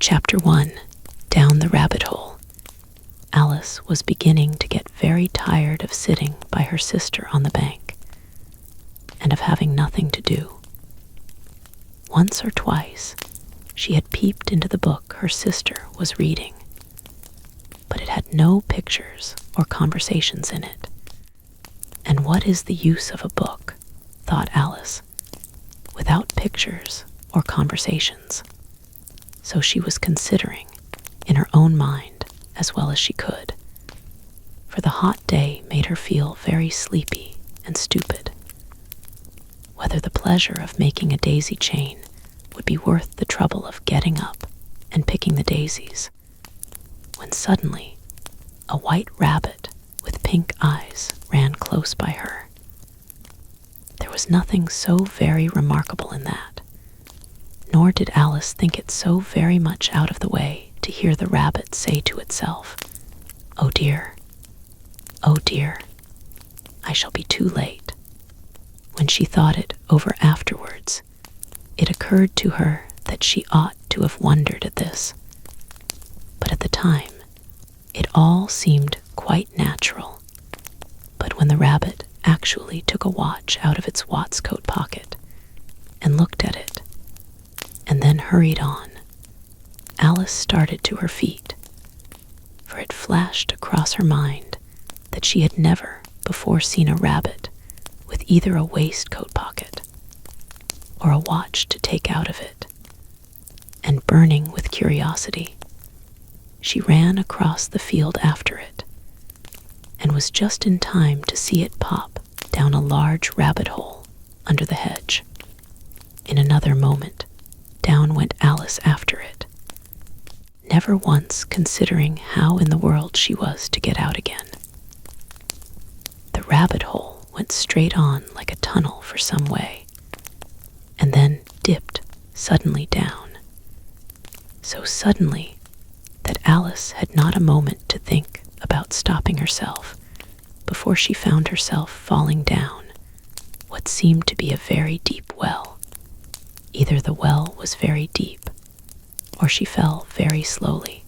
Chapter 1. Down the Rabbit Hole. Alice was beginning to get very tired of sitting by her sister on the bank and of having nothing to do. Once or twice, she had peeped into the book her sister was reading, but it had no pictures or conversations in it. And what is the use of a book, thought Alice, without pictures or conversations? So she was considering, in her own mind as well as she could, for the hot day made her feel very sleepy and stupid, whether the pleasure of making a daisy chain would be worth the trouble of getting up and picking the daisies, when suddenly a white rabbit with pink eyes ran close by her. There was nothing so very remarkable in that, nor did Alice think it so very much out of the way to hear the rabbit say to itself, oh dear, I shall be too late." When she thought it over afterwards, it occurred to her that she ought to have wondered at this. But at the time, it all seemed quite natural. But when the rabbit actually took a watch out of its waistcoat pocket and looked at it, and then hurried on, Alice started to her feet, for it flashed across her mind that she had never before seen a rabbit with either a waistcoat pocket or a watch to take out of it. And burning with curiosity, she ran across the field after it, and was just in time to see it pop down a large rabbit hole under the hedge. In another moment, down went Alice after it, never once considering how in the world she was to get out again. The rabbit hole went straight on like a tunnel for some way, and then dipped suddenly down, so suddenly that Alice had not a moment to think about stopping herself before she found herself falling down what seemed to be a very deep well. Either the well was very deep, or she fell very slowly,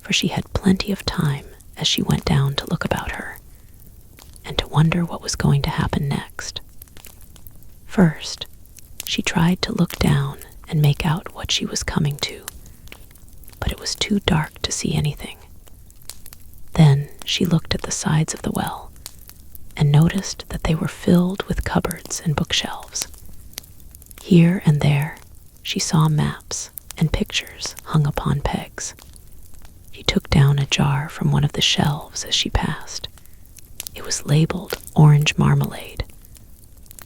for she had plenty of time as she went down to look about her, and to wonder what was going to happen next. First, she tried to look down and make out what she was coming to, but it was too dark to see anything. Then she looked at the sides of the well, and noticed that they were filled with cupboards and bookshelves. Here and there, she saw maps and pictures hung upon pegs. She took down a jar from one of the shelves as she passed. It was labeled orange marmalade,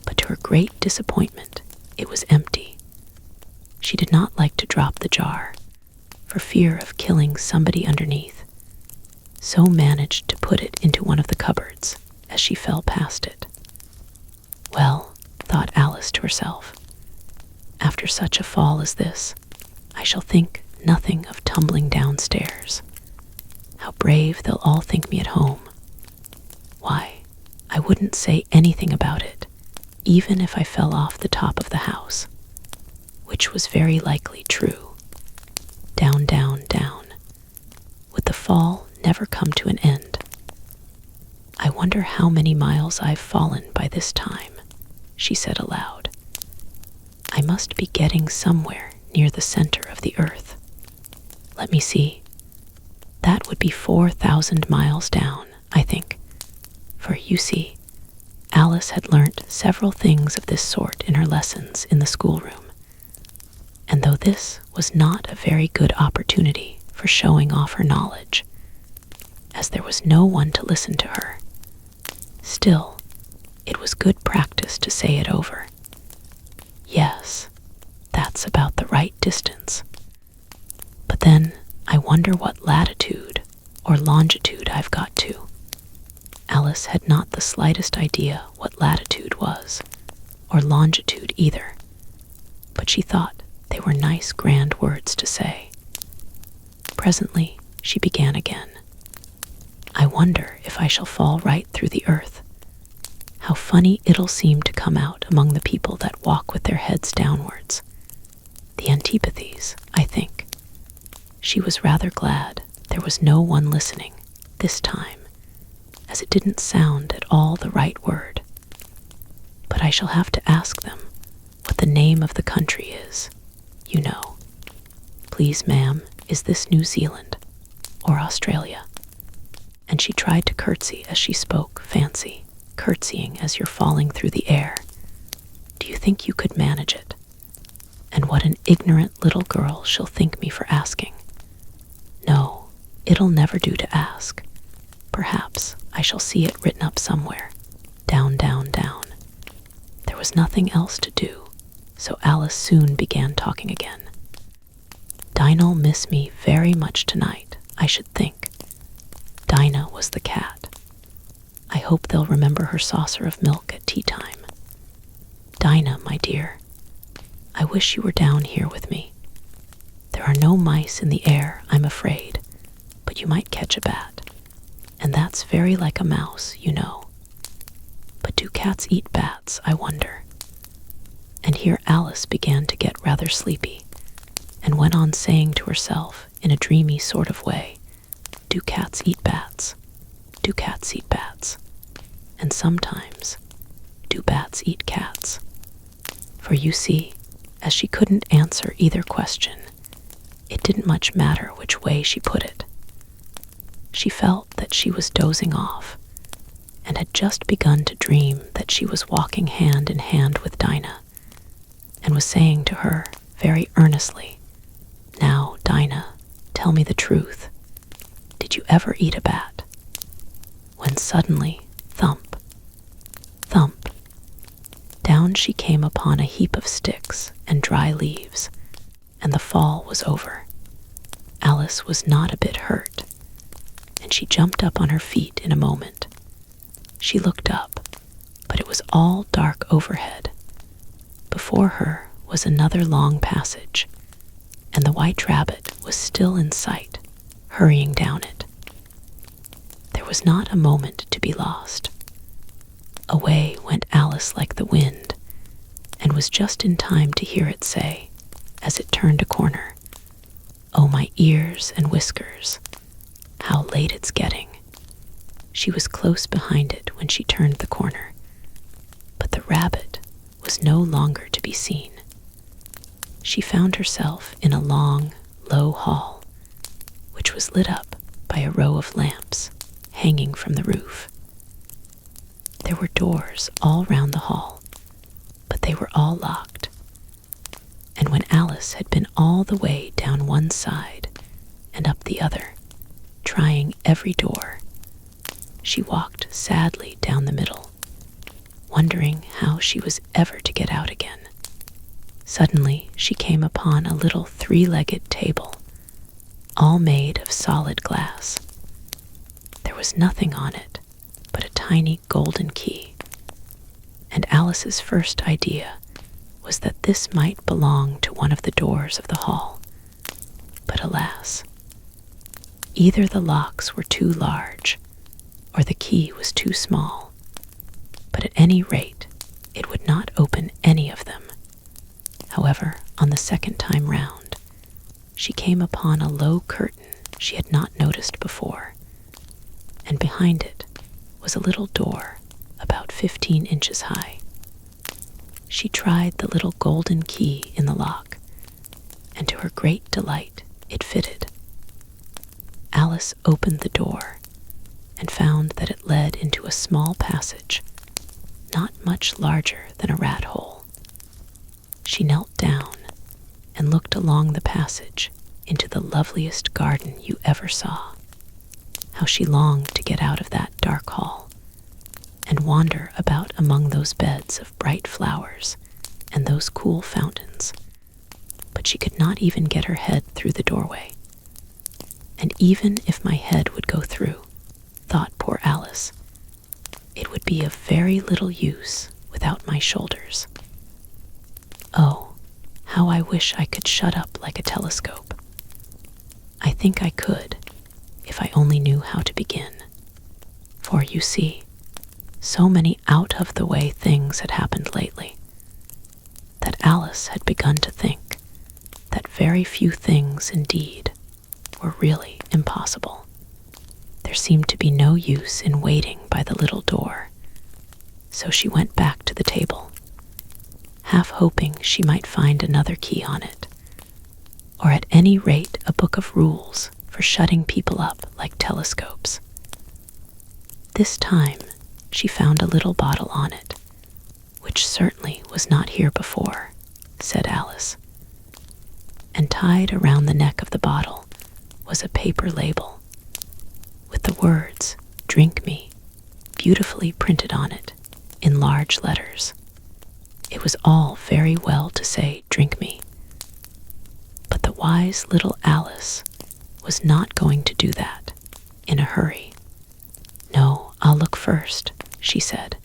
but to her great disappointment, it was empty. She did not like to drop the jar, for fear of killing somebody underneath, so managed to put it into one of the cupboards as she fell past it. Well, thought Alice to herself, after such a fall as this, I shall think nothing of tumbling downstairs. How brave they'll all think me at home. Why, I wouldn't say anything about it, even if I fell off the top of the house, which was very likely true. Down, down, down. Would the fall never come to an end? I wonder how many miles I've fallen by this time, she said aloud. I must be getting somewhere near the center of the earth. Let me see. That would be 4,000 miles down, I think. For you see, Alice had learnt several things of this sort in her lessons in the schoolroom. And though this was not a very good opportunity for showing off her knowledge, as there was no one to listen to her, still, it was good practice to say it over. Yes, that's about the right distance. But then I wonder what latitude or longitude I've got to. Alice had not the slightest idea what latitude was, or longitude either, but she thought they were nice grand words to say. Presently she began again. I wonder if I shall fall right through the earth. How funny it'll seem to come out among the people that walk with their heads downwards. The antipathies, I think. She was rather glad there was no one listening this time, as it didn't sound at all the right word. But I shall have to ask them what the name of the country is, you know. Please, ma'am, is this New Zealand or Australia? And she tried to curtsy as she spoke. Fancy curtsying as you're falling through the air. Do you think you could manage it? And what an ignorant little girl she'll think me for asking. No, it'll never do to ask. Perhaps I shall see it written up somewhere. Down, down, down. There was nothing else to do, so Alice soon began talking again. Dinah'll miss me very much tonight, I should think. Dinah was the cat. I hope they'll remember her saucer of milk at tea time. Dinah, my dear, I wish you were down here with me. There are no mice in the air, I'm afraid, but you might catch a bat. And that's very like a mouse, you know. But do cats eat bats, I wonder? And here Alice began to get rather sleepy, and went on saying to herself in a dreamy sort of way, do cats eat bats? Do cats eat bats? And sometimes, do bats eat cats? For you see, as she couldn't answer either question, it didn't much matter which way she put it. She felt that she was dozing off, and had just begun to dream that she was walking hand in hand with Dinah, and was saying to her very earnestly, now, Dinah, tell me the truth. Did you ever eat a bat? When suddenly, thump, thump, down she came upon a heap of sticks and dry leaves, and the fall was over. Alice was not a bit hurt, and she jumped up on her feet in a moment. She looked up, but it was all dark overhead. Before her was another long passage, and the white rabbit was still in sight, hurrying down it. There was not a moment to be lost. Away went Alice like the wind, and was just in time to hear it say, as it turned a corner, oh, my ears and whiskers, how late it's getting. She was close behind it when she turned the corner, but the rabbit was no longer to be seen. She found herself in a long, low hall, which was lit up by a row of lamps hanging from the roof. There were doors all round the hall, but they were all locked. And when Alice had been all the way down one side and up the other, trying every door, she walked sadly down the middle, wondering how she was ever to get out again. Suddenly she came upon a little three-legged table, all made of solid glass. There was nothing on it but a tiny golden key, and Alice's first idea was that this might belong to one of the doors of the hall. But alas, either the locks were too large, or the key was too small, but at any rate, it would not open any of them. However, on the second time round, she came upon a low curtain she had not noticed before, and behind it was a little door about 15 inches high. She tried the little golden key in the lock, and to her great delight, it fitted. Alice opened the door and found that it led into a small passage, not much larger than a rat hole. She knelt down and looked along the passage into the loveliest garden you ever saw. How she longed to get out of that dark hall and wander about among those beds of bright flowers and those cool fountains. But she could not even get her head through the doorway. And even if my head would go through, thought poor Alice, it would be of very little use without my shoulders. Oh, how I wish I could shut up like a telescope. I think I could, if I only knew how to begin. For, you see, so many out-of-the-way things had happened lately, that Alice had begun to think that very few things indeed were really impossible. There seemed to be no use in waiting by the little door, so she went back to the table, half hoping she might find another key on it, or at any rate a book of rules for shutting people up like telescopes. This time, she found a little bottle on it, which certainly was not here before, said Alice. And tied around the neck of the bottle was a paper label, with the words, "Drink me," beautifully printed on it in large letters. It was all very well to say, "Drink me," but the wise little Alice was not going to do that in a hurry. "No, I'll look first," she said,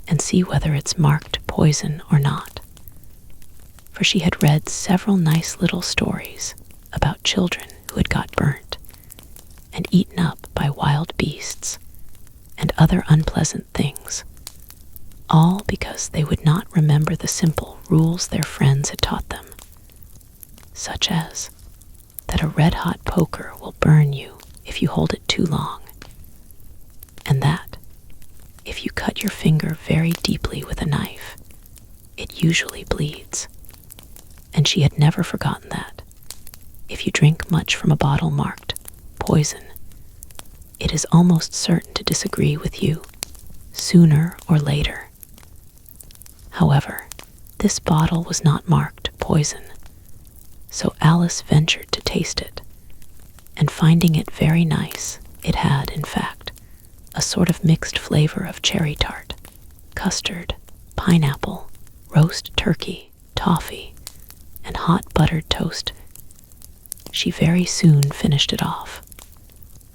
"and see whether it's marked poison or not." For she had read several nice little stories about children who had got burnt and eaten up by wild beasts and other unpleasant things, all because they would not remember the simple rules their friends had taught them, such as that a red-hot poker will burn you if you hold it too long, and that if you cut your finger very deeply with a knife, it usually bleeds. And she had never forgotten that if you drink much from a bottle marked poison, it is almost certain to disagree with you sooner or later. However, this bottle was not marked poison, so Alice ventured to taste it, and finding it very nice, it had, in fact, a sort of mixed flavor of cherry tart, custard, pineapple, roast turkey, toffee, and hot buttered toast. She very soon finished it off.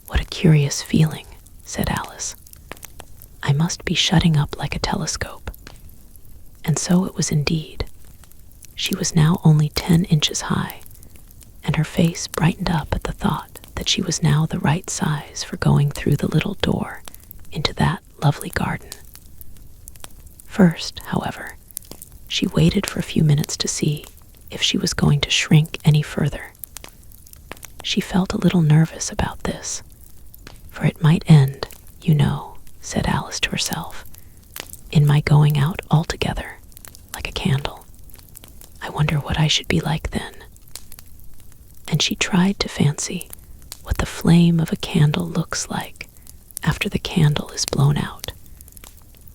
"What a curious feeling," said Alice. "I must be shutting up like a telescope." And so it was indeed. She was now only 10 inches high, and her face brightened up at the thought that she was now the right size for going through the little door into that lovely garden. First, however, she waited for a few minutes to see if she was going to shrink any further. She felt a little nervous about this, for it might end, you know, said Alice to herself, in my going out altogether, like a candle. I wonder what I should be like then. And she tried to fancy what the flame of a candle looks like after the candle is blown out,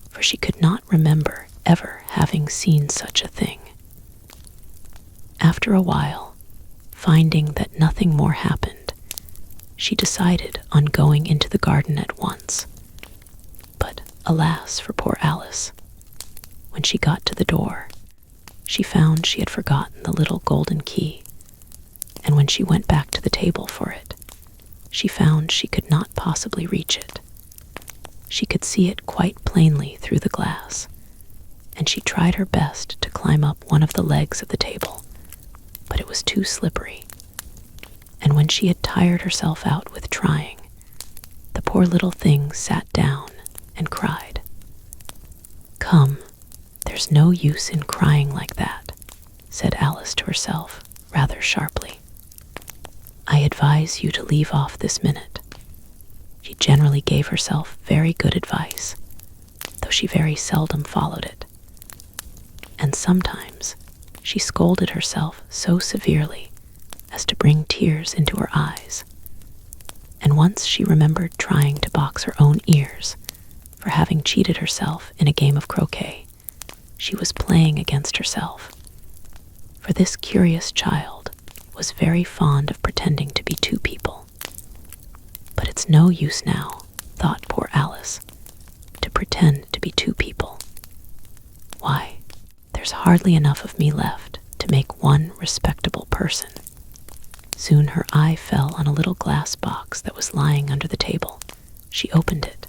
for she could not remember ever having seen such a thing. After a while, finding that nothing more happened, she decided on going into the garden at once. But alas for poor Alice, when she got to the door, she found she had forgotten the little golden key, and when she went back to the table for it, she found she could not possibly reach it. She could see it quite plainly through the glass, and she tried her best to climb up one of the legs of the table, but it was too slippery. And when she had tired herself out with trying, the poor little thing sat down and cried. "Come, there's no use in crying like that," said Alice to herself rather sharply. "I advise you to leave off this minute." She generally gave herself very good advice, though she very seldom followed it. And sometimes she scolded herself so severely as to bring tears into her eyes. And once she remembered trying to box her own ears for having cheated herself in a game of croquet. She was playing against herself, for this curious child was very fond of pretending to be two people. But it's no use now, thought poor Alice, to pretend to be two people. Why, there's hardly enough of me left to make one respectable person. Soon her eye fell on a little glass box that was lying under the table. She opened it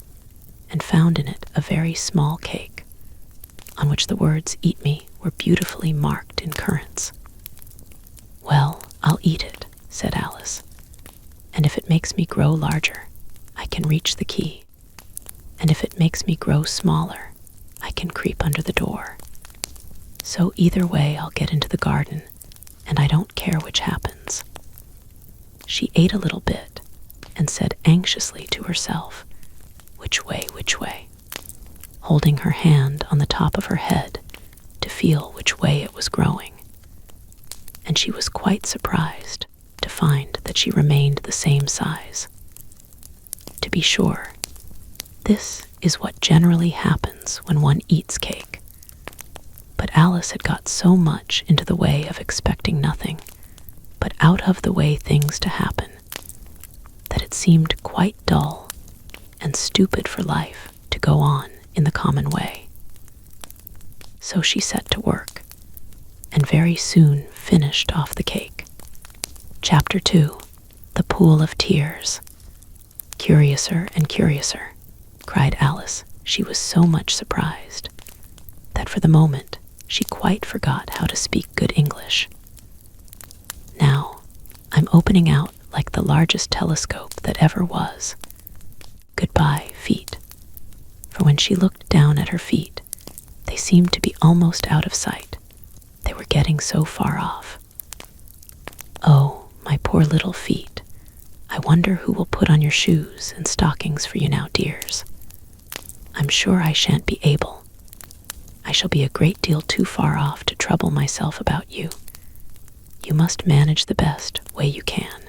and found in it a very small cake, on which the words "Eat me" were beautifully marked in currants. "Well, I'll eat it," said Alice, "and if it makes me grow larger, I can reach the key, and if it makes me grow smaller, I can creep under the door. So either way I'll get into the garden, and I don't care which happens." She ate a little bit and said anxiously to herself, "Which way, which way?" holding her hand on the top of her head to feel which way it was growing. And she was quite surprised to find that she remained the same size. To be sure, this is what generally happens when one eats cake. But Alice had got so much into the way of expecting nothing but out of the way things to happen that it seemed quite dull and stupid for life to go on in the common way. So she set to work and very soon finished off the cake. Chapter 2. The Pool of Tears. "Curiouser and curiouser," cried Alice. She was so much surprised that for the moment she quite forgot how to speak good English. "Now, I'm opening out like the largest telescope that ever was. Goodbye, feet." For when she looked down at her feet, they seemed to be almost out of sight. They were getting so far off. "Oh, my poor little feet. I wonder who will put on your shoes and stockings for you now, dears. I'm sure I shan't be able. I shall be a great deal too far off to trouble myself about you. You must manage the best way you can.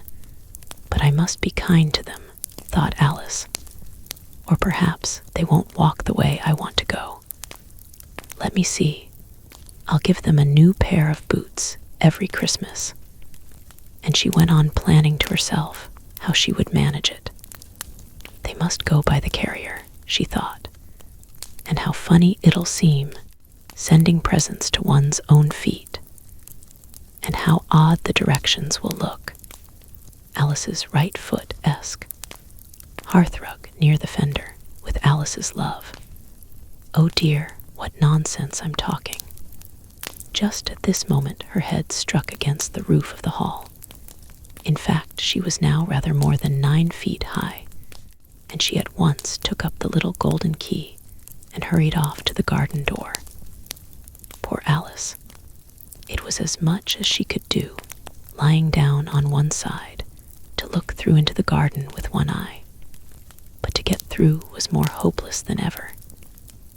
But I must be kind to them," thought Alice. "Or perhaps they won't walk the way I want to go. Let me see. I'll give them a new pair of boots every Christmas." And she went on planning to herself how she would manage it. "They must go by the carrier," she thought. "And how funny it'll seem, sending presents to one's own feet. And how odd the directions will look. Alice's right foot-esque. Hearthrug near the fender, with Alice's love. Oh dear, what nonsense I'm talking." Just at this moment her head struck against the roof of the hall. In fact, she was now rather more than 9 feet high, and she at once took up the little golden key and hurried off to the garden door. Poor Alice! It was as much as she could do, lying down on one side, to look through into the garden with one eye. But to get through was more hopeless than ever.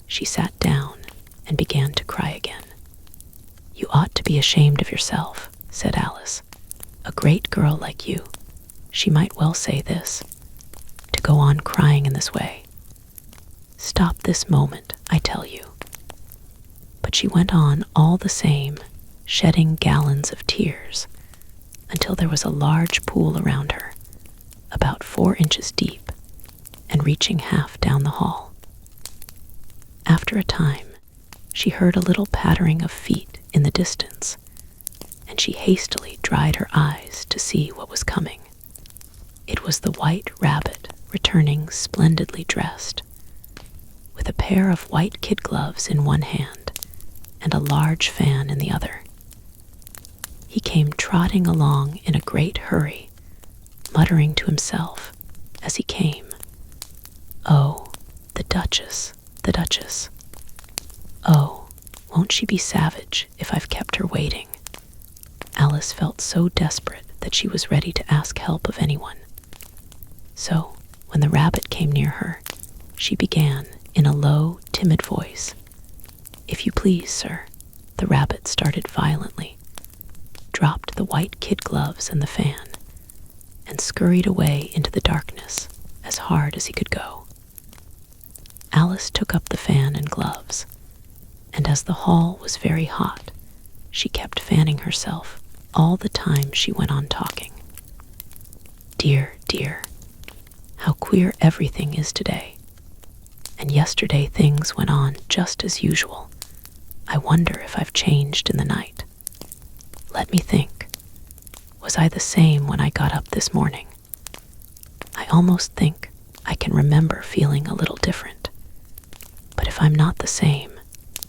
She sat down and began to cry again. "You ought to be ashamed of yourself," said Alice. "A great girl like you," she might well say this, "to go on crying in this way. Stop this moment, I tell you." But she went on all the same, shedding gallons of tears, until there was a large pool around her, about 4 inches deep, and reaching half down the hall. After a time, she heard a little pattering of feet in the distance, and she hastily dried her eyes to see what was coming. It was the White Rabbit returning splendidly dressed, with a pair of white kid gloves in one hand and a large fan in the other. He came trotting along in a great hurry, muttering to himself as he came, "Oh, the Duchess, the Duchess. Oh, won't she be savage if I've kept her waiting?" Alice felt so desperate that she was ready to ask help of anyone. So, when the rabbit came near her, she began in a low, timid voice. "If you please, sir." The rabbit started violently, dropped the white kid gloves and the fan, and scurried away into the darkness as hard as he could go. Alice took up the fan and gloves, and as the hall was very hot, she kept fanning herself all the time she went on talking. "Dear, dear, how queer everything is today. And yesterday things went on just as usual. I wonder if I've changed in the night. Let me think. Was I the same when I got up this morning? I almost think I can remember feeling a little different. But if I'm not the same,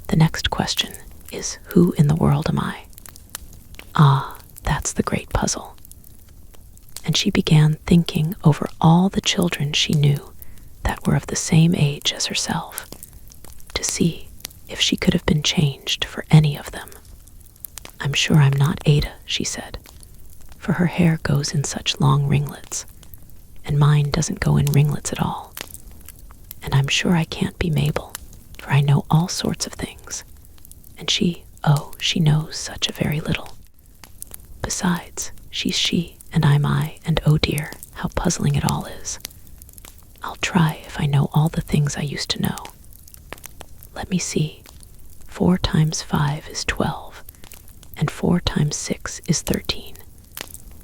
the next question is, who in the world am I? Ah, that's the great puzzle." And she began thinking over all the children she knew that were of the same age as herself, to see if she could have been changed for any of them. "I'm sure I'm not Ada," she said, for her hair goes in such long ringlets, and mine doesn't go in ringlets at all. And I'm sure I can't be Mabel, for I know all sorts of things, and she knows such a very little. Besides, she's she, and I'm I, and oh dear, how puzzling it all is. I'll try if I know all the things I used to know. Let me see. 4 times 5 is 12, and 4 times 6 is 13,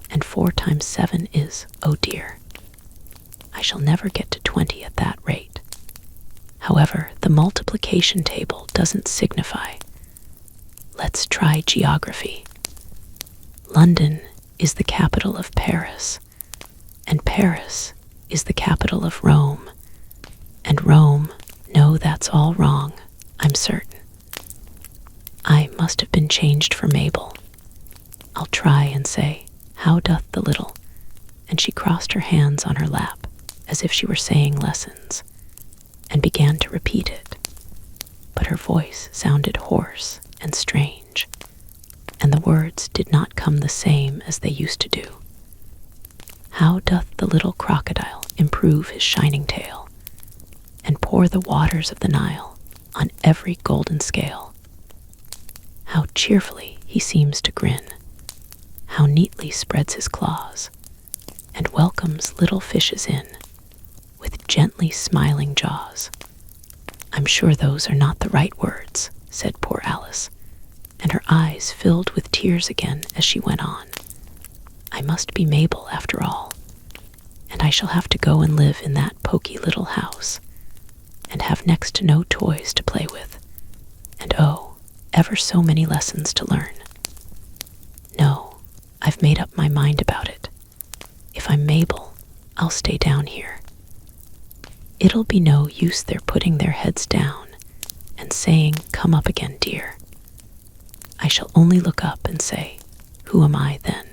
and 4 times 7 is, oh dear. I shall never get to 20 at that rate. However, the multiplication table doesn't signify. Let's try geography. London is the capital of Paris, and Paris is the capital of Rome, and Rome, no, that's all wrong, I'm certain. I must have been changed for Mabel. I'll try and say, how doth the little, and she crossed her hands on her lap, as if she were saying lessons, and began to repeat it. But her voice sounded hoarse and strange, and the words did not come the same as they used to do. How doth the little crocodile improve his shining tail, and pour the waters of the Nile on every golden scale? How cheerfully he seems to grin, how neatly spreads his claws, and welcomes little fishes in, with gently smiling jaws. I'm sure those are not the right words, said poor Alice, and her eyes filled with tears again as she went on. I must be Mabel after all, and I shall have to go and live in that poky little house, and have next to no toys to play with, and oh, ever so many lessons to learn. No, I've made up my mind about it. If I'm Mabel, I'll stay down here. It'll be no use their putting their heads down and saying, come up again, dear. I shall only look up and say, who am I then?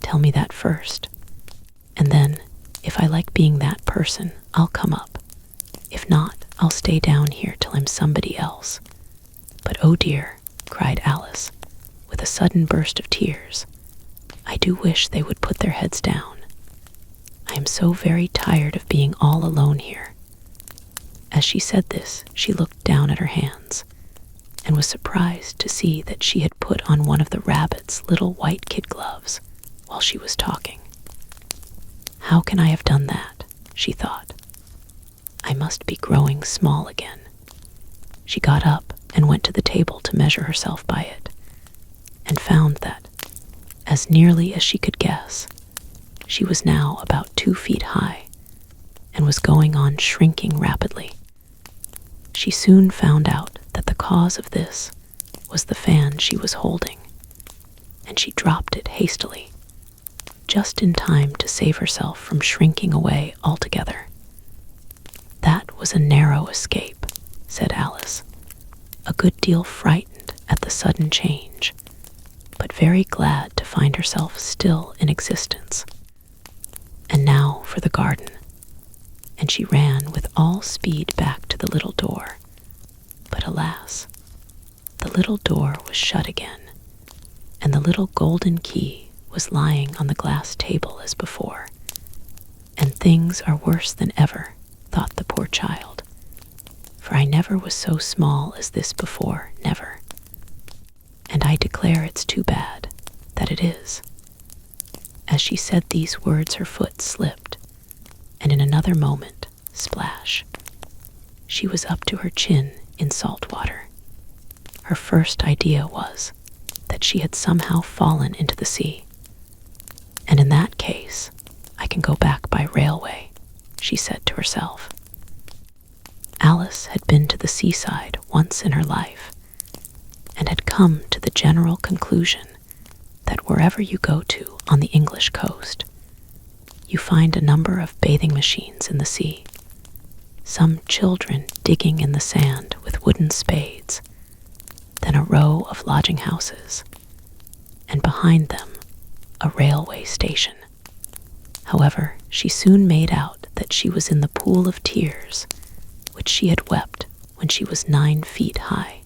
Tell me that first. And then, if I like being that person, I'll come up. If not, I'll stay down here till I'm somebody else. But oh dear, cried Alice, with a sudden burst of tears, I do wish they would put their heads down. I am so very tired of being all alone here. As she said this, she looked down at her hands, and was surprised to see that she had put on one of the rabbit's little white kid gloves while she was talking. How can I have done that? She thought. I must be growing small again. She got up and went to the table to measure herself by it, and found that, as nearly as she could guess, she was now about 2 feet high, and was going on shrinking rapidly. She soon found out that the cause of this was the fan she was holding, and she dropped it hastily, just in time to save herself from shrinking away altogether. That was a narrow escape, said Alice, a good deal frightened at the sudden change, but very glad to find herself still in existence. And now for the garden, and she ran with all speed back to the little door. But alas, the little door was shut again, and the little golden key was lying on the glass table as before. And things are worse than ever, thought the poor child, for I never was so small as this before, never. And I declare it's too bad, that it is. As she said these words, her foot slipped, and in another moment, splash, she was up to her chin in salt water. Her first idea was that she had somehow fallen into the sea. And in that case, I can go back by railway, she said to herself. Alice had been to the seaside once in her life, and had come to the general conclusion that wherever you go to on the English coast, you find a number of bathing machines in the sea, some children digging in the sand with wooden spades, then a row of lodging houses, and behind them a railway station. However, she soon made out that she was in the pool of tears which she had wept when she was 9 feet high.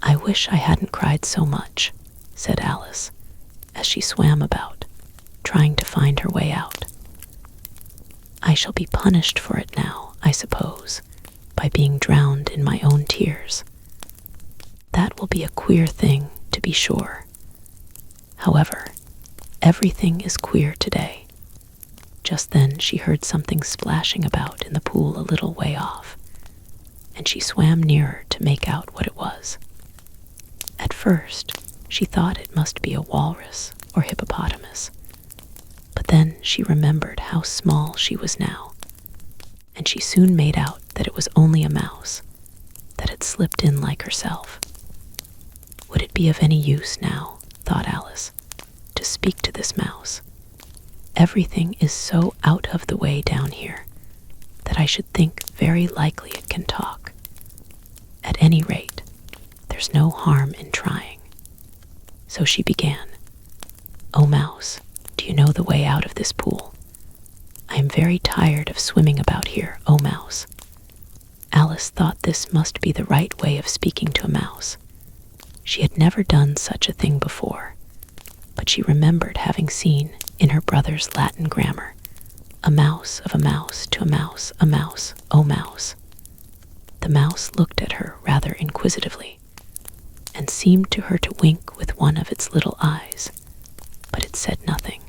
I wish I hadn't cried so much, said Alice, as she swam about, trying to find her way out. I shall be punished for it now, I suppose, by being drowned in my own tears. That will be a queer thing, to be sure. However, everything is queer today. Just then she heard something splashing about in the pool a little way off, and she swam nearer to make out what it was. At first, she thought it must be a walrus or hippopotamus, but then she remembered how small she was now, and she soon made out that it was only a mouse that had slipped in like herself. Would it be of any use now, thought Alice, to speak to this mouse? Everything is so out of the way down here that I should think very likely it can talk. At any rate, there's no harm in trying. So she began. "Oh, mouse, do you know the way out of this pool? I am very tired of swimming about here, oh mouse." Alice thought this must be the right way of speaking to a mouse. She had never done such a thing before, but she remembered having seen in her brother's Latin grammar, "A mouse of a mouse to a mouse, oh mouse." The mouse looked at her rather inquisitively, and seemed to her to wink with one of its little eyes, but it said nothing.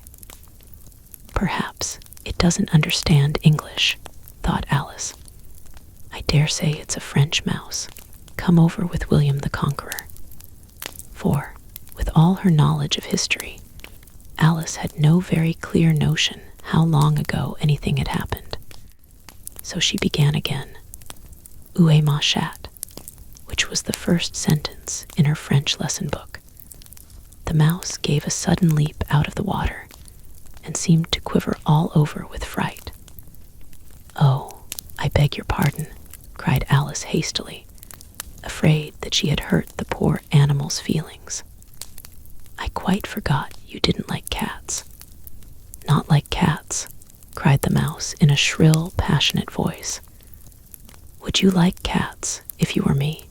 "Perhaps it doesn't understand English," thought Alice. "I dare say it's a French mouse, come over with William the Conqueror." For, with all her knowledge of history, Alice had no very clear notion how long ago anything had happened. So she began again, "Où est ma chatte?" which was the first sentence in her French lesson book. The mouse gave a sudden leap out of the water and seemed to quiver all over with fright. "Oh, I beg your pardon," cried Alice hastily, afraid that she had hurt the poor animal's feelings. "I quite forgot you didn't like cats." "Not like cats," cried the mouse in a shrill, passionate voice. "Would you like cats if you were me?"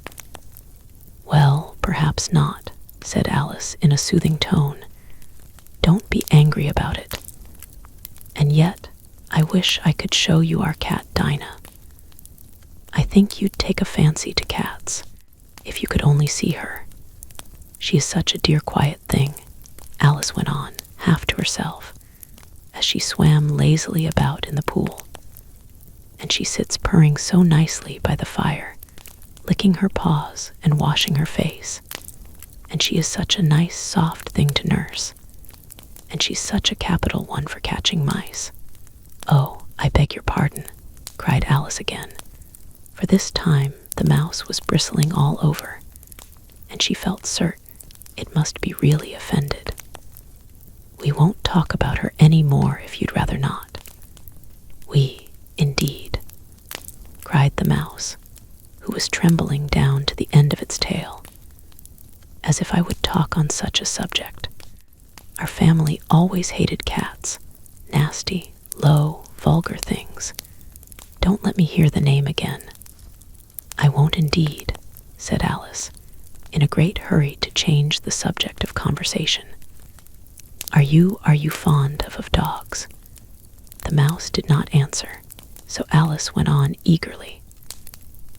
"Well, perhaps not," said Alice in a soothing tone. "Don't be angry about it. And yet, I wish I could show you our cat Dinah. I think you'd take a fancy to cats, if you could only see her. She is such a dear quiet thing," Alice went on, half to herself, as she swam lazily about in the pool. "And she sits purring so nicely by the fire, licking her paws and washing her face. And she is such a nice, soft thing to nurse. And she's such a capital one for catching mice." "Oh, I beg your pardon," cried Alice again, for this time the mouse was bristling all over, and she felt certain it must be really offended. "We won't talk about her any more if you'd rather not." "We, indeed," cried the mouse, who was trembling down to the end of its tail. "As if I would talk on such a subject. Our family always hated cats, nasty, low, vulgar things. Don't let me hear the name again." "I won't indeed," said Alice, in a great hurry to change the subject of conversation. Are you fond of dogs?" The mouse did not answer, so Alice went on eagerly.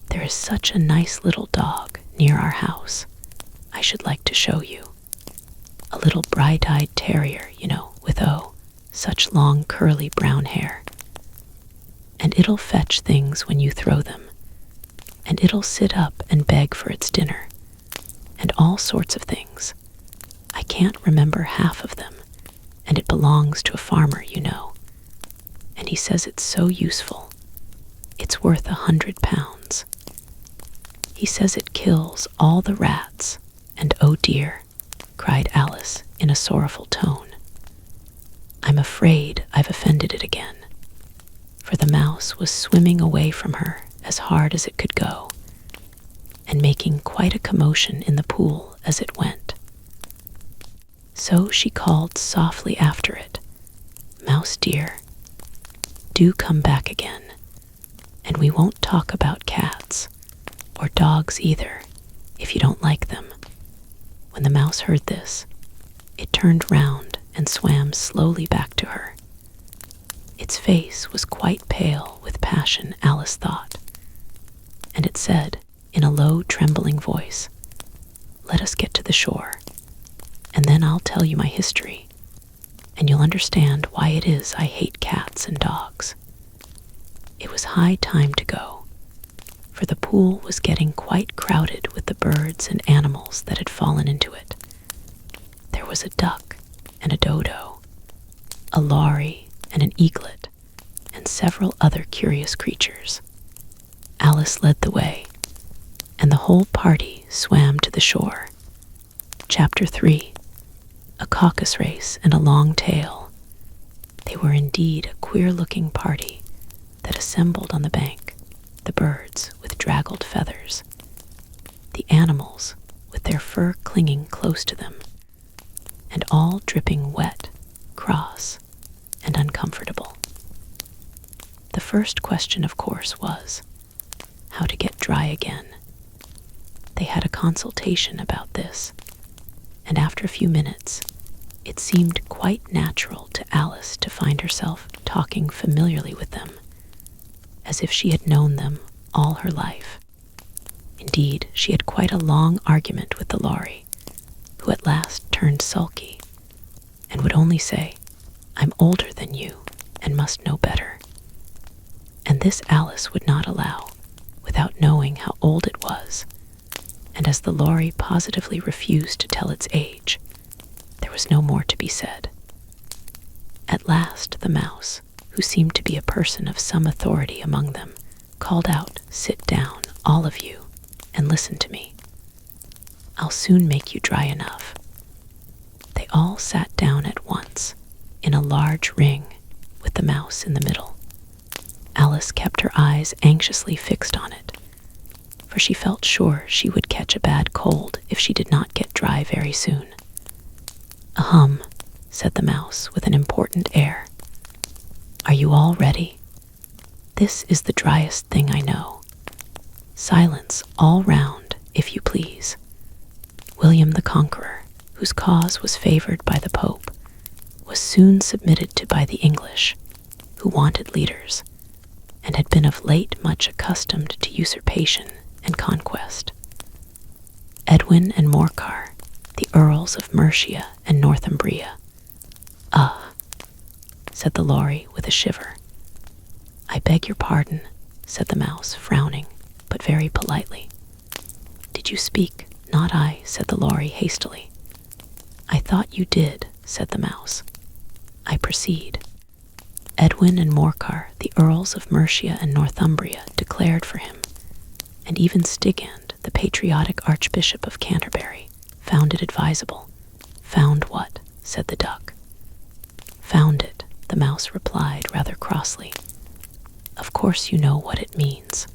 "There is such a nice little dog near our house. I should like to show you. A little bright-eyed terrier, you know, with such long curly brown hair. And it'll fetch things when you throw them, and it'll sit up and beg for its dinner, and all sorts of things. I can't remember half of them, and it belongs to a farmer, you know. And he says it's so useful. It's worth 100 pounds. He says it kills all the rats, and oh dear," cried Alice in a sorrowful tone, "I'm afraid I've offended it again." For the mouse was swimming away from her as hard as it could go, and making quite a commotion in the pool as it went. So she called softly after it, "Mouse dear, do come back again, and we won't talk about cats, or dogs either, if you don't like them." When the mouse heard this, It turned round and swam slowly back to her. Its face was quite pale with passion, Alice thought, and it said in a low, trembling voice, "Let us get to the shore, and then I'll tell you my history, and you'll understand why it is I hate cats and dogs." It was high time to go, for the pool was getting quite crowded with the birds and animals that had fallen into it. There was a duck and a dodo, a lory and an eaglet, and several other curious creatures. Alice led the way, and the whole party swam to the shore. Chapter 3. A Caucus-Race and a Long Tail. They were indeed a queer-looking party that assembled on the bank, the birds with draggled feathers, the animals with their fur clinging close to them, and all dripping wet, cross, and uncomfortable. The first question, of course, was how to get dry again. They had a consultation about this, and after a few minutes, it seemed quite natural to Alice to find herself talking familiarly with them, as if she had known them all her life. Indeed, she had quite a long argument with the lory, who at last turned sulky, and would only say, "I'm older than you, and must know better." And this Alice would not allow, without knowing how old it was, and as the lory positively refused to tell its age, there was no more to be said. At last the mouse, who seemed to be a person of some authority among them, called out, "Sit down, all of you, and listen to me. I'll soon make you dry enough." They all sat down at once, in a large ring, with the mouse in the middle. Alice kept her eyes anxiously fixed on it, for she felt sure she would catch a bad cold if she did not get dry very soon. "Ahem," said the mouse with an important air. "Are you all ready? This is the driest thing I know. Silence all round, if you please." William the Conqueror, whose cause was favored by the Pope, was soon submitted to by the English, who wanted leaders, and had been of late much accustomed to usurpation and conquest. Edwin and Morcar, the Earls of Mercia and Northumbria. "Ah," said the lory with a shiver. "I beg your pardon," said the mouse, frowning, but very politely. "Did you speak?" "Not I," said the lory hastily. "I thought you did," said the mouse. "I proceed. Edwin and Morcar, the Earls of Mercia and Northumbria, declared for him, and even Stigand, the patriotic Archbishop of Canterbury, found it advisable." "Found what?" said the duck. "Found it," the mouse replied rather crossly. "Of course you know what it means."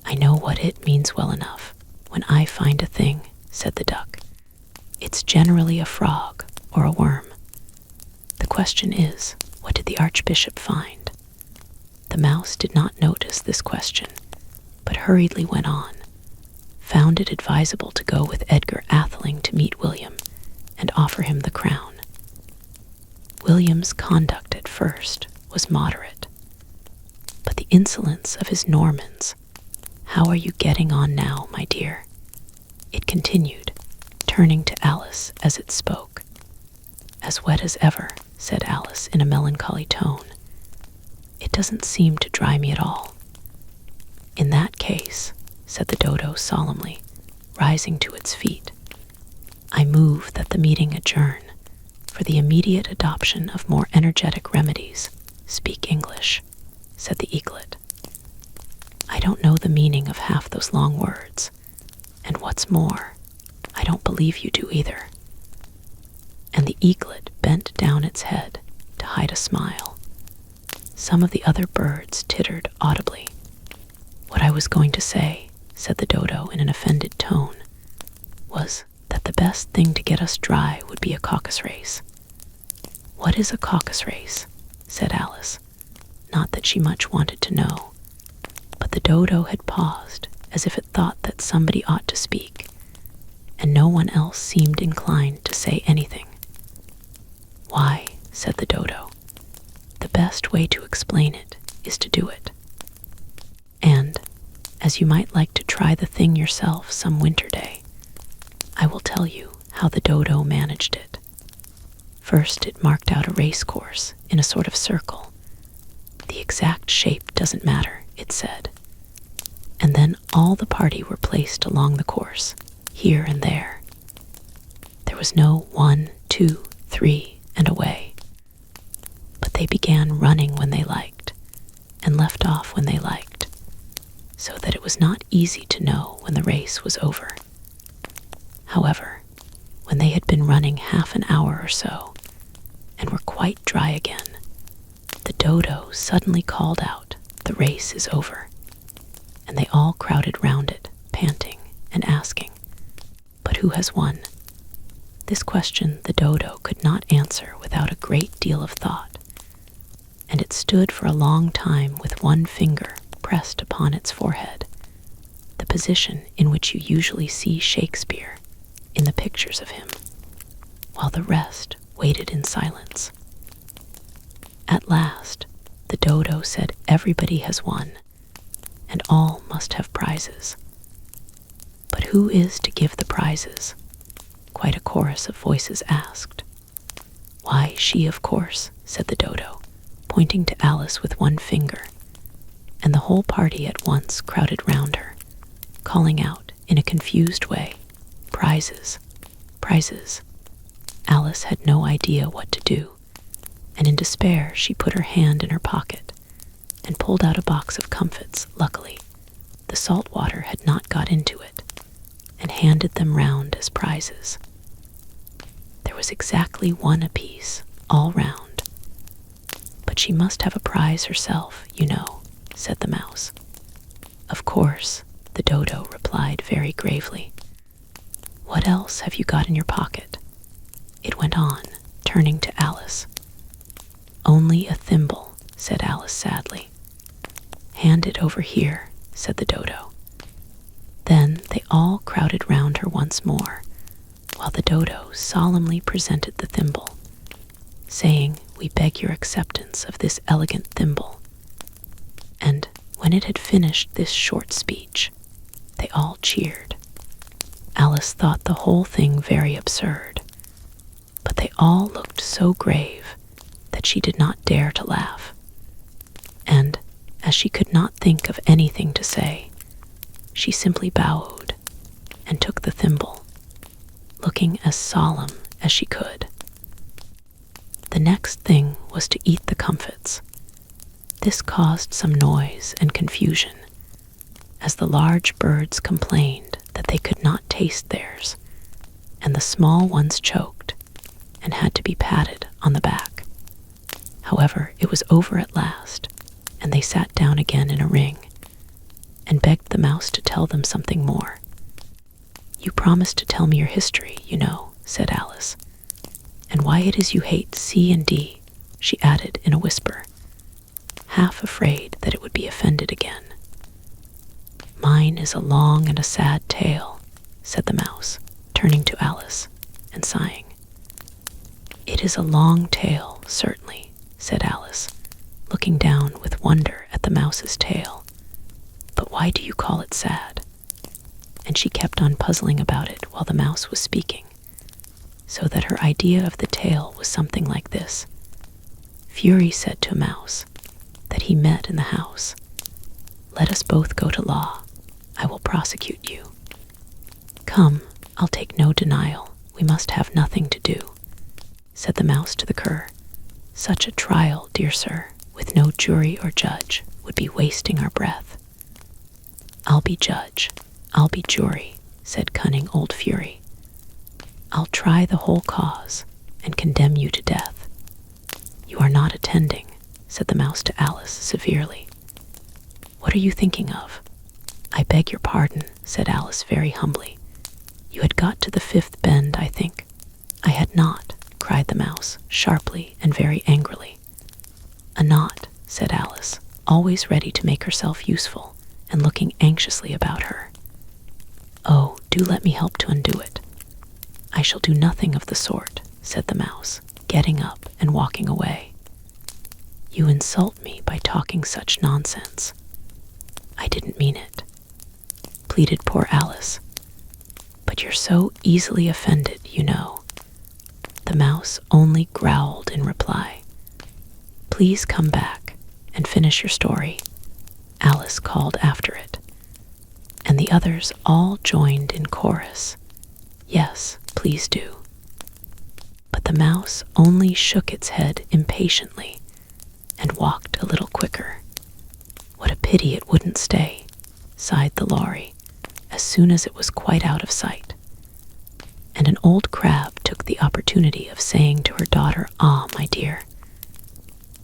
"I know what it means well enough. When I find a thing," said the duck, "it's generally a frog or a worm. The question is, what did the Archbishop find?" The mouse did not notice this question, but hurriedly went on. "Found it advisable to go with Edgar Atheling to meet William and offer him the crown. William's conduct at first was moderate, but the insolence of his Normans— How are you getting on now, my dear?" it continued, turning to Alice as it spoke. "As wet as ever," said Alice in a melancholy tone. "It doesn't seem to dry me at all." "In that case," said the dodo solemnly, rising to its feet, "I move that the meeting adjourn for the immediate adoption of more energetic remedies. Speak English," said the eaglet. "I don't know the meaning of half those long words, and what's more, I don't believe you do either." And the eaglet bent down its head to hide a smile. Some of the other birds tittered audibly. "What I was going to say," said the dodo in an offended tone, "was that the best thing to get us dry would be a caucus-race." "What is a caucus-race?" said Alice, not that she much wanted to know. But the dodo had paused, as if it thought that somebody ought to speak, and no one else seemed inclined to say anything. "Why," said the dodo, "the best way to explain it is to do it. And, as you might like to try the thing yourself some winter day, I will tell you how the dodo managed it. First, it marked out a race course in a sort of circle. The exact shape doesn't matter, it said. And then all the party were placed along the course, here and there. There was no 1, 2, 3, and away. But they began running when they liked, and left off when they liked, so that it was not easy to know when the race was over. However, when they had been running half an hour or so, and were quite dry again, the dodo suddenly called out, "The race is over," and they all crowded round it, panting and asking, "But who has won?" This question the dodo could not answer without a great deal of thought, and it stood for a long time with one finger pressed upon its forehead, the position in which you usually see Shakespeare in the pictures of him, while the rest waited in silence. At last, the dodo said everybody has won, and all must have prizes. "But who is to give the prizes?" quite a chorus of voices asked. "Why, she, of course," said the dodo, pointing to Alice with one finger, and the whole party at once crowded round her, calling out in a confused way, "Prizes, prizes." Alice had no idea what to do, and in despair she put her hand in her pocket and pulled out a box of comfits. Luckily, the salt water had not got into it, and handed them round as prizes. There was exactly one apiece, all round. "But she must have a prize herself, you know," said the mouse. "Of course," the dodo replied very gravely. "What else have you got in your pocket?" it went on, turning to Alice. "Only a thimble," said Alice sadly. "Hand it over here," said the dodo. Then they all crowded round her once more, while the dodo solemnly presented the thimble, saying, "We beg your acceptance of this elegant thimble." And when it had finished this short speech, they all cheered. Alice thought the whole thing very absurd, but they all looked so grave that she did not dare to laugh. And, as she could not think of anything to say, she simply bowed and took the thimble, looking as solemn as she could. The next thing was to eat the comfits. This caused some noise and confusion, as the large birds complained that they could not taste theirs, and the small ones choked and had to be patted on the back. However, it was over at last, and they sat down again in a ring, and begged the mouse to tell them something more. "You promised to tell me your history, you know," said Alice, "and why it is you hate C and D," she added in a whisper, half afraid that it would be offended again. "Mine is a long and a sad tale," said the mouse, turning to Alice and sighing. "It is a long tale, certainly," said Alice, looking down with wonder at the mouse's tail. "But why do you call it sad?" And she kept on puzzling about it while the mouse was speaking, so that her idea of the tale was something like this. Fury said to a mouse that he met in the house, "Let us both go to law. I will prosecute you." "Come, I'll take no denial. We must have nothing to do," said the mouse to the cur. "Such a trial, dear sir, with no jury or judge, would be wasting our breath." "I'll be judge, I'll be jury," said cunning old Fury. "I'll try the whole cause and condemn you to death." "You are not attending," said the mouse to Alice severely. "What are you thinking of?" "I beg your pardon," said Alice very humbly. "You had got to the fifth bend, I think." "I had not," cried the mouse, sharply and very angrily. "A knot," said Alice, always ready to make herself useful, and looking anxiously about her. "Oh, do let me help to undo it." "I shall do nothing of the sort," said the mouse, getting up and walking away. "You insult me by talking such nonsense." "I didn't mean it," pleaded poor Alice. "But you're so easily offended, you know." The mouse only growled in reply. "Please come back and finish your story," Alice called after it. And the others all joined in chorus. "Yes, please do." But the mouse only shook its head impatiently and walked a little quicker. "What a pity it wouldn't stay," sighed the Lory, as soon as it was quite out of sight. And an old crab took the opportunity of saying to her daughter, "Ah, my dear,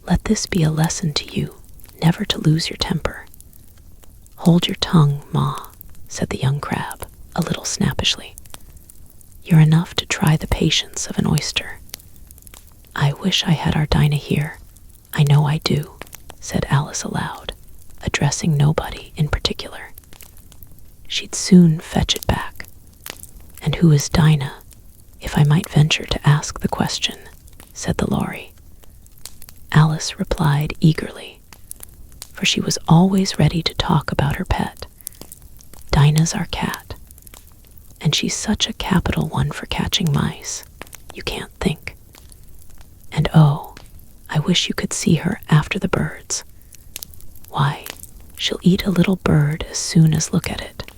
let this be a lesson to you never to lose your temper." "Hold your tongue, Ma," said the young crab, a little snappishly. "You're enough to try the patience of an oyster." "I wish I had our Dinah here. I know I do," said Alice aloud, addressing nobody in particular. "She'd soon fetch it back." "And who is Dinah, if I might venture to ask the question?" said the Lory. Alice replied eagerly, for she was always ready to talk about her pet. "Dinah's our cat, and she's such a capital one for catching mice, you can't think. And oh, I wish you could see her after the birds. Why, she'll eat a little bird as soon as look at it."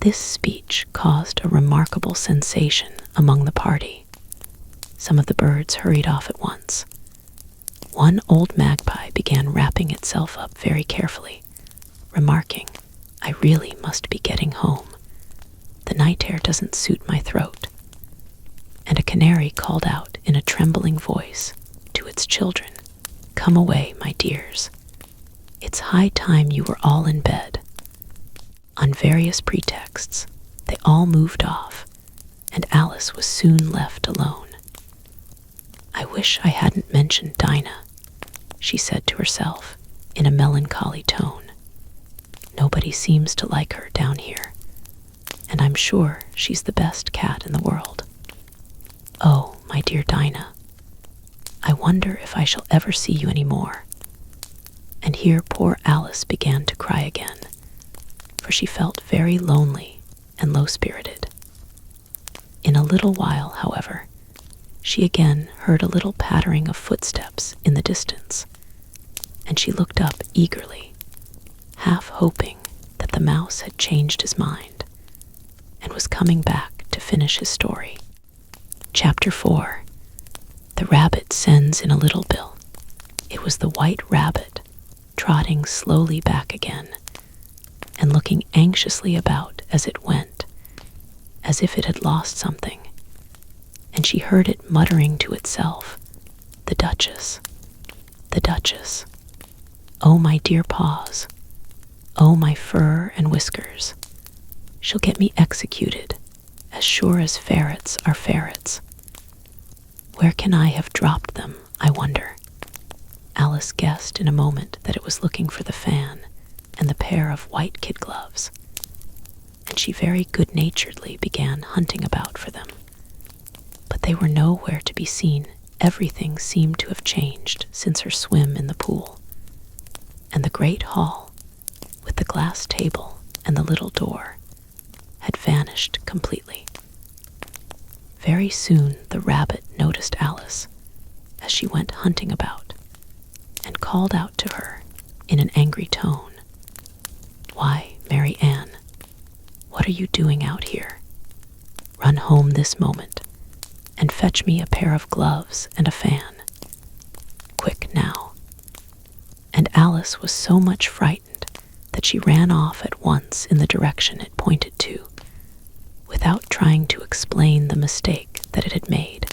This speech caused a remarkable sensation among the party. Some of the birds hurried off at once. One old magpie began wrapping itself up very carefully, remarking, "I really must be getting home. The night air doesn't suit my throat." And a canary called out in a trembling voice to its children, "Come away, my dears. It's high time you were all in bed." On various pretexts, they all moved off, and Alice was soon left alone. "I wish I hadn't mentioned Dinah," she said to herself in a melancholy tone. "Nobody seems to like her down here, and I'm sure she's the best cat in the world. Oh, my dear Dinah, I wonder if I shall ever see you any more." And here poor Alice began to cry again, for she felt very lonely and low-spirited. In a little while, however, she again heard a little pattering of footsteps in the distance, and she looked up eagerly, half hoping that the mouse had changed his mind and was coming back to finish his story. Chapter 4. The Rabbit Sends in a Little Bill. It was the White Rabbit, trotting slowly back again, and looking anxiously about as it went, as if it had lost something, and she heard it muttering to itself, "The Duchess, the Duchess. Oh, my dear paws. Oh, my fur and whiskers. She'll get me executed, as sure as ferrets are ferrets. Where can I have dropped them, I wonder?" Alice guessed in a moment that it was looking for the fan and the pair of white kid gloves, and she very good-naturedly began hunting about for them. But they were nowhere to be seen. Everything seemed to have changed since her swim in the pool, and the great hall, with the glass table and the little door, had vanished completely. Very soon the rabbit noticed Alice as she went hunting about, and called out to her in an angry tone, "Why, Mary Ann, what are you doing out here? Run home this moment and fetch me a pair of gloves and a fan. Quick now." And Alice was so much frightened that she ran off at once in the direction it pointed to, without trying to explain the mistake that it had made.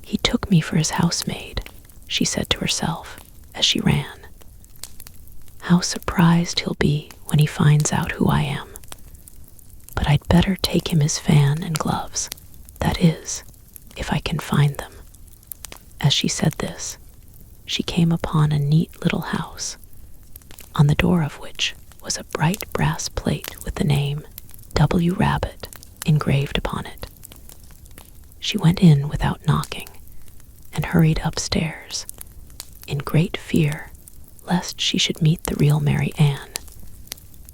"He took me for his housemaid," she said to herself as she ran. "How surprised he'll be when he finds out who I am. But I'd better take him his fan and gloves, that is, if I can find them." As she said this, she came upon a neat little house, on the door of which was a bright brass plate with the name W. Rabbit engraved upon it. She went in without knocking and hurried upstairs, in great fear lest she should meet the real Mary Ann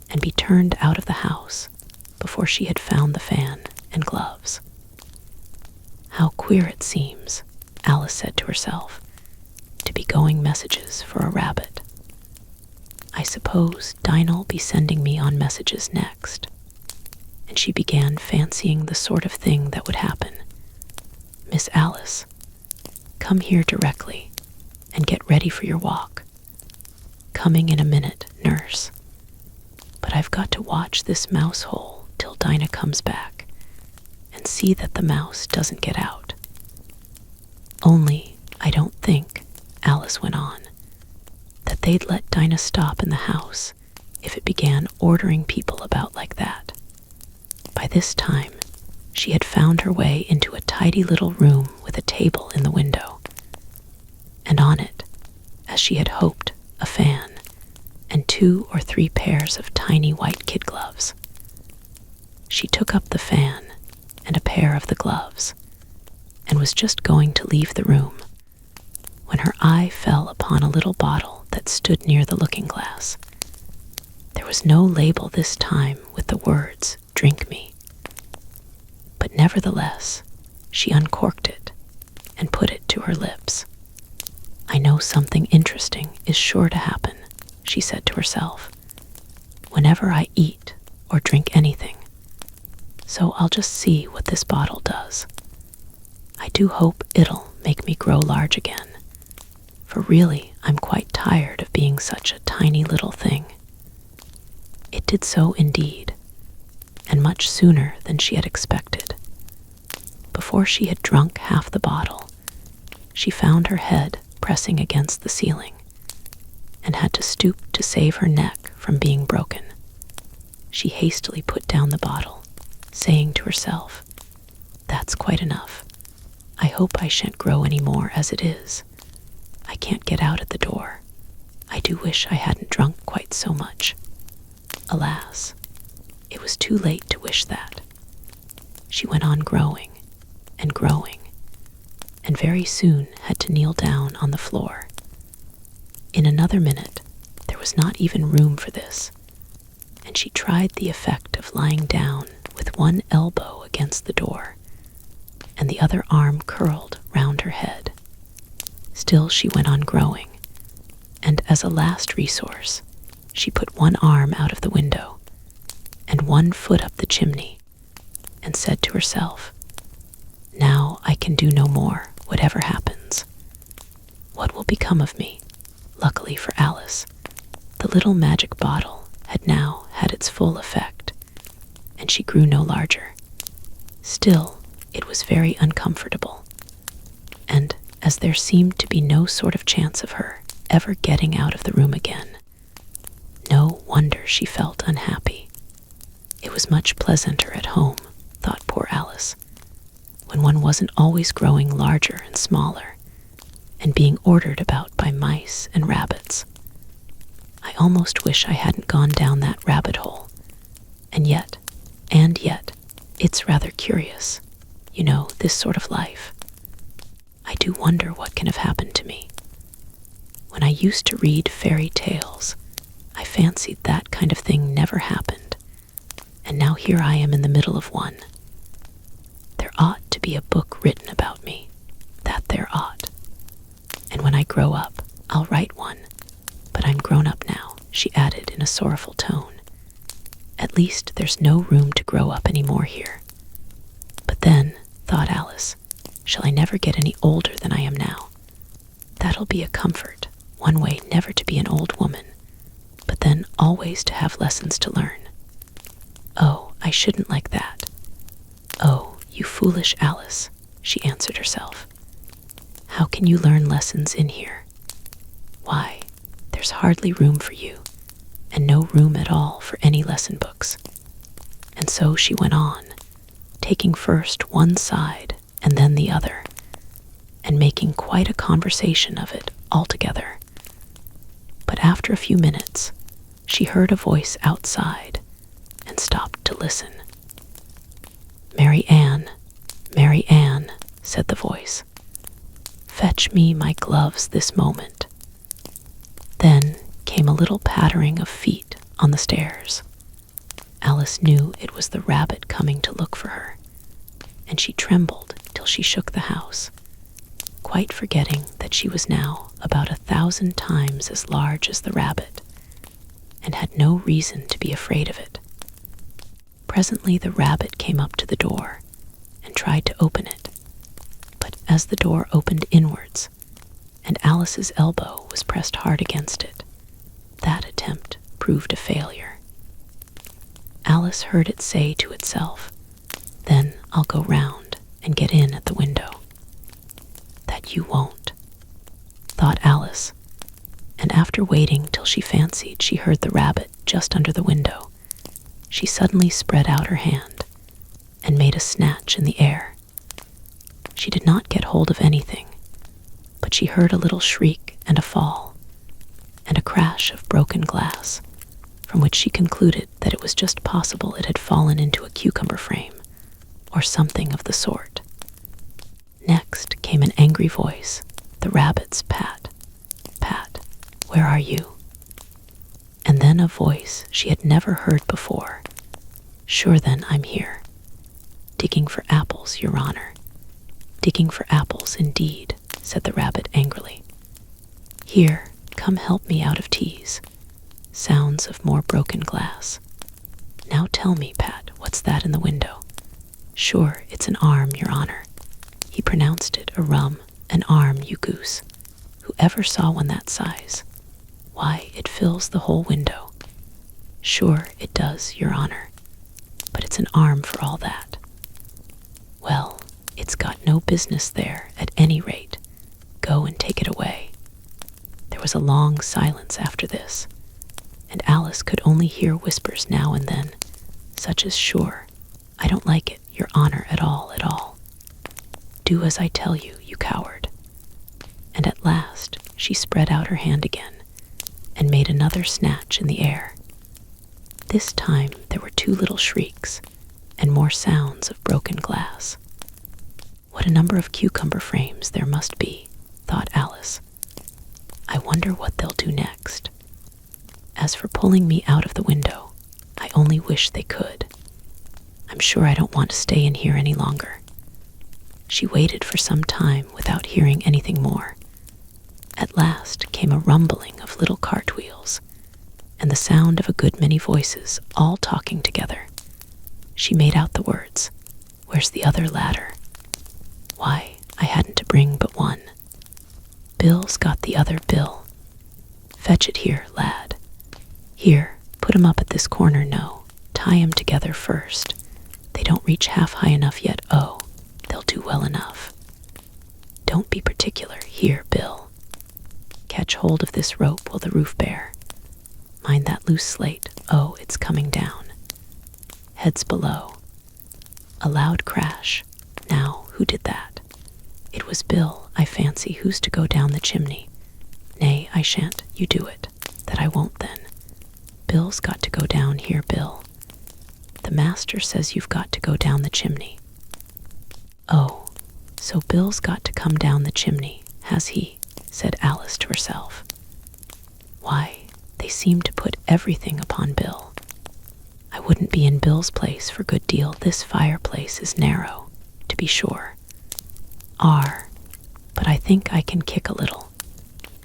and be turned out of the house before she had found the fan and gloves. How queer it seems, Alice said to herself, to be going messages for a rabbit. I suppose Dinah'll be sending me on messages next. And she began fancying the sort of thing that would happen. Miss Alice, come here directly and get ready for your walk. Coming in a minute, nurse. But I've got to watch this mouse hole till Dinah comes back and see that the mouse doesn't get out. Only, I don't think, Alice went on, that they'd let Dinah stop in the house if it began ordering people about like that. By this time, she had found her way into a tidy little room with a table in the window, and on it, as she had hoped, a fan, and 2 or 3 pairs of tiny white kid gloves. She took up the fan and a pair of the gloves, and was just going to leave the room, when her eye fell upon a little bottle that stood near the looking-glass. There was no label this time with the words, "Drink me." But nevertheless, she uncorked it and put it to her lips. I know something interesting is sure to happen, she said to herself, whenever I eat or drink anything. So I'll just see what this bottle does. I do hope it'll make me grow large again, for really I'm quite tired of being such a tiny little thing. It did so indeed, and much sooner than she had expected. Before she had drunk half the bottle, she found her head pressing against the ceiling, and had to stoop to save her neck from being broken. She hastily put down the bottle, saying to herself, "That's quite enough. I hope I shan't grow any more as it is. I can't get out at the door. I do wish I hadn't drunk quite so much." Alas, it was too late to wish that. She went on growing, and very soon had to kneel down on the floor. In another minute, there was not even room for this, and she tried the effect of lying down with one elbow against the door, and the other arm curled round her head. Still she went on growing, and as a last resource, she put one arm out of the window and one foot up the chimney, and said to herself, "Now I can do no more, whatever happens. What will become of me?" Luckily for Alice, the little magic bottle had now had its full effect, and she grew no larger. Still, it was very uncomfortable, and as there seemed to be no sort of chance of her ever getting out of the room again, no wonder she felt unhappy. It was much pleasanter at home, thought poor Alice, when one wasn't always growing larger and smaller, and being ordered about by mice and rabbits. I almost wish I hadn't gone down that rabbit hole, and yet, it's rather curious, this sort of life. I do wonder what can have happened to me. When I used to read fairy tales, I fancied that kind of thing never happened, and now here I am in the middle of one. There ought to be a book written about me, that there ought. And when I grow up, I'll write one, but I'm grown up now, she added in a sorrowful tone. At least there's no room to grow up any more here. But then, thought Alice, shall I never get any older than I am now? That'll be a comfort, one way never to be an old woman, but then always to have lessons to learn. Oh, I shouldn't like that. Oh, you foolish Alice, she answered herself. How can you learn lessons in here? Why, there's hardly room for you, and no room at all for any lesson books. And so she went on, taking first one side and then the other, and making quite a conversation of it altogether. But after a few minutes, she heard a voice outside and stopped to listen. "Mary Ann, Mary Ann," said the voice. "Fetch me my gloves this moment." Then came a little pattering of feet on the stairs. Alice knew it was the rabbit coming to look for her, and she trembled till she shook the house, quite forgetting that she was now about 1,000 times as large as the rabbit, and had no reason to be afraid of it. Presently the rabbit came up to the door and tried to open it, but as the door opened inwards, and Alice's elbow was pressed hard against it, that attempt proved a failure. Alice heard it say to itself, "Then I'll go round and get in at the window." "That you won't," thought Alice, and after waiting till she fancied she heard the rabbit just under the window, she suddenly spread out her hand and made a snatch in the air. She did not get hold of anything, but she heard a little shriek and a fall, and a crash of broken glass, from which she concluded that it was just possible it had fallen into a cucumber frame, or something of the sort. Next came an angry voice, the rabbit's "Pat, Pat, where are you?" And then a voice she had never heard before, "Sure then, I'm here. Digging for apples, Your Honor." "Digging for apples, indeed," said the rabbit angrily. "Here, come help me out of teas." Sounds of more broken glass. "Now tell me, Pat, what's that in the window?" "Sure, it's an arm, Your Honor." He pronounced it a rum, "an arm, you goose. Who ever saw one that size? Why, it fills the whole window." "Sure, it does, Your Honor. But it's an arm for all that." "Well, it's got no business there, at any rate. Go and take it away." There was a long silence after this, and Alice could only hear whispers now and then, such as, "Sure, I don't like it, Your Honor, at all, at all. Do as I tell you, you coward." And at last she spread out her hand again and made another snatch in the air. This time there were 2 little shrieks and more sounds of broken glass. "What a number of cucumber frames there must be," thought Alice. "I wonder what they'll do next. As for pulling me out of the window, I only wish they could. I'm sure I don't want to stay in here any longer." She waited for some time without hearing anything more. At last came a rumbling of little cartwheels, and the sound of a good many voices all talking together. She made out the words, "Where's the other ladder? Why, I hadn't to bring but one. Bill's got the other bill. Fetch it here, lad. Here, put 'em up at this corner, no. Tie 'em together first. They don't reach half high enough yet, oh, they'll do well enough. Don't be particular, here, Bill. Catch hold of this rope while the roof bear. Mind that loose slate, oh, it's coming down. Heads below." A loud crash. Now, who did that? "It was Bill, I fancy, who's to go down the chimney." "Nay, I shan't, you do it." "That I won't then. Bill's got to go down here, Bill. The master says you've got to go down the chimney." "Oh, so Bill's got to come down the chimney, has he?" said Alice to herself. "Why, they seem to put everything upon Bill. I wouldn't be in Bill's place for good deal. This fireplace is narrow, to be sure. But I think I can kick a little."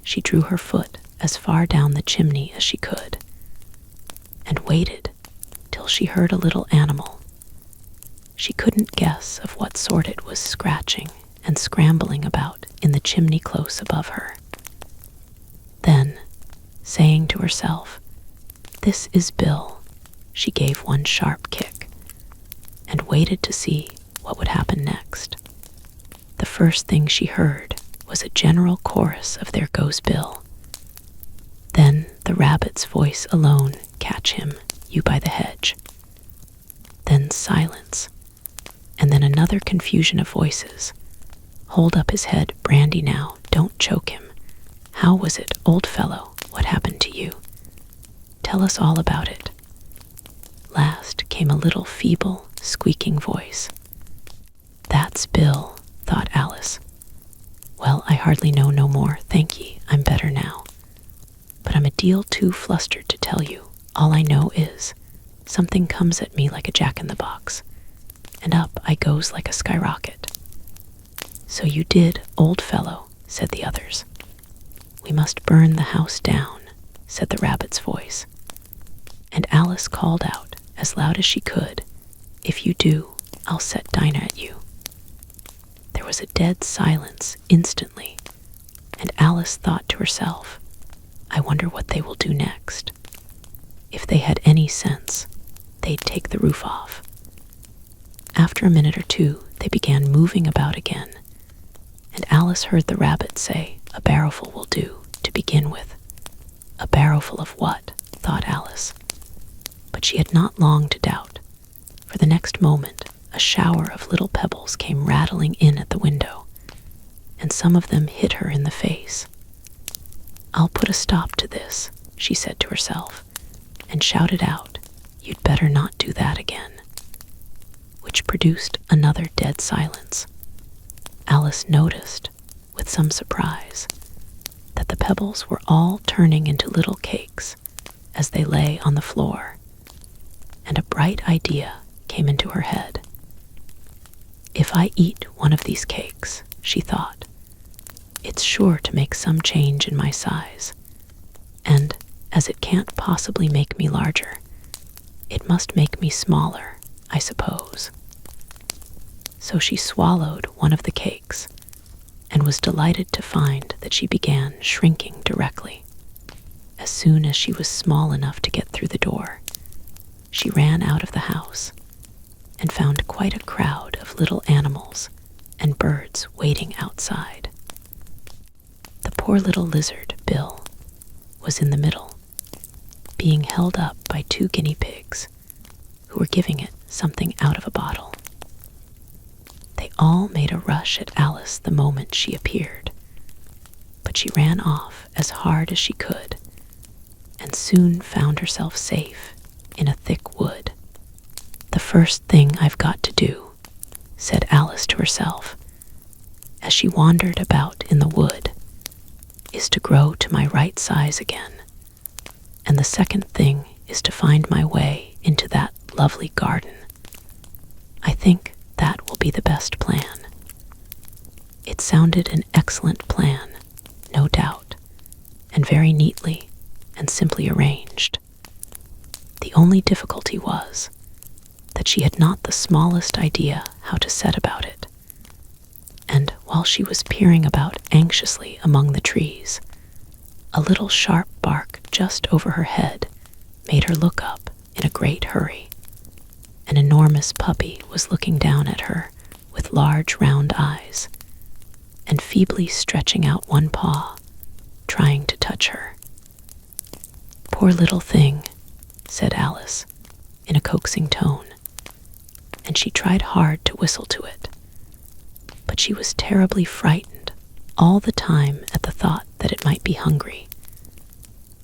She drew her foot as far down the chimney as she could, and waited till she heard a little animal. She couldn't guess of what sort it was, scratching and scrambling about in the chimney close above her. Then, saying to herself, "This is Bill," she gave one sharp kick, and waited to see what would happen next. The first thing she heard was a general chorus of "There goes Bill." Then the rabbit's voice alone, "Catch him, you by the hedge." Then silence, and then another confusion of voices. "Hold up his head, Brandy, now, don't choke him. How was it, old fellow? What happened to you? Tell us all about it." Last came a little feeble, squeaking voice. "That's Bill," thought Alice. Well, I hardly know no more, thank ye, I'm better now. But I'm a deal too flustered to tell you. All I know is, something comes at me like a jack-in-the-box, and up I goes like a skyrocket. So you did, old fellow, said the others. We must burn the house down, said the rabbit's voice. And Alice called out, as loud as she could, if you do, I'll set Dinah at you. There was a dead silence instantly, and Alice thought to herself, I wonder what they will do next. If they had any sense, they'd take the roof off. After a minute or two, they began moving about again, and Alice heard the rabbit say, a barrowful will do, to begin with. A barrowful of what? Thought Alice. But she had not long to doubt, for the next moment a shower of little pebbles came rattling in at the window, and some of them hit her in the face. I'll put a stop to this, she said to herself, and shouted out, you'd better not do that again, which produced another dead silence. Alice noticed, with some surprise, that the pebbles were all turning into little cakes as they lay on the floor, and a bright idea came into her head. If I eat one of these cakes, she thought, it's sure to make some change in my size, and as it can't possibly make me larger, it must make me smaller, I suppose. So she swallowed one of the cakes, and was delighted to find that she began shrinking directly. As soon as she was small enough to get through the door, she ran out of the house and found quite a crowd of little animals and birds waiting outside. The poor little lizard, Bill, was in the middle, being held up by 2 guinea pigs, who were giving it something out of a bottle. They all made a rush at Alice the moment she appeared, but she ran off as hard as she could, and soon found herself safe in a thick wood. The first thing I've got to do, said Alice to herself, as she wandered about in the wood, is to grow to my right size again, and the second thing is to find my way into that lovely garden. I think that will be the best plan. It sounded an excellent plan, no doubt, and very neatly and simply arranged. The only difficulty was that she had not the smallest idea how to set about it, and while she was peering about anxiously among the trees, a little sharp bark just over her head made her look up in a great hurry. An enormous puppy was looking down at her with large round eyes, and feebly stretching out one paw, trying to touch her. Poor little thing, said Alice, in a coaxing tone, and she tried hard to whistle to it. But she was terribly frightened all the time at the thought that it might be hungry,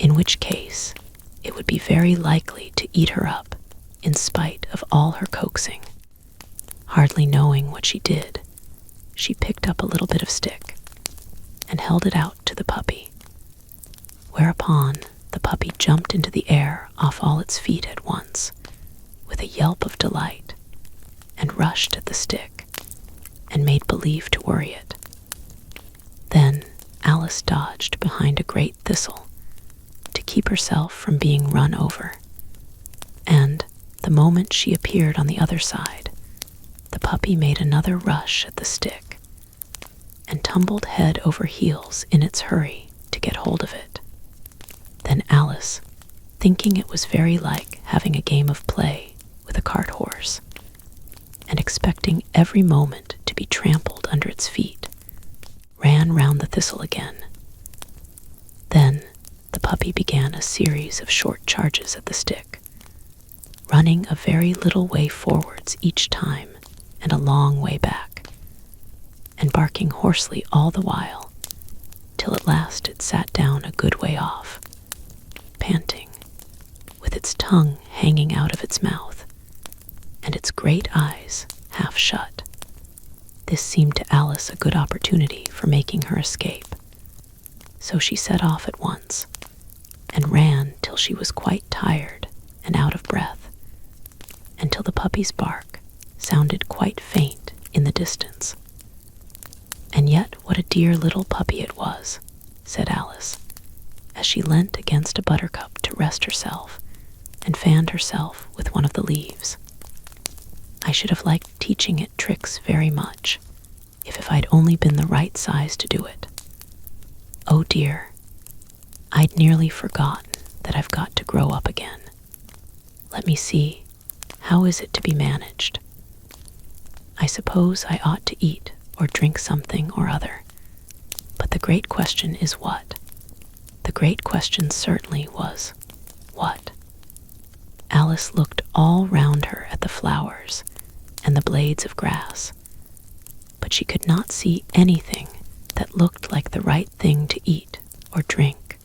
in which case it would be very likely to eat her up in spite of all her coaxing. Hardly knowing what she did, she picked up a little bit of stick and held it out to the puppy, whereupon the puppy jumped into the air off all its feet at once, with a yelp of delight, and rushed at the stick, and made believe to worry it. Then Alice dodged behind a great thistle to keep herself from being run over, and the moment she appeared on the other side, the puppy made another rush at the stick, and tumbled head over heels in its hurry to get hold of it. Then Alice, thinking it was very like having a game of play with a cart horse, and expecting every moment to be trampled under its feet, ran round the thistle again. Then the puppy began a series of short charges at the stick, running a very little way forwards each time and a long way back, and barking hoarsely all the while, till at last it sat down a good way off, panting, with its tongue hanging out of its mouth, and its great eyes half shut. This seemed to Alice a good opportunity for making her escape. So she set off at once, and ran till she was quite tired and out of breath, until the puppy's bark sounded quite faint in the distance. "And yet what a dear little puppy it was," said Alice, as she leant against a buttercup to rest herself and fanned herself with one of the leaves. "I should have liked teaching it tricks very much, if I'd only been the right size to do it. Oh dear, I'd nearly forgotten that I've got to grow up again. Let me see, how is it to be managed? I suppose I ought to eat or drink something or other, but the great question is what? The great question certainly was, what?" Alice looked all round her at the flowers and the blades of grass, but she could not see anything that looked like the right thing to eat or drink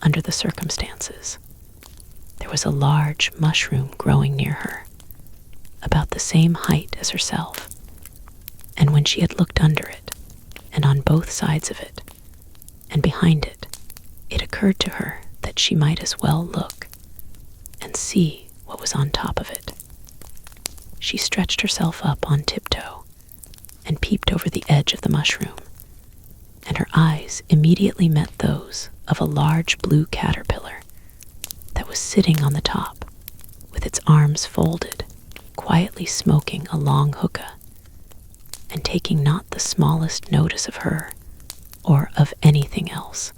under the circumstances. There was a large mushroom growing near her, about the same height as herself, and when she had looked under it, and on both sides of it, and behind it, it occurred to her that she might as well look and see what was on top of it. She stretched herself up on tiptoe and peeped over the edge of the mushroom, and her eyes immediately met those of a large blue caterpillar that was sitting on the top, with its arms folded, quietly smoking a long hookah, and taking not the smallest notice of her or of anything else.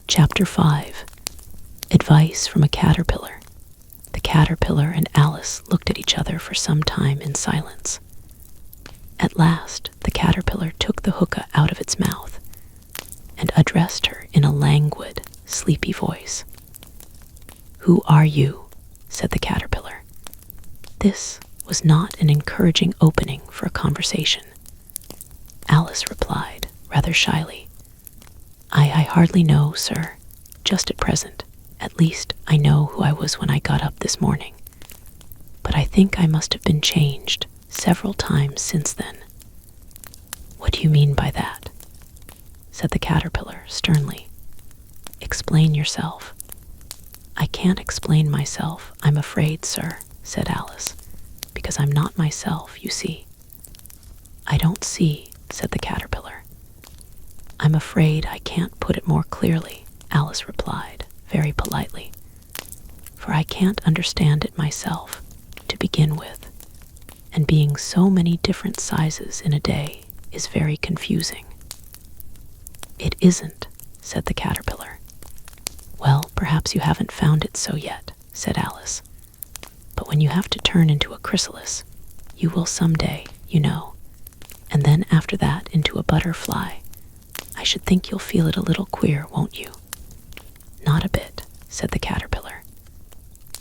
Chapter 5. Advice from a Caterpillar. The caterpillar and Alice looked at each other for some time in silence. At last, the caterpillar took the hookah out of its mouth and addressed her in a languid, sleepy voice. "Who are you?" said the caterpillar. This was not an encouraging opening for a conversation. Alice replied, rather shyly, I hardly know, sir, just at present. At least I know who I was when I got up this morning. But I think I must have been changed several times since then." "What do you mean by that?" said the caterpillar sternly. "Explain yourself." "I can't explain myself, I'm afraid, sir," said Alice, "because I'm not myself, you see." "I don't see," said the caterpillar. "I'm afraid I can't put it more clearly," Alice replied, very politely, "for I can't understand it myself, to begin with, and being so many different sizes in a day is very confusing." "It isn't," said the caterpillar. "Well, perhaps you haven't found it so yet," said Alice. "But when you have to turn into a chrysalis, you will someday, you know, and then after that into a butterfly. I should think you'll feel it a little queer, won't you?" "Not a bit," said the caterpillar.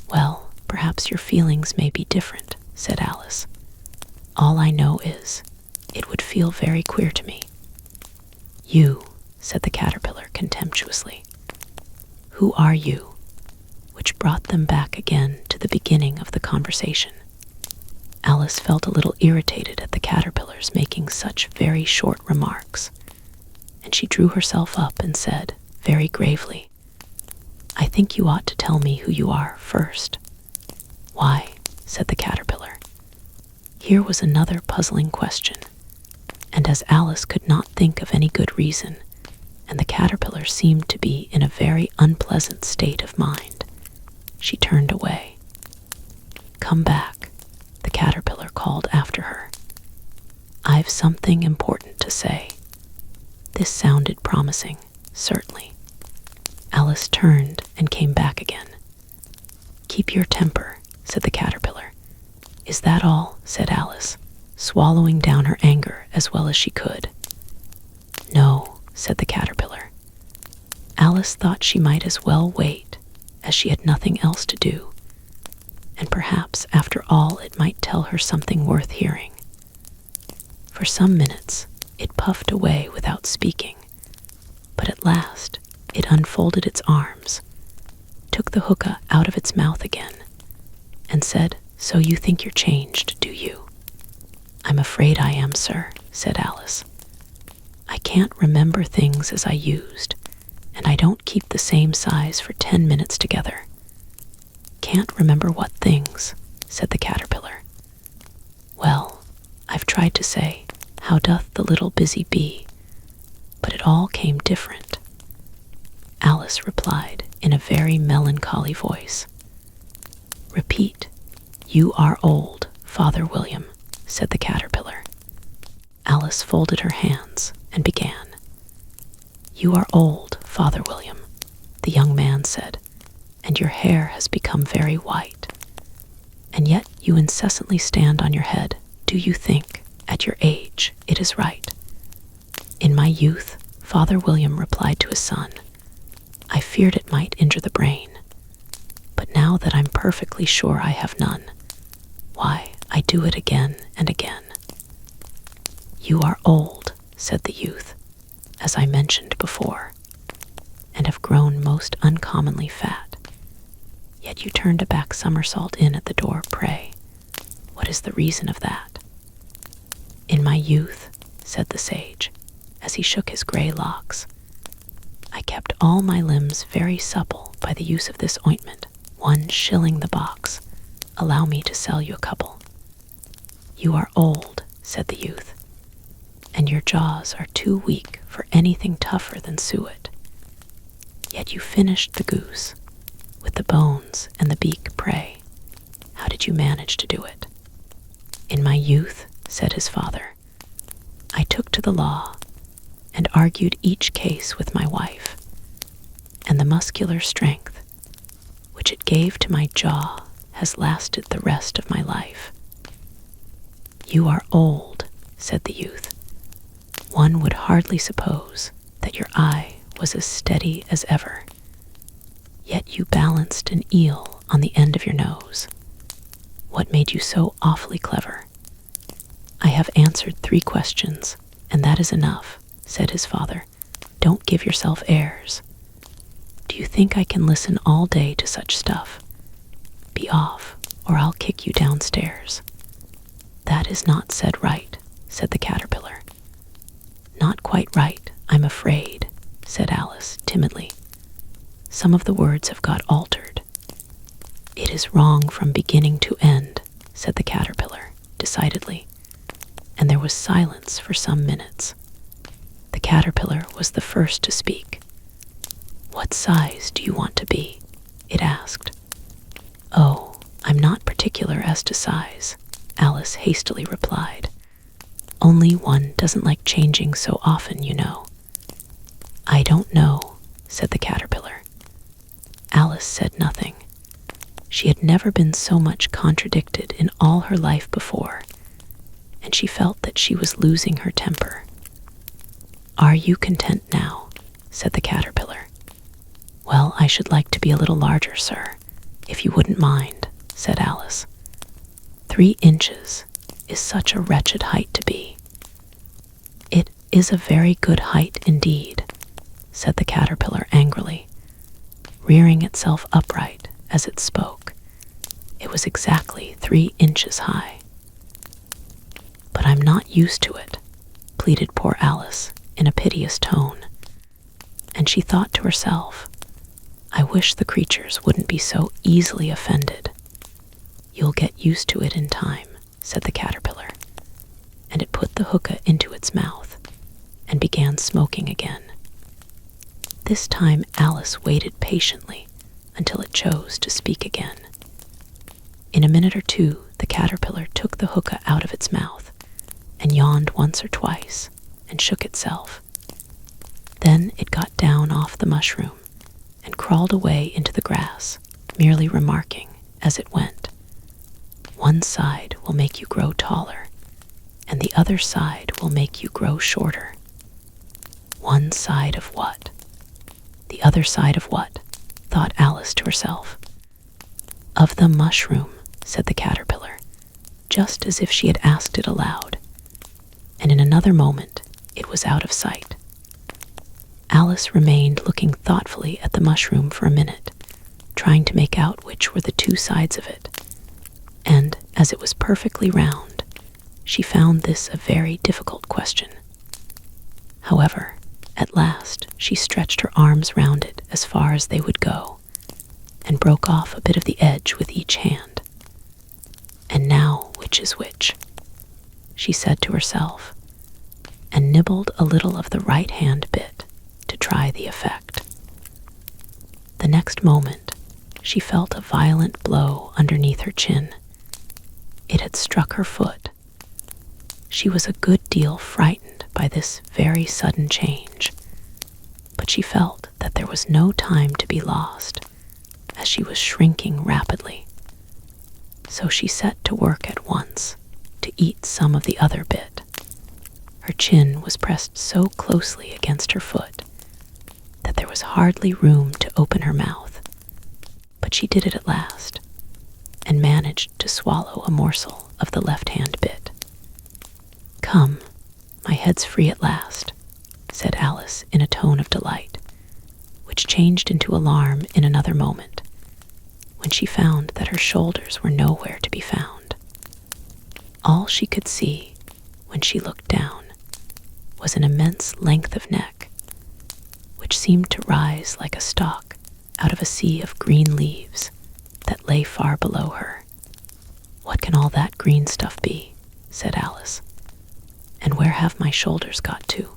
"Well, perhaps your feelings may be different," said Alice. "All I know is, it would feel very queer to me." "You," said the caterpillar contemptuously. "Who are you?" which brought them back again to the beginning of the conversation. Alice felt a little irritated at the caterpillars making such very short remarks, and she drew herself up and said, very gravely, "I think you ought to tell me who you are first." "Why?" said the caterpillar. Here was another puzzling question, and as Alice could not think of any good reason, and the caterpillar seemed to be in a very unpleasant state of mind, she turned away. "Come back," the caterpillar called after her. "I've something important to say." This sounded promising, certainly. Alice turned and came back again. "Keep your temper," said the caterpillar. "Is that all?" said Alice, swallowing down her anger as well as she could. "No," said the caterpillar. Alice thought she might as well wait, as she had nothing else to do, and perhaps after all it might tell her something worth hearing. For some minutes it puffed away without speaking, but at last it unfolded its arms, took the hookah out of its mouth again, and said, "So you think you're changed, do you?" "I'm afraid I am, sir," said Alice. "I can't remember things as I used, and I don't keep the same size for 10 minutes together." "Can't remember what things?" said the caterpillar. "Well, I've tried to say, 'How doth the little busy bee?' but it all came different." Alice replied in a very melancholy voice. "Repeat, 'You are old, Father William,'" said the caterpillar. Alice folded her hands and began. "You are old, Father William," the young man said, "and your hair has become very white. And yet you incessantly stand on your head. Do you think, at your age, it is right?" "In my youth," Father William replied to his son, "I feared it might injure the brain. But now that I'm perfectly sure I have none, why, I do it again and again." "You are old," said the youth, "as I mentioned before, and have grown most uncommonly fat. Yet you turned a back somersault in at the door. Pray, what is the reason of that?" "In my youth," said the sage, as he shook his gray locks, "I kept all my limbs very supple by the use of this ointment, 1 shilling the box. Allow me to sell you a couple." "You are old," said the youth, "and your jaws are too weak for anything tougher than suet. Yet you finished the goose, with the bones and the beak. Pray, how did you manage to do it?" "In my youth," said his father, "I took to the law and argued each case with my wife, and the muscular strength which it gave to my jaw has lasted the rest of my life." "You are old," said the youth. "One would hardly suppose that your eye was as steady as ever. Yet you balanced an eel on the end of your nose. What made you so awfully clever?" "I have answered 3 questions, and that is enough," said his father. "Don't give yourself airs. Do you think I can listen all day to such stuff? Be off, or I'll kick you downstairs." "That is not said right," said the caterpillar. "Not quite right, I'm afraid," said Alice timidly. "Some of the words have got altered." "It is wrong from beginning to end," said the caterpillar decidedly, and there was silence for some minutes. The caterpillar was the first to speak. "What size do you want to be?" it asked. "Oh, I'm not particular as to size," Alice hastily replied. "Only one doesn't like changing so often, you know." "I don't know," said the caterpillar. Alice said nothing. She had never been so much contradicted in all her life before, and she felt that she was losing her temper. "Are you content now?" said the caterpillar. "Well, I should like to be a little larger, sir, if you wouldn't mind," said Alice. 3 inches is such a wretched height to be." "It is a very good height indeed," said the caterpillar angrily, rearing itself upright as it spoke. It was exactly 3 inches high. "But I'm not used to it," pleaded poor Alice in a piteous tone, and she thought to herself, "I wish the creatures wouldn't be so easily offended." "You'll get used to it in time," said the caterpillar, and it put the hookah into its mouth and began smoking again. This time Alice waited patiently until it chose to speak again. In a minute or 2, the caterpillar took the hookah out of its mouth and yawned once or twice and shook itself. Then it got down off the mushroom and crawled away into the grass, merely remarking as it went, "One side will make you grow taller, and the other side will make you grow shorter." "One side of what? The other side of what?" thought Alice to herself. "Of the mushroom," said the caterpillar, just as if she had asked it aloud, and in another moment it was out of sight. Alice remained looking thoughtfully at the mushroom for a minute, trying to make out which were the 2 sides of it, and, as it was perfectly round, She found this a very difficult question. However, at last she stretched her arms round it as far as they would go, and broke off a bit of the edge with each hand. And now which is which? She said to herself, and nibbled a little of the right hand bit to try the effect. The next moment, she felt a violent blow underneath her chin. It had struck her foot. She was a good deal frightened by this very sudden change, but she felt that there was no time to be lost, as she was shrinking rapidly. So she set to work at once to eat some of the other bit. Her chin was pressed so closely against her foot that there was hardly room to open her mouth, but she did it at last, and managed to swallow a morsel of the left-hand bit. "Come, my head's free at last," said Alice in a tone of delight, which changed into alarm in another moment, when she found that her shoulders were nowhere to be found. All she could see, when she looked down, was an immense length of neck, which seemed to rise like a stalk out of a sea of green leaves that lay far below her. "What can all that green stuff be?" said Alice. "And where have my shoulders got to?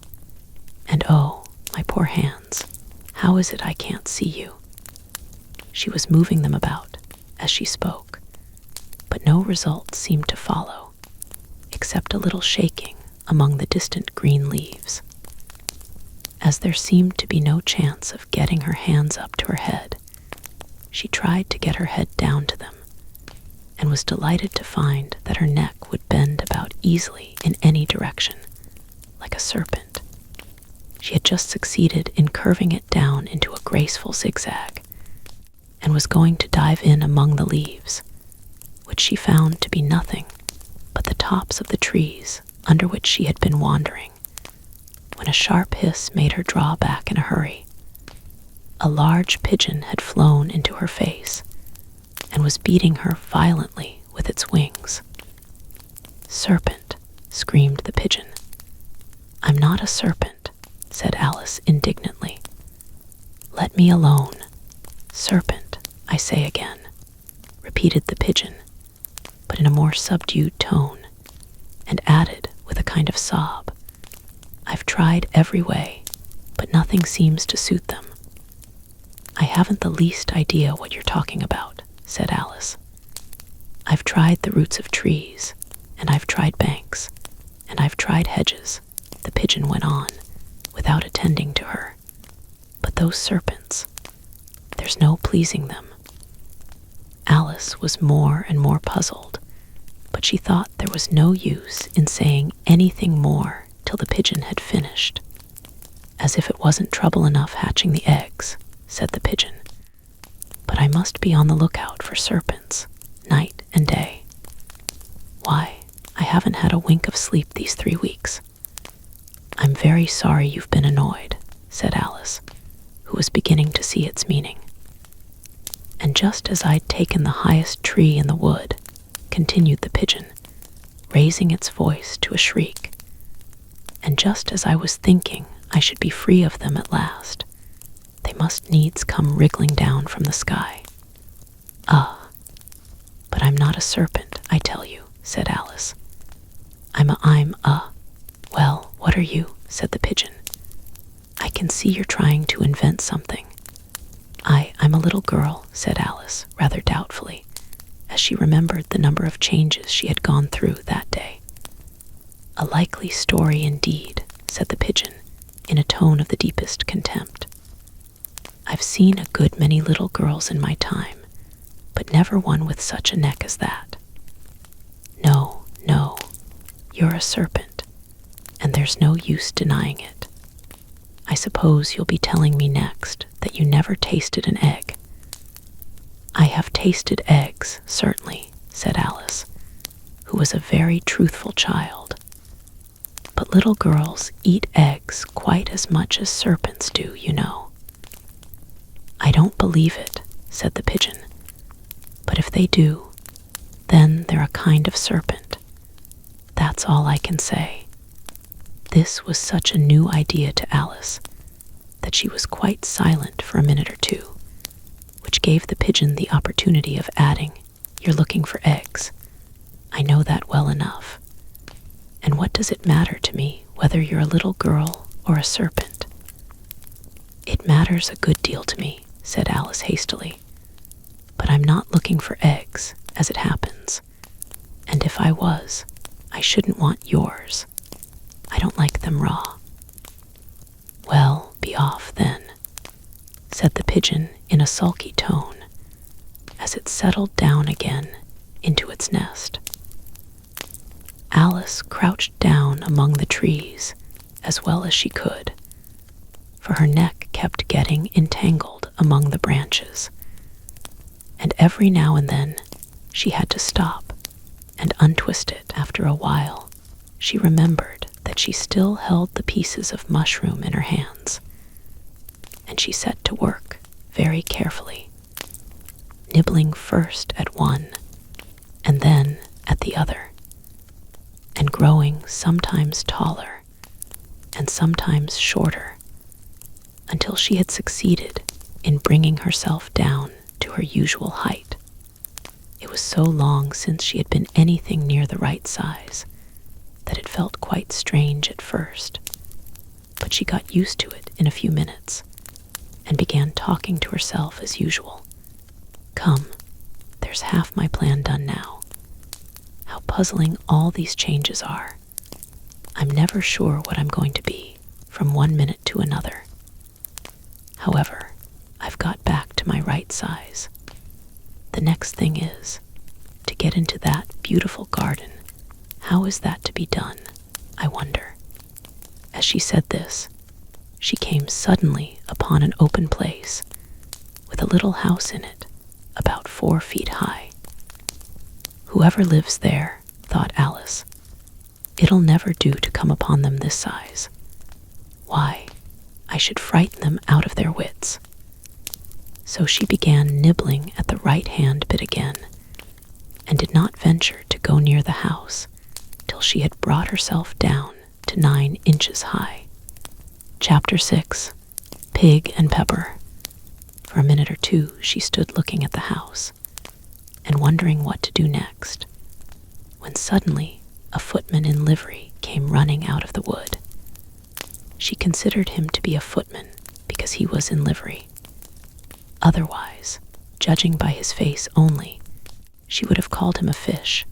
And oh, my poor hands, how is it I can't see you?" She was moving them about as she spoke, but no result seemed to follow, except a little shaking among the distant green leaves. As there seemed to be no chance of getting her hands up to her head, she tried to get her head down to them, and was delighted to find that her neck would bend about easily in any direction, like a serpent. She had just succeeded in curving it down into a graceful zigzag, and was going to dive in among the leaves, which she found to be nothing but the tops of the trees under which she had been wandering, when a sharp hiss made her draw back in a hurry. A large pigeon had flown into her face, and was beating her violently with its wings. "Serpent!" screamed the pigeon. "I'm not a serpent," said Alice indignantly. "Let me alone. Serpent, I say again," repeated the pigeon, but in a more subdued tone, and added with a kind of sob, "I've tried every way, but nothing seems to suit them." "I haven't the least idea what you're talking about," said Alice. "I've tried the roots of trees, and I've tried banks, and I've tried hedges," the pigeon went on, without attending to her. "But those serpents, there's no pleasing them." Alice was more and more puzzled, but she thought there was no use in saying anything more till the pigeon had finished. "As if it wasn't trouble enough hatching the eggs," said the pigeon. "But I must be on the lookout for serpents, night and day. Why, I haven't had a wink of sleep these 3 weeks." "I'm very sorry you've been annoyed," said Alice, who was beginning to see its meaning. "And just as I'd taken the highest tree in the wood," continued the pigeon, raising its voice to a shriek, "and just as I was thinking I should be free of them at last, they must needs come wriggling down from the sky. Ah, but I'm not a serpent, I tell you," said Alice. Well, what are you?" said the pigeon. "I can see you're trying to invent something." I'm a little girl," said Alice, rather doubtfully, as she remembered the number of changes she had gone through that day. "A likely story indeed," said the pigeon, in a tone of the deepest contempt. "I've seen a good many little girls in my time, but never one with such a neck as that. No, you're a serpent, and there's no use denying it. I suppose you'll be telling me next that you never tasted an egg." "I have tasted eggs, certainly," said Alice, who was a very truthful child. "But little girls eat eggs quite as much as serpents do, you know." "I don't believe it," said the pigeon. "But if they do, then they're a kind of serpent. That's all I can say. This was such a new idea to Alice that she was quite silent for a minute or two, which gave the pigeon the opportunity of adding, "You're looking for eggs. I know that well enough. And what does it matter to me whether you're a little girl or a serpent?" "It matters a good deal to me," said Alice hastily. "But I'm not looking for eggs, as it happens. And if I was, I shouldn't want yours. I don't like them raw." "Well, be off then," said the pigeon in a sulky tone, as it settled down again into its nest. Alice crouched down among the trees as well as she could, for her neck kept getting entangled among the branches, and every now and then she had to stop and untwist it. After a while, she remembered that she still held the pieces of mushroom in her hands, and she set to work very carefully, nibbling first at one and then at the other, and growing sometimes taller and sometimes shorter, until she had succeeded in bringing herself down to her usual height. It was so long since she had been anything near the right size that it felt quite strange at first, but she got used to it in a few minutes and began talking to herself as usual. "Come, there's half my plan done now. How puzzling all these changes are. I'm never sure what I'm going to be from one minute to another. However, I've got back to my right size. The next thing is to get into that beautiful garden. How is that to be done, I wonder?" As she said this, she came suddenly upon an open place with a little house in it about 4 feet high. "Whoever lives there," thought Alice, "it'll never do to come upon them this size. Why, I should frighten them out of their wits." So she began nibbling at the right-hand bit again, and did not venture to go near the house till she had brought herself down to 9 inches high. Chapter 6. Pig and Pepper. For a minute or two she stood looking at the house and wondering what to do next, when suddenly a footman in livery came running out of the wood. She considered him to be a footman because he was in livery. Otherwise, judging by his face only, she would have called him a fish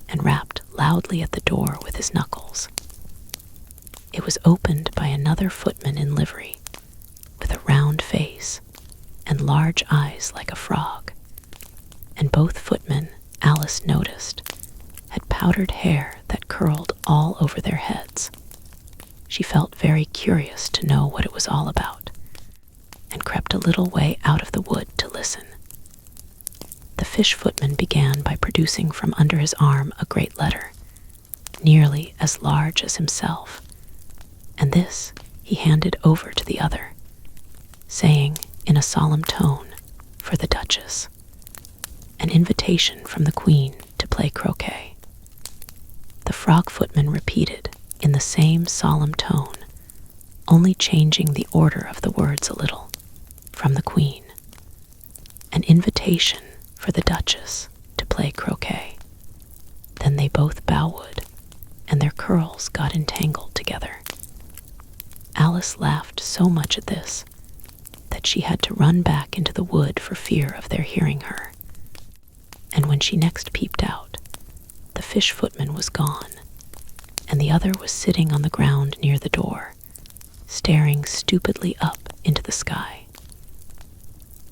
and rapped loudly at the door with his knuckles. It was opened by another footman in livery, with a round face and large eyes like a frog, and both footmen, Alice noticed, had powdered hair that curled all over their heads. She felt very curious to know what it was all about, and crept a little way out of the wood to listen. The fish footman began by producing from under his arm a great letter, nearly as large as himself, and this he handed over to the other, saying in a solemn tone, "For the Duchess," an invitation from the Queen to play croquet. The frog footman repeated in the same solemn tone, only changing the order of the words a little, "From the Queen," an invitation for the Duchess to play croquet. Then they both bowwowed, and their curls got entangled together. Alice laughed so much at this that she had to run back into the wood for fear of their hearing her. And when she next peeped out, the fish footman was gone, and the other was sitting on the ground near the door, staring stupidly up into the sky.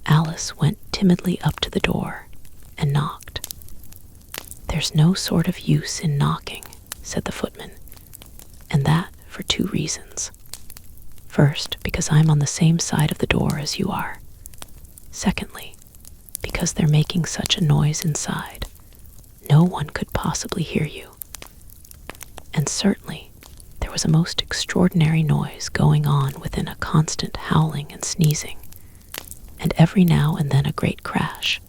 Alice went timidly up to the door and knocked. "There's no sort of use in knocking," said the footman, "and that for 2 reasons. First, because I'm on the same side of the door as you are. Secondly, because they're making such a noise inside, no one could possibly hear you." And certainly, there was a most extraordinary noise going on within, a constant howling and sneezing, and every now and then a great crash,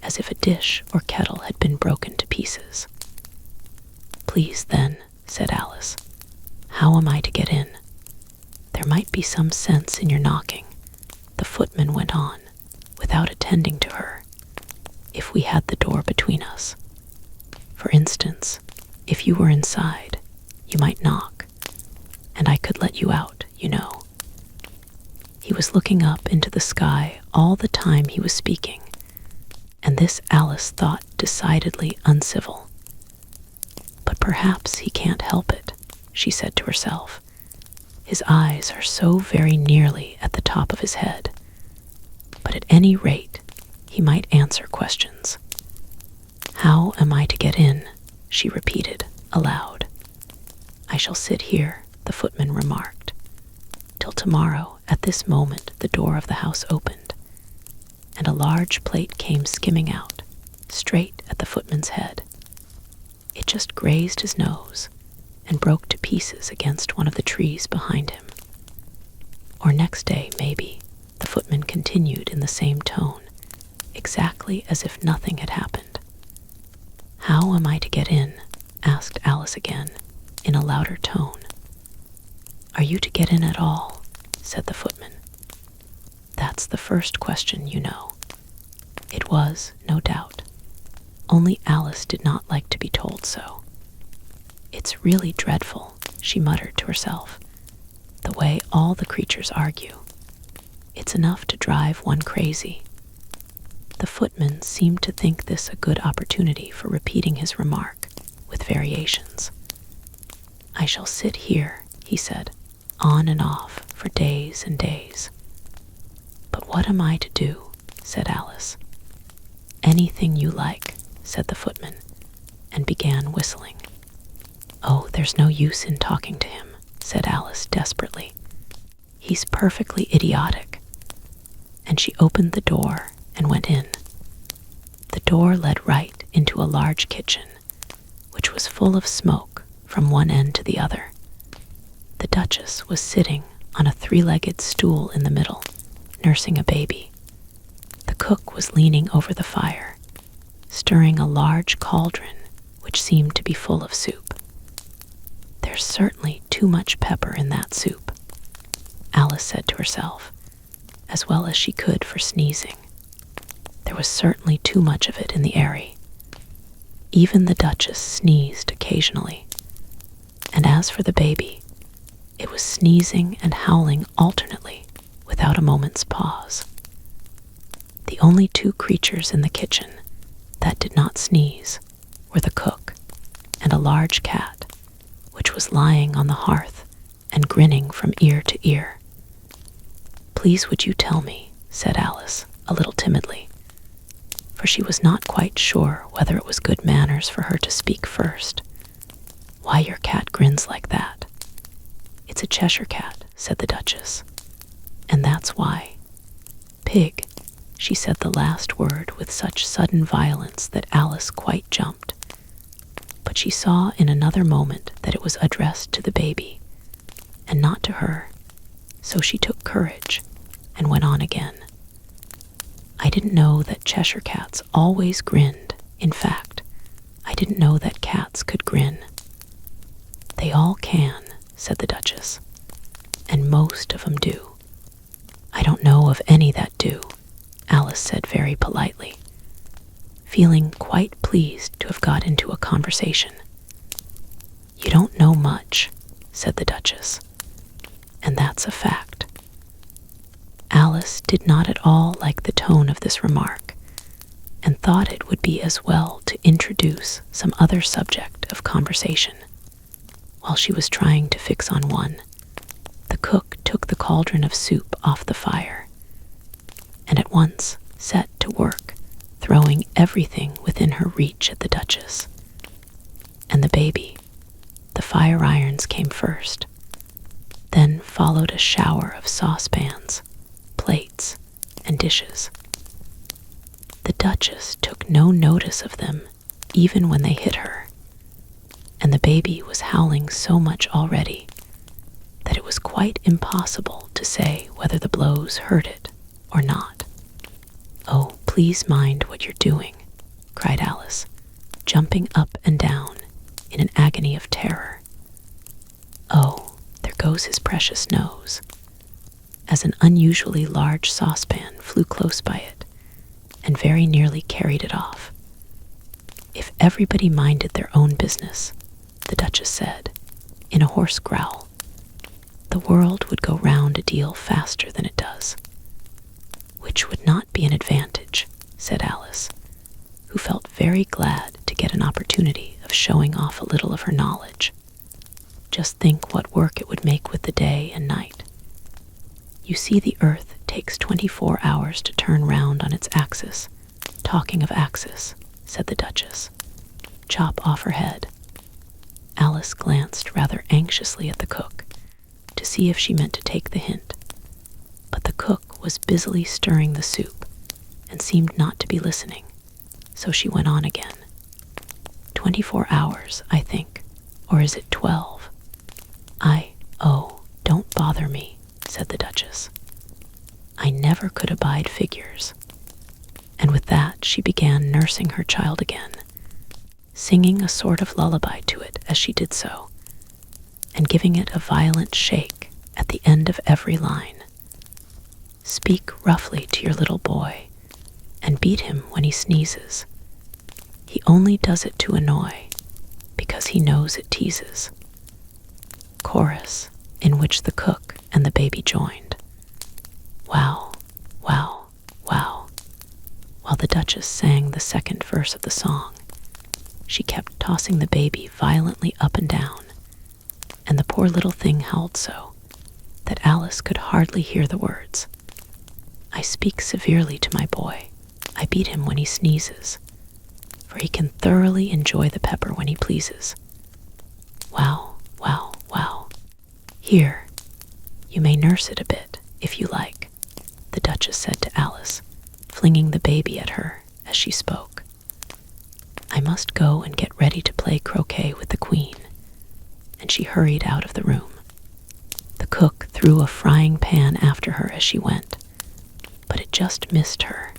as if a dish or kettle had been broken to pieces. Please then, said Alice, how am I to get in? There might be some sense in your knocking, the footman went on, without attending to her, if we had the door between us. For instance, if you were inside, you might knock, and I could let you out, you know. He was looking up into the sky all the time he was speaking, and this Alice thought decidedly uncivil. But perhaps he can't help it, she said to herself. His eyes are so very nearly at the top of his head. But at any rate, he might answer questions. How am I to get in? She repeated aloud. I shall sit here, the footman remarked, till tomorrow. At this moment the door of the house opened, and a large plate came skimming out, straight at the footman's head. It just grazed his nose and broke to pieces against one of the trees behind him. Or next day, maybe, the footman continued in the same tone, exactly as if nothing had happened. How am I to get in? Asked Alice again, in a louder tone. Are you to get in at all? Said the footman. That's the first question, you know. It was, no doubt. Only Alice did not like to be told so. It's really dreadful, she muttered to herself, the way all the creatures argue. It's enough to drive one crazy. The footman seemed to think this a good opportunity for repeating his remark, with variations. I shall sit here, he said, on and off for days and days. But what am I to do? Said Alice. Anything you like, said the footman, and began whistling. Oh, there's no use in talking to him, said Alice desperately. He's perfectly idiotic. And she opened the door and went in. The door led right into a large kitchen, which was full of smoke from one end to the other. The Duchess was sitting on a three-legged stool in the middle, nursing a baby. The cook was leaning over the fire, stirring a large cauldron which seemed to be full of soup. There's certainly too much pepper in that soup, Alice said to herself, as well as she could for sneezing. There was certainly too much of it in the airy. Even the Duchess sneezed occasionally, and as for the baby, it was sneezing and howling alternately, without a moment's pause. The only two creatures in the kitchen that did not sneeze were the cook and a large cat, which was lying on the hearth and grinning from ear to ear. Please would you tell me, said Alice, a little timidly, for she was not quite sure whether it was good manners for her to speak first, why your cat grins like that. It's a Cheshire cat, said the Duchess, and that's why. Pig, she said the last word with such sudden violence that Alice quite jumped. But she saw in another moment that it was addressed to the baby, and not to her, so she took courage and went on again. I didn't know that Cheshire cats always grinned. In fact, I didn't know that cats could grin. They all can, said the Duchess, and most of 'em do. I don't know of any that do, Alice said very politely, feeling quite pleased to have got into a conversation. You don't know much, said the Duchess, and that's a fact. Alice did not at all like the tone of this remark, and thought it would be as well to introduce some other subject of conversation. While she was trying to fix on one, the cook took the cauldron of soup off the fire, and at once set to work, throwing everything within her reach at the Duchess. And the baby, the fire irons came first. Then followed a shower of saucepans, plates, and dishes. The Duchess took no notice of them, even when they hit her, and the baby was howling so much already that it was quite impossible to say whether the blows hurt it or not. Oh, please mind what you're doing, cried Alice, jumping up and down in an agony of terror. Oh, there goes his precious nose, as an unusually large saucepan flew close by it and very nearly carried it off. If everybody minded their own business, the Duchess said, in a hoarse growl, the world would go round a deal faster than it does. Which would not be an advantage, said Alice, who felt very glad to get an opportunity of showing off a little of her knowledge. Just think what work it would make with the day and night. You see, the earth takes 24 hours to turn round on its axis. Talking of axis, said the Duchess. Chop off her head. Alice glanced rather anxiously at the cook to see if she meant to take the hint, but the cook was busily stirring the soup and seemed not to be listening, so she went on again. 24 hours, I think, or is it 12? Oh, don't bother me, said the Duchess. I never could abide figures. And with that she began nursing her child again, singing a sort of lullaby to it as she did so, and giving it a violent shake at the end of every line. Speak roughly to your little boy, and beat him when he sneezes. He only does it to annoy, because he knows it teases. Chorus, in which the cook and the baby joined. Wow, wow, wow. While the Duchess sang the second verse of the song, she kept tossing the baby violently up and down, and the poor little thing howled so that Alice could hardly hear the words. I speak severely to my boy. I beat him when he sneezes, for he can thoroughly enjoy the pepper when he pleases. Wow, wow, wow. Here, you may nurse it a bit, if you like, the Duchess said to Alice, flinging the baby at her as she spoke. I must go and get ready to play croquet with the Queen, and she hurried out of the room. The cook threw a frying pan after her as she went, but it just missed her.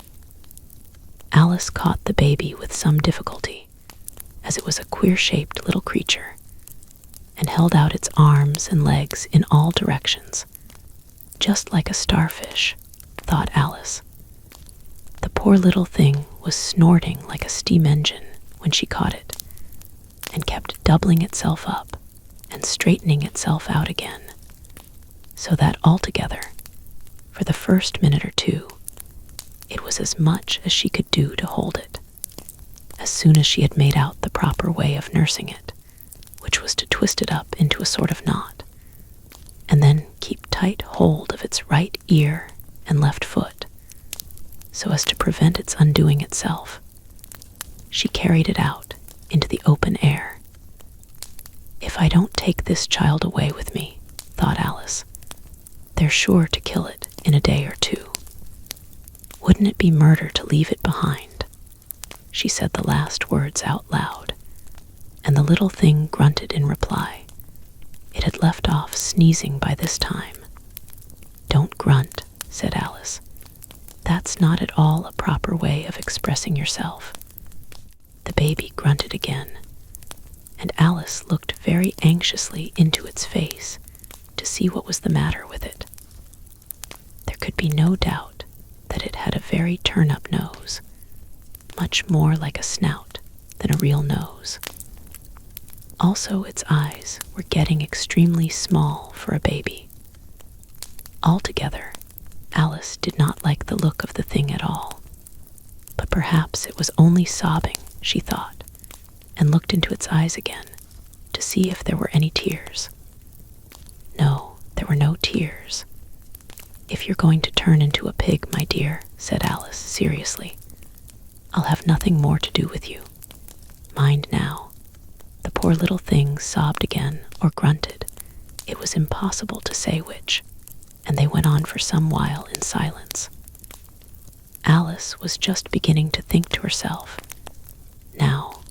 Alice caught the baby with some difficulty, as it was a queer-shaped little creature, and held out its arms and legs in all directions, just like a starfish, thought Alice. The poor little thing was snorting like a steam engine when she caught it, and kept doubling itself up and straightening itself out again, so that altogether, for the first minute or two, it was as much as she could do to hold it. As soon as she had made out the proper way of nursing it, which was to twist it up into a sort of knot, and then keep tight hold of its right ear and left foot, so as to prevent its undoing itself, she carried it out into the open air. If I don't take this child away with me, thought Alice, they're sure to kill it in a day or two. Wouldn't it be murder to leave it behind? She said the last words out loud, and the little thing grunted in reply. It had left off sneezing by this time. Don't grunt, said Alice. That's not at all a proper way of expressing yourself. The baby grunted again, and Alice looked very anxiously into its face to see what was the matter with it. There could be no doubt that it had a very turn-up nose, much more like a snout than a real nose. Also, its eyes were getting extremely small for a baby. Altogether, Alice did not like the look of the thing at all, but perhaps it was only sobbing, she thought, and looked into its eyes again to see if there were any tears. No, there were no tears. If you're going to turn into a pig, my dear, said Alice seriously, I'll have nothing more to do with you. Mind now. The poor little thing sobbed again or grunted. It was impossible to say which, and they went on for some while in silence. Alice was just beginning to think to herself, now,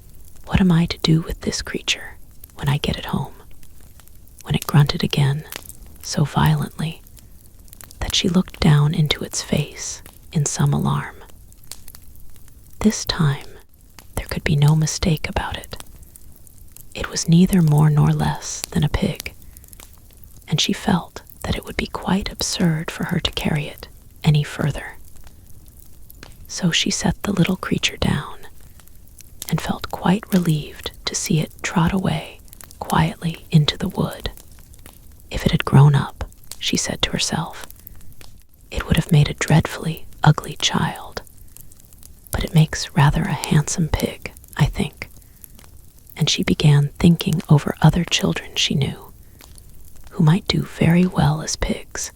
what am I to do with this creature when I get it home? When it grunted again, so violently, that she looked down into its face in some alarm. This time, there could be no mistake about it. It was neither more nor less than a pig, and she felt that it would be quite absurd for her to carry it any further. So she set the little creature down and felt quite relieved to see it trot away quietly into the wood. If it had grown up, she said to herself, it would have made a dreadfully ugly child, but it makes rather a handsome pig, I think. And she began thinking over other children she knew, who might do very well as pigs,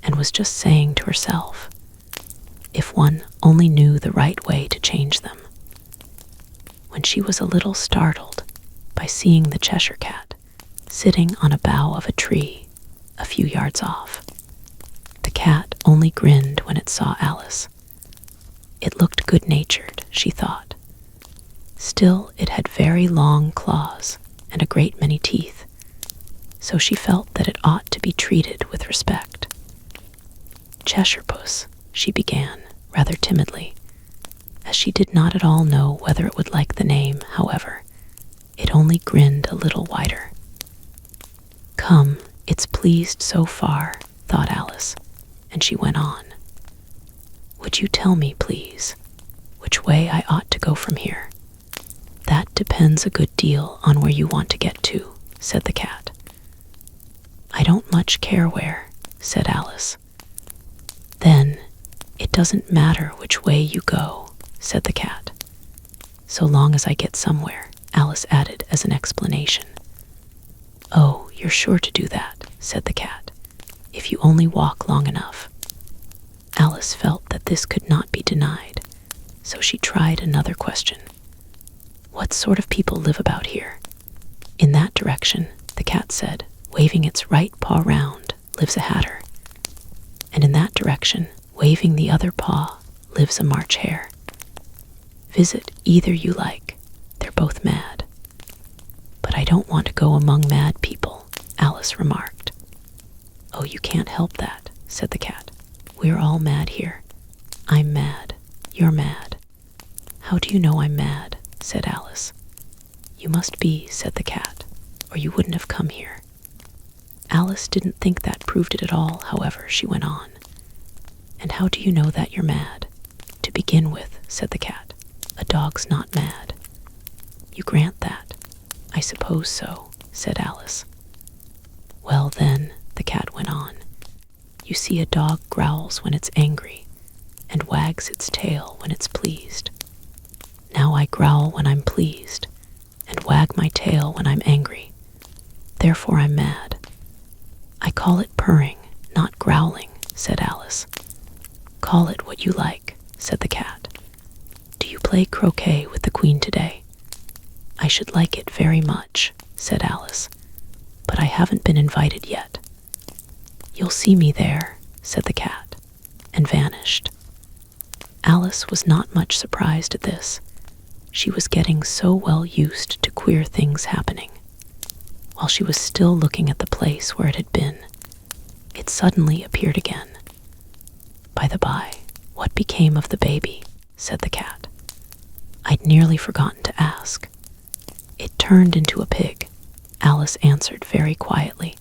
and was just saying to herself, if one only knew the right way to change them, when she was a little startled by seeing the Cheshire Cat sitting on a bough of a tree a few yards off. The cat only grinned when it saw Alice. It looked good-natured, she thought. Still, it had very long claws and a great many teeth, so she felt that it ought to be treated with respect. Cheshire Puss, she began, rather timidly, as she did not at all know whether it would like the name. However, it only grinned a little wider. Come, it's pleased so far, thought Alice, and she went on. Would you tell me, please, which way I ought to go from here? That depends a good deal on where you want to get to, said the cat. I don't much care where, said Alice. Then, it doesn't matter which way you go, said the cat. So long as I get somewhere, Alice added as an explanation. Oh, you're sure to do that, said the cat, if you only walk long enough. Alice felt that this could not be denied, so she tried another question. What sort of people live about here? In that direction, the cat said, waving its right paw round, lives a hatter. And in that direction, waving the other paw, lives a March hare. Visit either you like, they're both mad. But I don't want to go among mad people, Alice remarked. Oh, you can't help that, said the cat. We're all mad here. I'm mad. You're mad. How do you know I'm mad? Said Alice. You must be, said the cat, or you wouldn't have come here. Alice didn't think that proved it at all, however, she went on. And how do you know that you're mad? To begin with, said the cat, a dog's not mad. You grant that? I suppose so, said Alice. Well then, the cat went on, you see a dog growls when it's angry and wags its tail when it's pleased. Now I growl when I'm pleased and wag my tail when I'm angry. Therefore I'm mad. I call it purring, not growling, said Alice. Call it what you like, said the cat. Do you play croquet with the queen today? I should like it very much, said Alice, but I haven't been invited yet. You'll see me there, said the cat, and vanished. Alice was not much surprised at this. She was getting so well used to queer things happening. While she was still looking at the place where it had been, it suddenly appeared again. By the by, what became of the baby? Said the cat. I'd nearly forgotten to ask. It turned into a pig, Alice answered very quietly,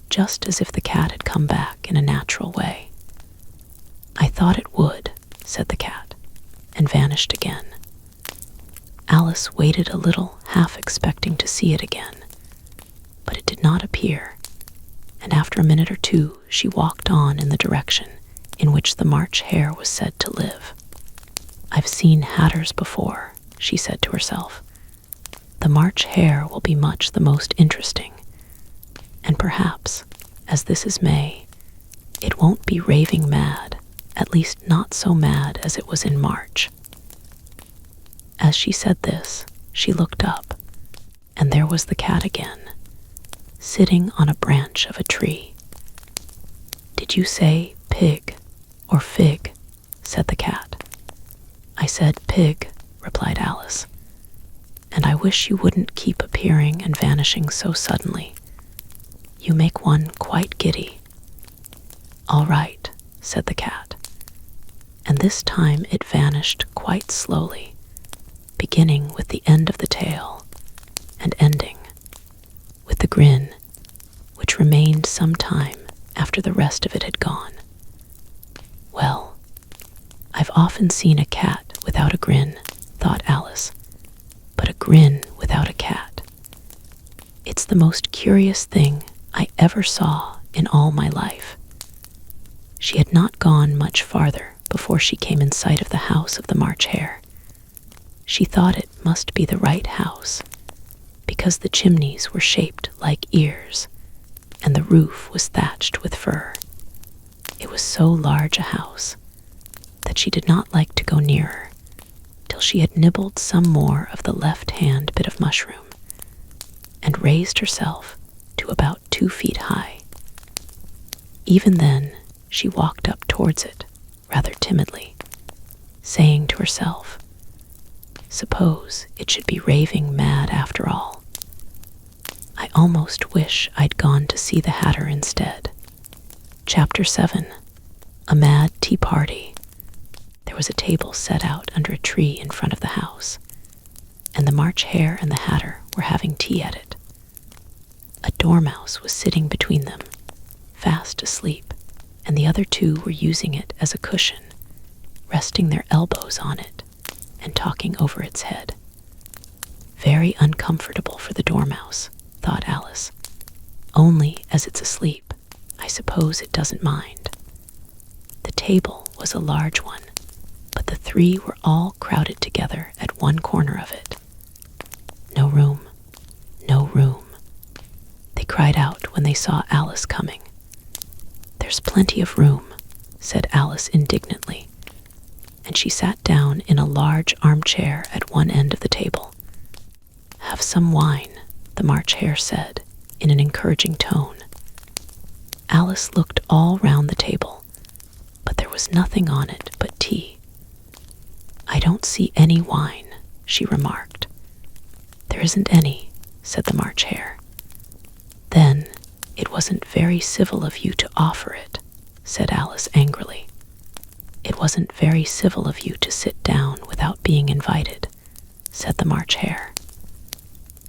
just as if the cat had come back in a natural way. I thought it would, said the cat, and vanished again. Alice waited a little, half expecting to see it again, but it did not appear, and after a minute or two she walked on in the direction in which the March hare was said to live. I've seen hatters before, she said to herself. The March hare will be much the most interesting, and perhaps, as this is May, it won't be raving mad, at least not so mad as it was in March. As she said this, she looked up, and there was the cat again, sitting on a branch of a tree. Did you say pig or fig? Said the cat. I said pig, replied Alice, and I wish you wouldn't keep appearing and vanishing so suddenly. You make one quite giddy. All right, said the cat, and this time it vanished quite slowly, beginning with the end of the tail and ending with the grin, which remained some time after the rest of it had gone. Well, I've often seen a cat without a grin, thought Alice, but a grin without a cat. It's the most curious thing I ever saw in all my life. She had not gone much farther before she came in sight of the house of the March Hare. She thought it must be the right house, because the chimneys were shaped like ears, and the roof was thatched with fur. It was so large a house that she did not like to go nearer till she had nibbled some more of the left-hand bit of mushroom and raised herself to about 2 feet high. Even then, she walked up towards it, rather timidly, saying to herself, "Suppose it should be raving mad after all. I almost wish I'd gone to see the Hatter instead." Chapter 7. A Mad Tea Party. There was a table set out under a tree in front of the house, and the March Hare and the Hatter were having tea at it. A dormouse was sitting between them, fast asleep, and the other two were using it as a cushion, resting their elbows on it and talking over its head. Very uncomfortable for the dormouse, thought Alice. Only as it's asleep, I suppose it doesn't mind. The table was a large one, but the three were all crowded together at one corner of it. No room, no room, they cried out when they saw Alice coming. "There's plenty of room," said Alice indignantly, and she sat down in a large armchair at one end of the table. "Have some wine," the March Hare said in an encouraging tone. Alice looked all round the table, but there was nothing on it but tea. "I don't see any wine," she remarked. "There isn't any," said the March Hare. "Then it wasn't very civil of you to offer it," said Alice angrily. "It wasn't very civil of you to sit down without being invited," said the March Hare.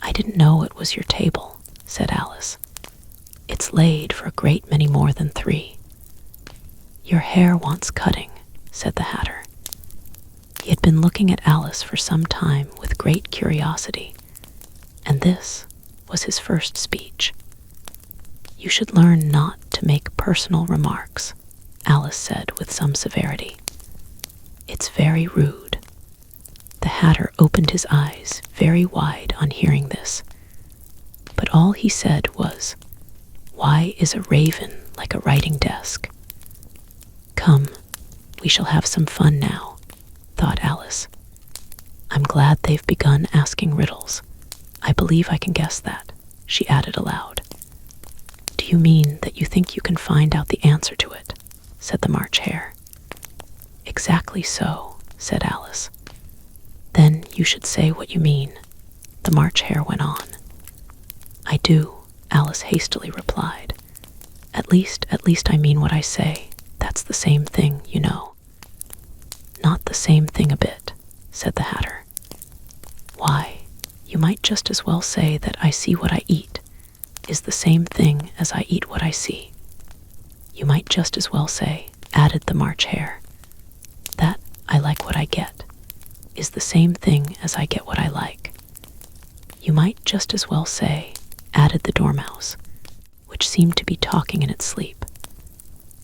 "I didn't know it was your table," said Alice. "It's laid for a great many more than 3. "Your hair wants cutting," said the Hatter. He had been looking at Alice for some time with great curiosity, and this was his first speech. "You should learn not to make personal remarks," Alice said with some severity. "It's very rude." The Hatter opened his eyes very wide on hearing this, but all he said was, "Why is a raven like a writing desk?" "Come, we shall have some fun now," thought Alice. "I'm glad they've begun asking riddles. I believe I can guess that," she added aloud. "Do you mean that you think you can find out the answer to it?" said the March Hare. "Exactly so," said Alice. "Then you should say what you mean," the March Hare went on. "I do," Alice hastily replied. At least I mean what I say. That's the same thing, you know." "Not the same thing a bit," said the Hatter. "Why, you might just as well say that I see what I eat is the same thing as I eat what I see." "You might just as well say," added the March Hare, "that I like what I get is the same thing as I get what I like." "You might just as well say," added the dormouse, which seemed to be talking in its sleep,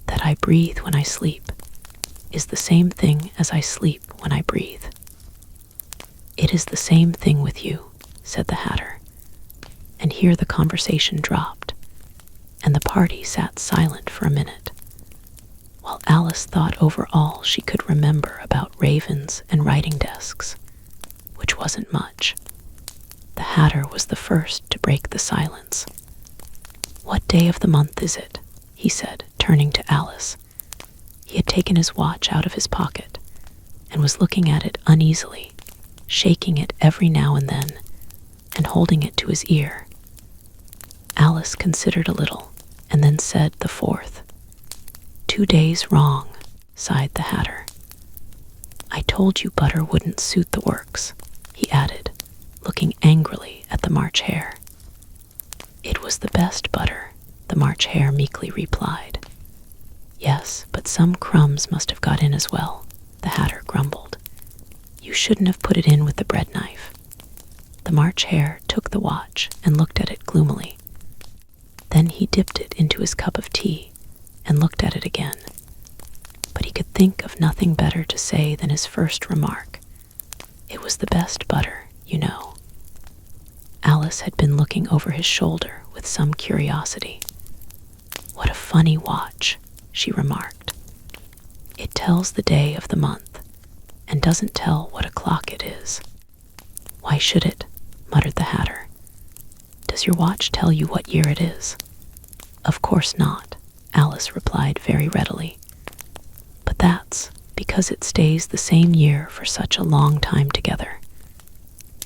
"that I breathe when I sleep is the same thing as I sleep when I breathe." "It is the same thing with you," said the Hatter, and here the conversation dropped, and the party sat silent for a minute, while Alice thought over all she could remember about ravens and writing desks, which wasn't much. The Hatter was the first to break the silence. "What day of the month is it?" he said, turning to Alice. He had taken his watch out of his pocket and was looking at it uneasily, shaking it every now and then and holding it to his ear. Alice considered a little and then said the 4th. "2 days wrong," sighed the Hatter. "I told you butter wouldn't suit the works," he added, looking looking angrily at the March Hare. "It was the best butter," the March Hare meekly replied. "Yes, but some crumbs must have got in as well," the Hatter grumbled. "You shouldn't have put it in with the bread knife." The March Hare took the watch and looked at it gloomily. Then he dipped it into his cup of tea and looked at it again. But he could think of nothing better to say than his first remark. "It was the best butter, you know." Alice had been looking over his shoulder with some curiosity. "What a funny watch," she remarked. "It tells the day of the month and doesn't tell what o'clock it is." "Why should it?" muttered the Hatter. "Does your watch tell you what year it is?" "Of course not," Alice replied very readily. "But that's because it stays the same year for such a long time together."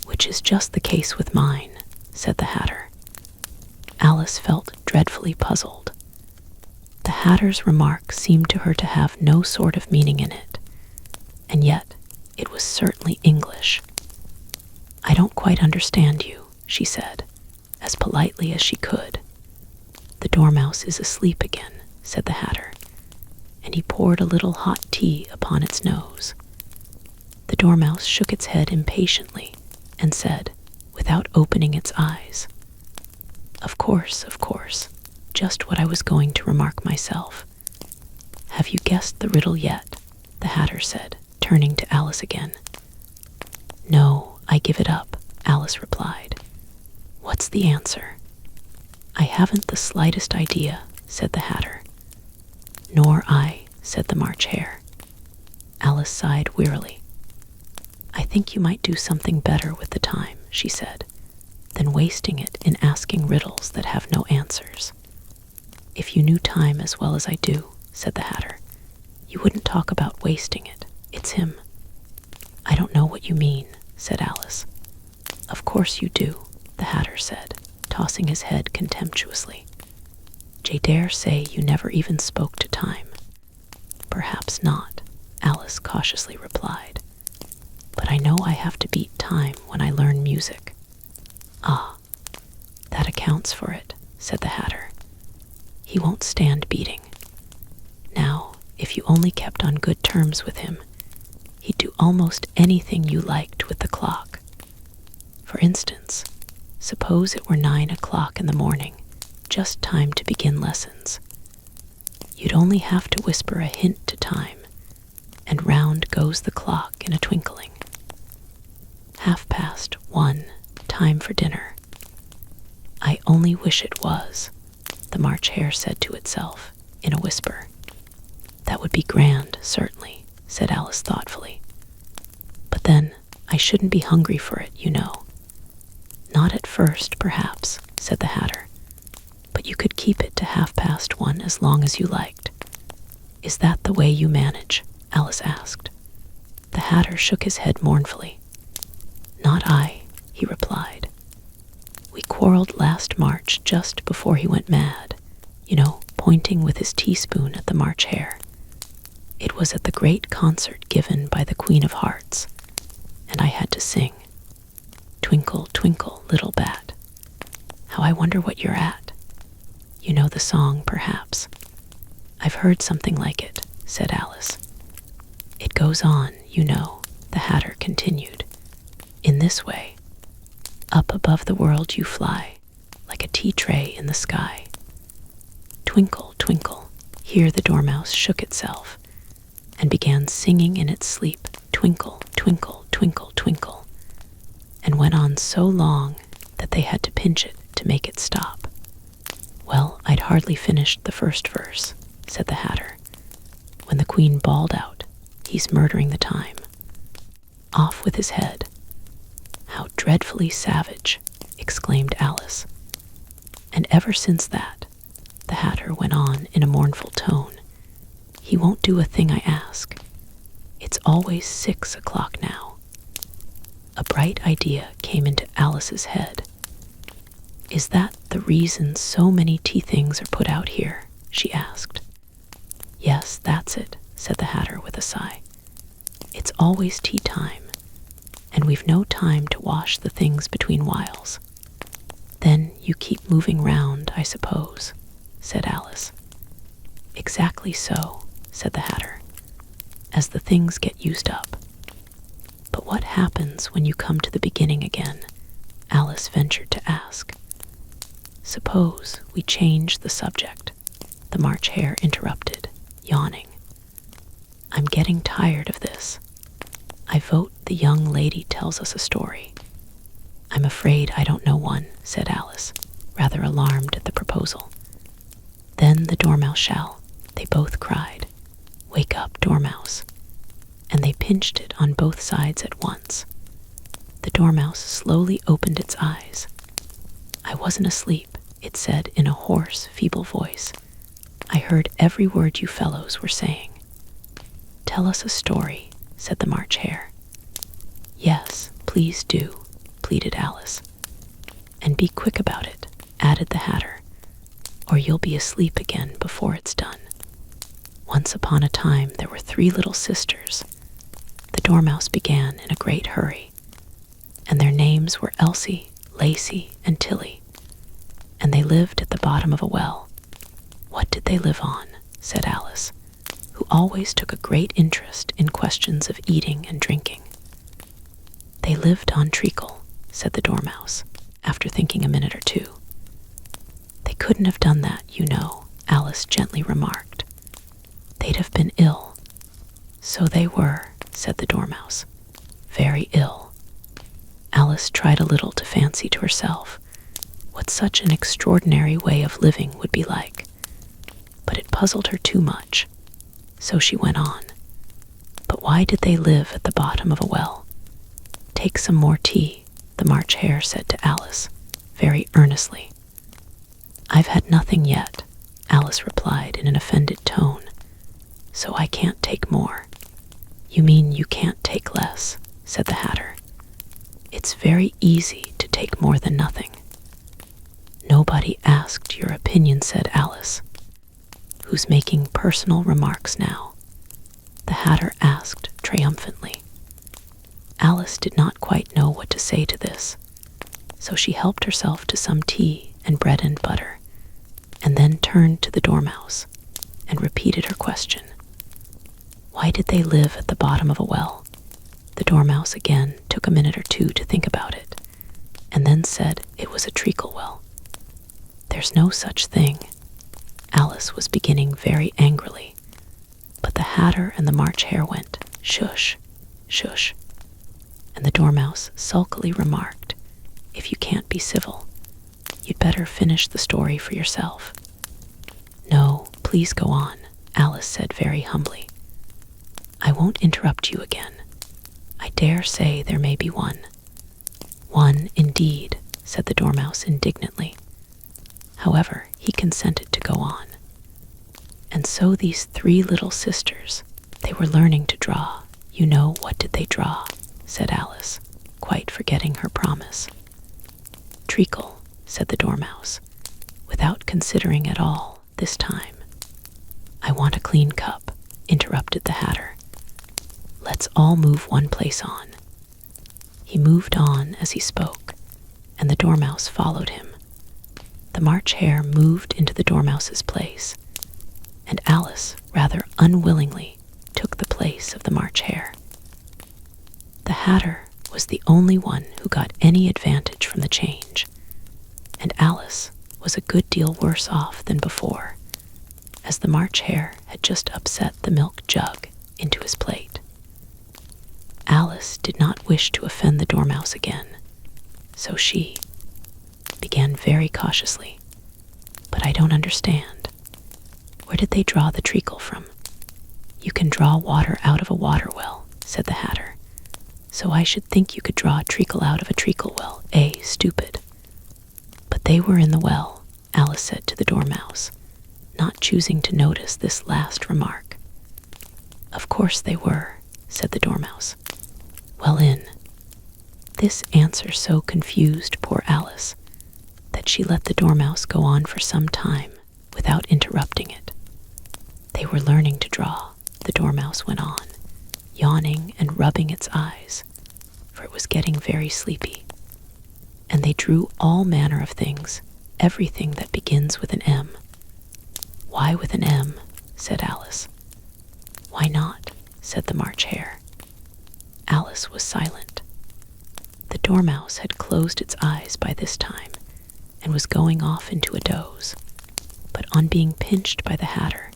"Which is just the case with mine," said the Hatter. Alice felt dreadfully puzzled. The Hatter's remark seemed to her to have no sort of meaning in it, and yet it was certainly English. "I don't quite understand you," she said, as politely as she could. "The Dormouse is asleep again," said the Hatter, and he poured a little hot tea upon its nose. The Dormouse shook its head impatiently and said, without opening its eyes, of course, just what I was going to remark myself." "Have you guessed the riddle yet?" the Hatter said, turning to Alice again. "No, I give it up," Alice replied. "What's the answer?" "I haven't the slightest idea," said the Hatter. "Nor I," said the March Hare. Alice sighed wearily. "I think you might do something better with the time," she said, "than wasting it in asking riddles that have no answers." "If you knew time as well as I do," said the Hatter, "you wouldn't talk about wasting it. It's him." "I don't know what you mean," said Alice. "Of course you do," the Hatter said, tossing his head contemptuously. "I dare say you never even spoke to time." "Perhaps not," Alice cautiously replied. "But I know I have to beat time when I learn music." "Ah, that accounts for it," said the Hatter. "He won't stand beating. Now, if you only kept on good terms with him, he'd do almost anything you liked with the clock. For instance, suppose it were 9 o'clock in the morning, just time to begin lessons. You'd only have to whisper a hint to time, and round goes the clock in a twinkling. 1:30, time for dinner. I only wish it was, the March Hare said to itself, in a whisper. That would be grand, certainly, said Alice thoughtfully. But then, I shouldn't be hungry for it, you know. Not at first, perhaps, said the Hatter, but you could keep it to 1:30 as long as you liked. Is that the way you manage? Alice asked. The Hatter shook his head mournfully. Not I, he replied. We quarreled last March just before he went mad, you know, pointing with his teaspoon at the March Hare. It was at the great concert given by the Queen of Hearts, and I had to sing, Twinkle, twinkle, little bat. How I wonder what you're at. You know the song, perhaps. I've heard something like it, said Alice. It goes on, you know, the Hatter continued, in this way. Up above the world you fly, like a tea tray in the sky. Twinkle, twinkle, here the Dormouse shook itself, and began singing in its sleep, Twinkle, twinkle, twinkle, twinkle, and went on so long that they had to pinch it to make it stop. Well, I'd hardly finished the first verse, said the Hatter, when the Queen bawled out, He's murdering the time. Off with his head. How dreadfully savage, exclaimed Alice. And ever since that, the Hatter went on in a mournful tone, he won't do a thing I ask. It's always 6 o'clock now. A bright idea came into Alice's head. Is that the reason so many tea things are put out here? She asked. Yes, that's it, said the Hatter with a sigh. It's always tea time, and we've no time to wash the things between whiles." "Then you keep moving round, I suppose," said Alice. "Exactly so," said the Hatter, "as the things get used up." "But what happens when you come to the beginning again?" Alice ventured to ask. "Suppose we change the subject," the March Hare interrupted, yawning. "I'm getting tired of this. I vote the young lady tells us a story." "I'm afraid I don't know one," said Alice, rather alarmed at the proposal. "Then the Dormouse shall," they both cried. "Wake up, Dormouse." And they pinched it on both sides at once. The Dormouse slowly opened its eyes. "I wasn't asleep," it said in a hoarse, feeble voice. "I heard every word you fellows were saying." "Tell us a story," said the March Hare. "Yes, please do," pleaded Alice. "And be quick about it," added the Hatter, "or you'll be asleep again before it's done. Once upon a time there were 3 little sisters," the Dormouse began in a great hurry, "and their names were Elsie, Lacey, and Tilly, and they lived at the bottom of a well." "What did they live on?" said Alice, who always took a great interest in questions of eating and drinking. "They lived on treacle," said the Dormouse, after thinking a minute or two. "They couldn't have done that, you know," Alice gently remarked. "They'd have been ill." "So they were," said the Dormouse, "very ill." Alice tried a little to fancy to herself what such an extraordinary way of living would be like, but it puzzled her too much, so she went on. "But why did they live at the bottom of a well?" "Take some more tea," the March Hare said to Alice, very earnestly. "I've had nothing yet," Alice replied in an offended tone, "so I can't take more." "You mean you can't take less," said the Hatter. "It's very easy to take more than nothing." "Nobody asked your opinion," said Alice. "Who's making personal remarks now?" the Hatter asked triumphantly. Alice did not quite know what to say to this, so she helped herself to some tea and bread and butter, and then turned to the Dormouse and repeated her question. "Why did they live at the bottom of a well?" The Dormouse again took a minute or two to think about it, and then said it was a treacle well. "There's no such thing." Alice was beginning very angrily, but the Hatter and the March Hare went, "Shush, shush," and the Dormouse sulkily remarked, "If you can't be civil, you'd better finish the story for yourself." "No, please go on," Alice said very humbly. "I won't interrupt you again. I dare say there may be one." "One, indeed," said the Dormouse indignantly. However, he consented to go on. "And so these 3 little sisters, they were learning to draw. You know, what did they draw?" said Alice, quite forgetting her promise. "Treacle," said the Dormouse, without considering at all this time. "I want a clean cup," interrupted the Hatter. "Let's all move one place on." He moved on as he spoke, and the Dormouse followed him. The March Hare moved into the Dormouse's place, and Alice, rather unwillingly, took the place of the March Hare. The Hatter was the only one who got any advantage from the change, and Alice was a good deal worse off than before, as the March Hare had just upset the milk jug into his plate. Alice did not wish to offend the Dormouse again, so she began very cautiously. "But I don't understand. Where did they draw the treacle from?" "You can draw water out of a water well," said the Hatter. "So I should think you could draw a treacle out of a treacle well, stupid." "But they were in the well," Alice said to the Dormouse, not choosing to notice this last remark. "Of course they were," said the Dormouse. "Well in." This answer so confused poor Alice that she let the Dormouse go on for some time without interrupting it. "They were learning to draw," the Dormouse went on, yawning and rubbing its eyes, for it was getting very sleepy. And they drew all manner of things, everything that begins with an M. Why with an M? Said Alice. Why not? Said the March Hare. Alice was silent. The Dormouse had closed its eyes by this time and was going off into a doze, but on being pinched by the Hatter,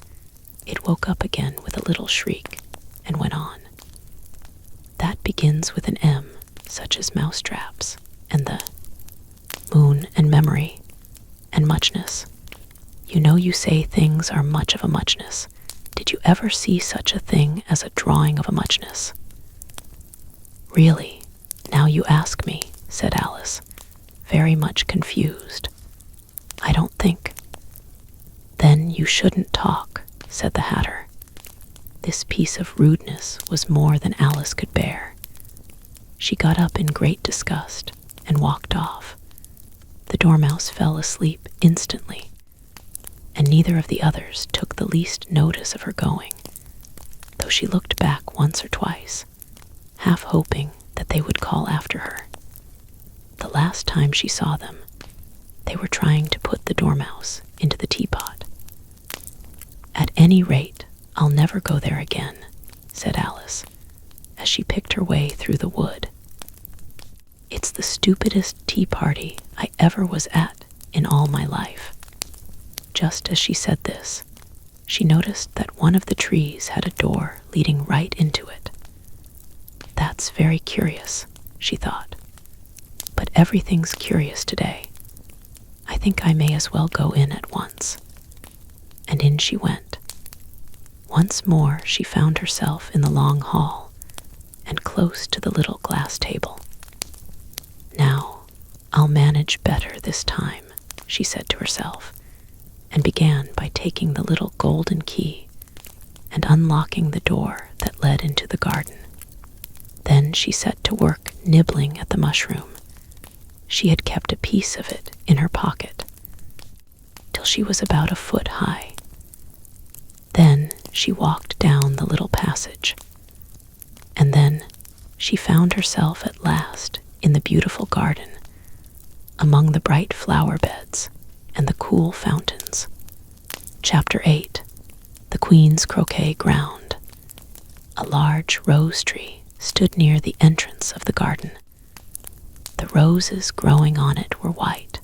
it woke up again with a little shriek and went on. That begins with an M, such as mousetraps, and the moon and memory and muchness. You know you say things are much of a muchness. Did you ever see such a thing as a drawing of a muchness? Really, now you ask me, said Alice, very much confused. I don't think. Then you shouldn't talk, said the Hatter. This piece of rudeness was more than Alice could bear. She got up in great disgust and walked off. The Dormouse fell asleep instantly, and neither of the others took the least notice of her going, though she looked back once or twice, half hoping that they would call after her. The last time she saw them, they were trying to put the Dormouse into the teapot. At any rate, I'll never go there again, said Alice, as she picked her way through the wood. It's the stupidest tea party I ever was at in all my life. Just as she said this, she noticed that one of the trees had a door leading right into it. That's very curious, she thought. But everything's curious today. I think I may as well go in at once. And in she went. Once more she found herself in the long hall and close to the little glass table. Now, I'll manage better this time, she said to herself, and began by taking the little golden key and unlocking the door that led into the garden. Then she set to work nibbling at the mushroom. She had kept a piece of it in her pocket, till she was about a foot high. Then she walked down the little passage, and then she found herself at last in the beautiful garden, among the bright flower beds and the cool fountains. Chapter 8. The Queen's Croquet Ground. A large rose tree stood near the entrance of the garden. The roses growing on it were white,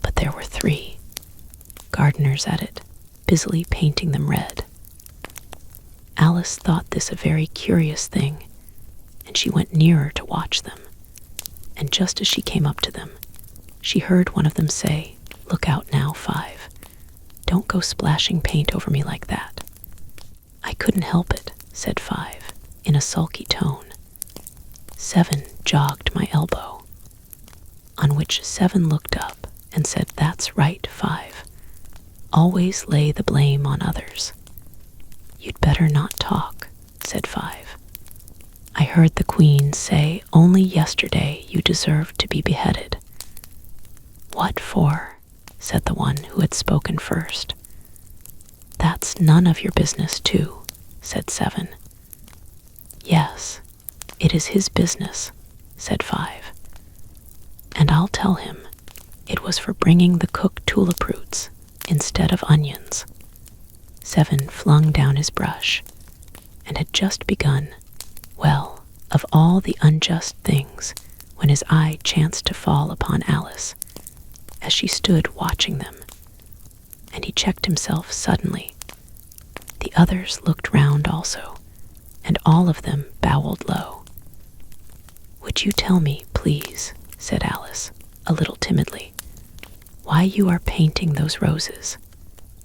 but there were 3 gardeners at it, busily painting them red. Alice thought this a very curious thing, and she went nearer to watch them. And just as she came up to them, she heard one of them say, "Look out now, 5. Don't go splashing paint over me like that." "I couldn't help it," said 5, in a sulky tone. 7 jogged my elbow, on which 7 looked up and said, "That's right, 5. Always lay the blame on others." "You'd better not talk," said 5. "I heard the Queen say only yesterday you deserved to be beheaded." "What for?" said the one who had spoken first. "That's none of your business, too," said 7. "Yes, it is his business," said 5. "And I'll tell him it was for bringing the cooked tulip roots instead of onions." 7 flung down his brush, and had just begun, well, of all the unjust things, when his eye chanced to fall upon Alice, as she stood watching them, and he checked himself suddenly. The others looked round also, and all of them bowed low. "Would you tell me, please," said Alice, a little timidly, "why you are painting those roses?"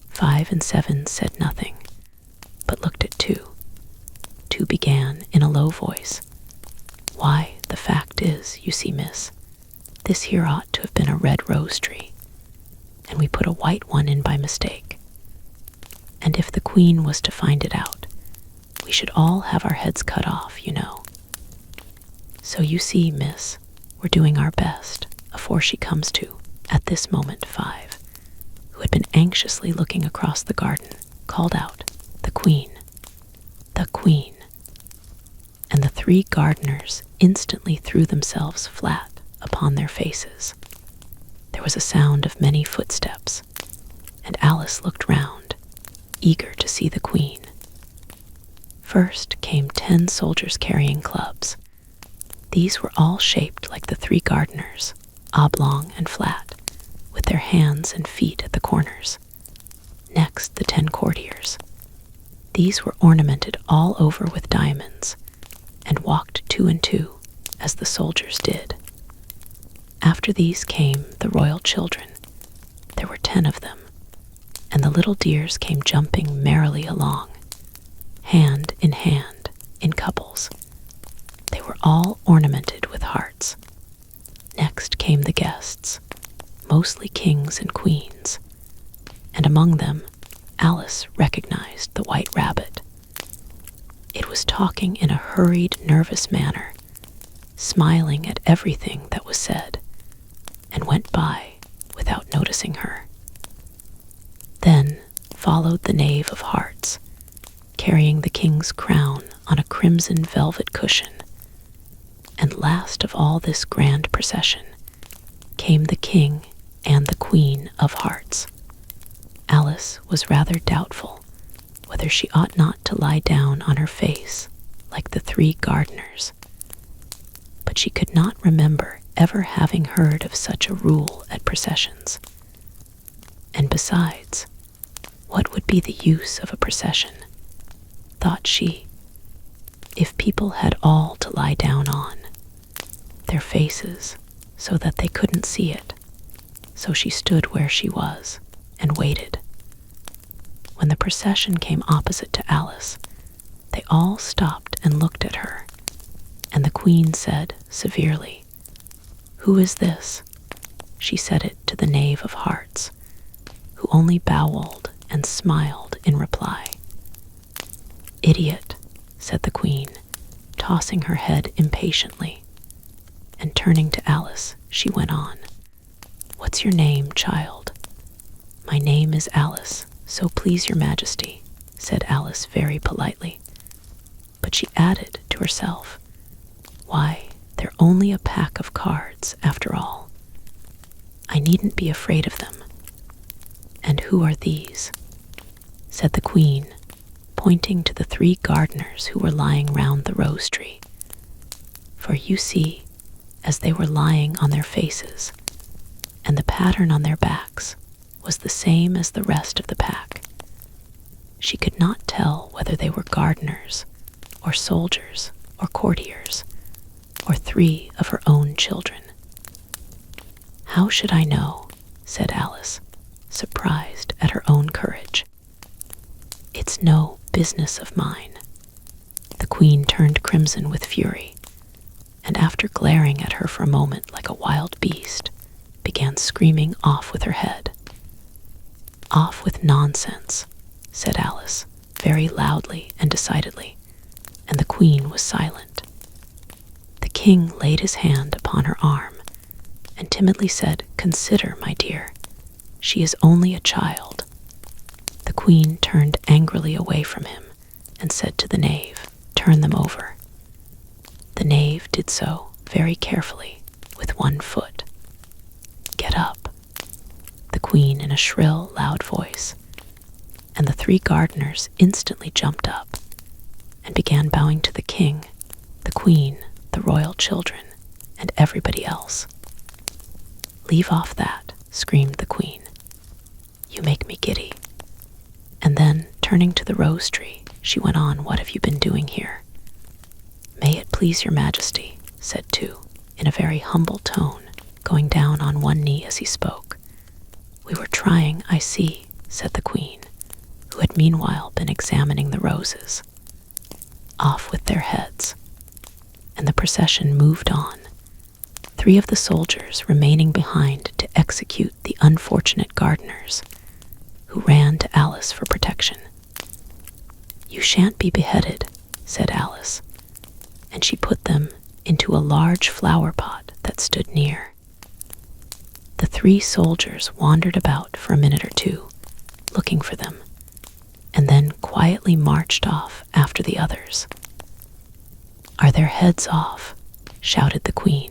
5 and 7 said nothing, but looked at 2. 2 began in a low voice. "Why, the fact is, you see, miss, this here ought to have been a red rose tree, and we put a white one in by mistake. And if the Queen was to find it out, we should all have our heads cut off, you know. So you see, miss, we're doing our best afore she comes to." At this moment 5, who had been anxiously looking across the garden, called out, "The Queen! The Queen!" And the 3 three gardeners instantly threw themselves flat upon their faces. There was a sound of many footsteps, and Alice looked round, eager to see the queen. First came 10 soldiers carrying clubs. These were all shaped like the three gardeners, oblong and flat, with their hands and feet at the corners. Next, the 10 courtiers. These were ornamented all over with diamonds, and walked 2 and 2, as the soldiers did. After these came the royal children. There were 10 of them, and the little dears came jumping merrily along, hand in couples. They were all ornamented with hearts. Next came the guests, mostly kings and queens, and among them Alice recognized the white rabbit. It was talking in a hurried, nervous manner, smiling at everything that was said, and went by without noticing her. Then followed the knave of hearts, carrying the king's crown on a crimson velvet cushion. And last of all this grand procession came the king and the queen of hearts. Alice was rather doubtful whether she ought not to lie down on her face like the three gardeners, but she could not remember ever having heard of such a rule at processions. And besides, what would be the use of a procession, thought she, if people had all to lie down on their faces so that they couldn't see it? So she stood where she was and waited. When the procession came opposite to Alice, they all stopped and looked at her, and the queen said severely, "Who is this?" She said it to the knave of hearts, who only bowed and smiled in reply. "Idiot," said the queen, tossing her head impatiently, and turning to Alice, she went on, "What's your name, child?" "My name is Alice, so please your majesty," said Alice very politely. But she added to herself, "Why, they're only a pack of cards, after all. I needn't be afraid of them." "And who are these?" said the queen, pointing to the three gardeners who were lying round the rose tree. For you see, as they were lying on their faces, and the pattern on their backs was the same as the rest of the pack, she could not tell whether they were gardeners, or soldiers, or courtiers, or 3 of her own children. "How should I know?" said Alice, surprised at her own courage. "It's no business of mine." The queen turned crimson with fury, and after glaring at her for a moment like a wild beast, began screaming off with her head. "Off with nonsense," said Alice, very loudly and decidedly, and the queen was silent. The king laid his hand upon her arm and timidly said, "Consider, my dear, she is only a child." The queen turned angrily away from him and said to the knave, "Turn them over." The knave did so very carefully with one foot. "Get up," the queen in a shrill, loud voice, and the 3 gardeners instantly jumped up and began bowing to the king, the queen, the royal children, and everybody else. "Leave off that," screamed the queen. "You make me giddy." And then, turning to the rose tree, she went on, "What have you been doing here?" "May it please your majesty," said Tu, in a very humble tone, going down on one knee as he spoke. "We were trying, I see," said the queen, who had meanwhile been examining the roses. "Off with their heads." And the procession moved on, 3 of the soldiers remaining behind to execute the unfortunate gardeners, who ran to Alice for protection. "You shan't be beheaded," said Alice, and she put them into a large flower pot that stood near. The 3 soldiers wandered about for a minute or 2, looking for them, and then quietly marched off after the others. "Are their heads off?" shouted the queen.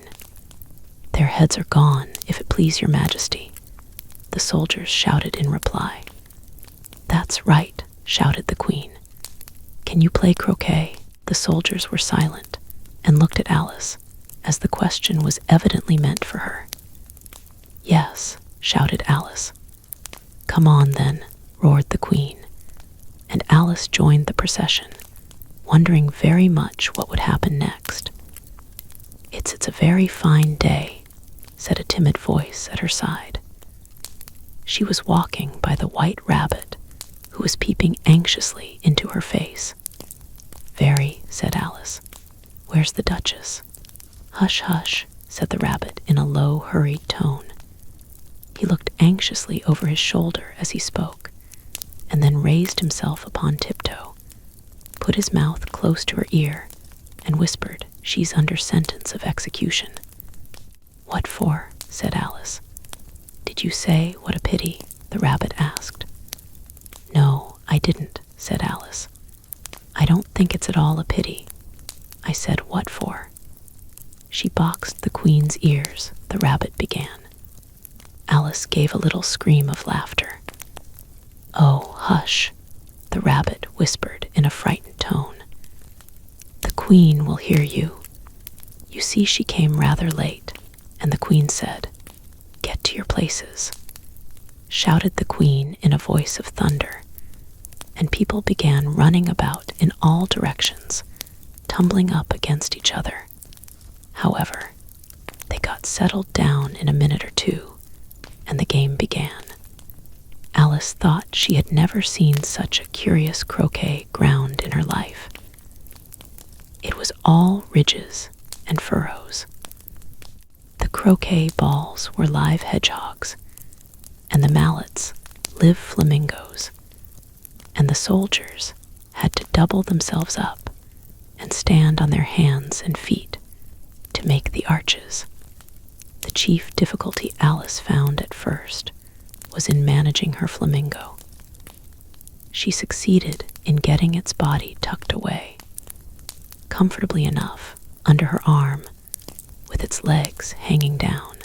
"Their heads are gone, if it please your majesty," the soldiers shouted in reply. "That's right," shouted the queen. "Can you play croquet?" The soldiers were silent and looked at Alice, as the question was evidently meant for her. "Yes," shouted Alice. "Come on, then," roared the queen, and Alice joined the procession, wondering very much what would happen next. It's a very fine day," said a timid voice at her side. She was walking by the white rabbit, who was peeping anxiously into her face. "Very," said Alice. "Where's the Duchess?" "Hush, hush," said the rabbit in a low, hurried tone. He looked anxiously over his shoulder as he spoke, and then raised himself upon tiptoe, put his mouth close to her ear, and whispered, "She's under sentence of execution." "What for?" said Alice. "Did you say what a pity?" the rabbit asked. "No, I didn't," said Alice. "I don't think it's at all a pity. I said what for." "She boxed the queen's ears," the rabbit began. Alice gave a little scream of laughter. "Oh, hush," the rabbit whispered in a frightened tone. "The queen will hear you. You see, she came rather late, and the queen said, 'Get to your places,'" shouted the queen in a voice of thunder, and people began running about in all directions, tumbling up against each other. However, they got settled down in a minute or two, and the game began. Alice thought she had never seen such a curious croquet ground in her life. It was all ridges and furrows. The croquet balls were live hedgehogs, and the mallets live flamingos, and the soldiers had to double themselves up and stand on their hands and feet to make the arches. The chief difficulty Alice found at first was in managing her flamingo. She succeeded in getting its body tucked away, comfortably enough under her arm, with its legs hanging down.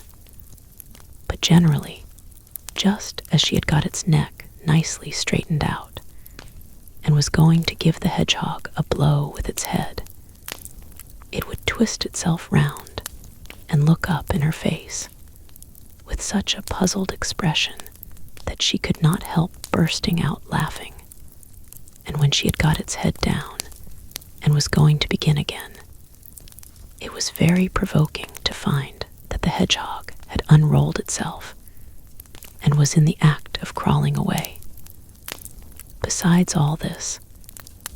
But generally, just as she had got its neck nicely straightened out, and was going to give the hedgehog a blow with its head, it would twist itself round and look up in her face with such a puzzled expression that she could not help bursting out laughing. And when she had got its head down and was going to begin again, it was very provoking to find that the hedgehog had unrolled itself and was in the act of crawling away. Besides all this,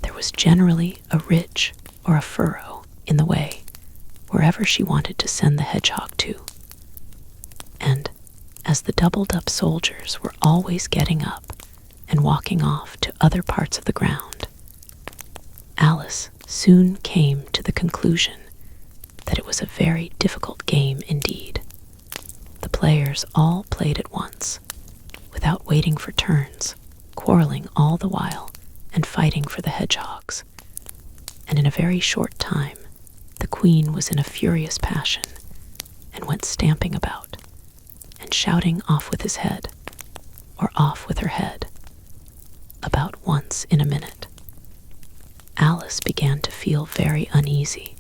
there was generally a ridge or a furrow in the way wherever she wanted to send the hedgehog to. And as the doubled-up soldiers were always getting up and walking off to other parts of the ground, Alice soon came to the conclusion that it was a very difficult game indeed. The players all played at once, without waiting for turns, quarreling all the while and fighting for the hedgehogs. And in a very short time, the queen was in a furious passion and went stamping about and shouting off with his head, or off with her head, about once in a minute. Alice began to feel very uneasy.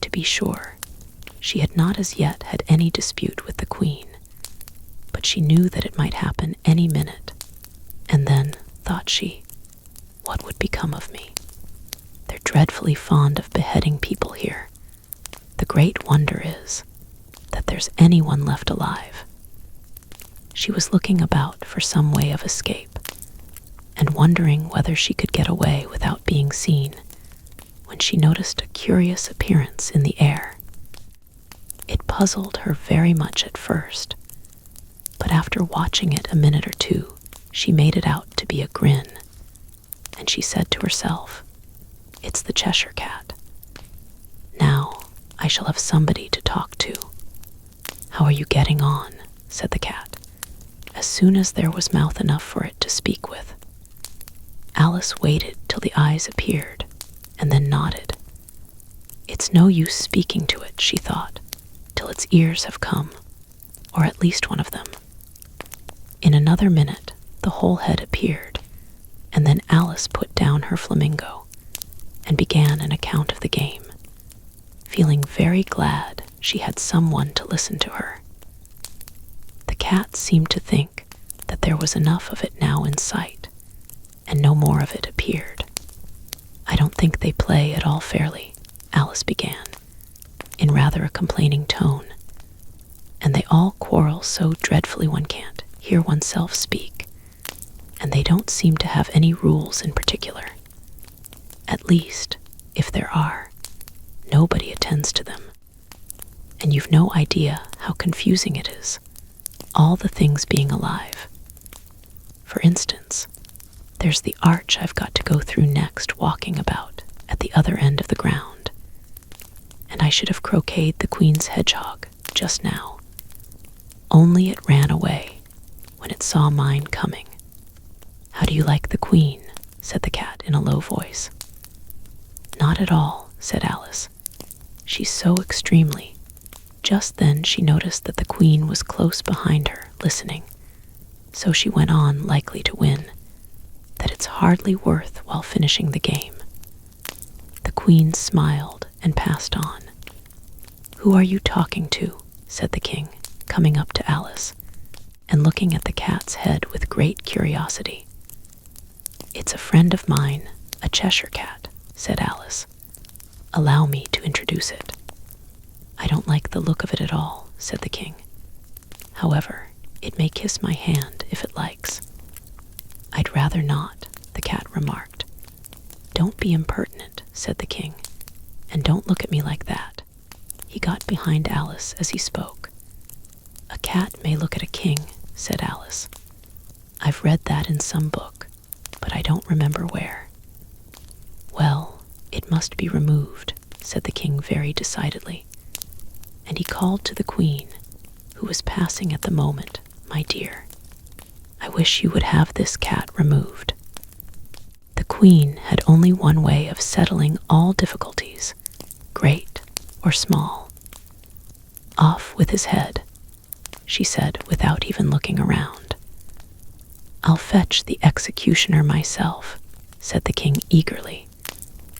To be sure, she had not as yet had any dispute with the queen, but she knew that it might happen any minute. And then, thought she, what would become of me? They're dreadfully fond of beheading people here. The great wonder is that there's anyone left alive. She was looking about for some way of escape, and wondering whether she could get away without being seen, when she noticed a curious appearance in the air. It puzzled her very much at first, but after watching it a minute or two, she made it out to be a grin, and she said to herself, "It's the Cheshire Cat. Now I shall have somebody to talk to." "How are you getting on?" said the cat, as soon as there was mouth enough for it to speak with. Alice waited till the eyes appeared, and then nodded. It's no use speaking to it, she thought, till its ears have come, or at least one of them. In another minute, the whole head appeared, and then Alice put down her flamingo and began an account of the game, feeling very glad she had someone to listen to her. The cat seemed to think that there was enough of it now in sight, and no more of it appeared. I don't think they play at all fairly, Alice began, in rather a complaining tone, and they all quarrel so dreadfully one can't hear oneself speak, and they don't seem to have any rules in particular. At least, if there are, nobody attends to them, and you've no idea how confusing it is, all the things being alive. For instance, there's the arch I've got to go through next walking about at the other end of the ground, and I should have croqueted the queen's hedgehog just now, only it ran away when it saw mine coming. How do you like the queen? Said the cat in a low voice. Not at all, said Alice. She's so extremely. Just then she noticed that the queen was close behind her, listening. So she went on, likely to win, that it's hardly worth while finishing the game. The queen smiled and passed on. Who are you talking to? Said the king, coming up to Alice and looking at the cat's head with great curiosity. It's a friend of mine, a Cheshire cat, said Alice. Allow me to introduce it. I don't like the look of it at all, said the king. However, it may kiss my hand if it likes. I'd rather not, the cat remarked. Don't be impertinent, said the king, and don't look at me like that. He got behind Alice as he spoke. A cat may look at a king, said Alice. I've read that in some book, but I don't remember where. Well, it must be removed, said the king very decidedly, and he called to the queen, who was passing at the moment. My dear, I wish you would have this cat removed. The queen had only one way of settling all difficulties, great or small. Off with his head, she said without even looking around. I'll fetch the executioner myself, said the king eagerly,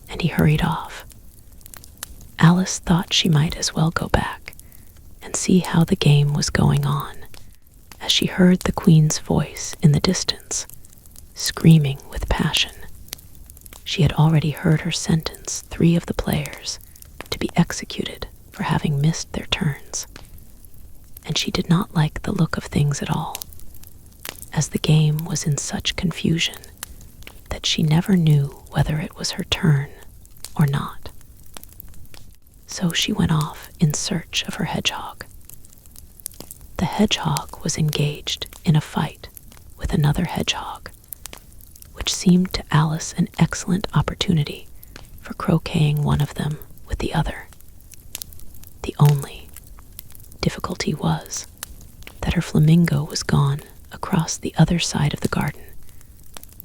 and he hurried off. Alice thought she might as well go back and see how the game was going on, as she heard the queen's voice in the distance, screaming with passion. She had already heard her sentence 3 of the players to be executed for having missed their turns, and she did not like the look of things at all, as the game was in such confusion that she never knew whether it was her turn or not. So she went off in search of her hedgehog. The hedgehog was engaged in a fight with another hedgehog, which seemed to Alice an excellent opportunity for croqueting one of them with the other. The only difficulty was that her flamingo was gone across the other side of the garden,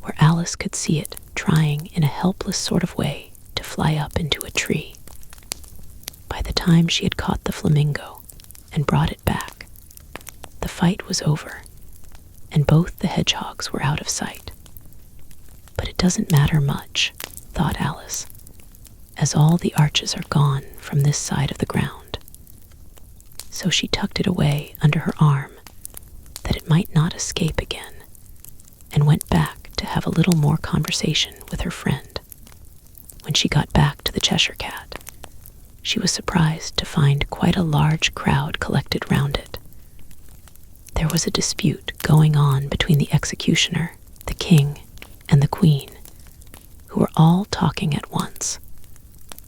where Alice could see it trying in a helpless sort of way to fly up into a tree. By the time she had caught the flamingo and brought it back, the fight was over, and both the hedgehogs were out of sight. But it doesn't matter much, thought Alice, as all the arches are gone from this side of the ground. So she tucked it away under her arm, that it might not escape again, and went back to have a little more conversation with her friend. When she got back to the Cheshire Cat, she was surprised to find quite a large crowd collected round it. There was a dispute going on between the executioner, the king, and the queen, who were all talking at once,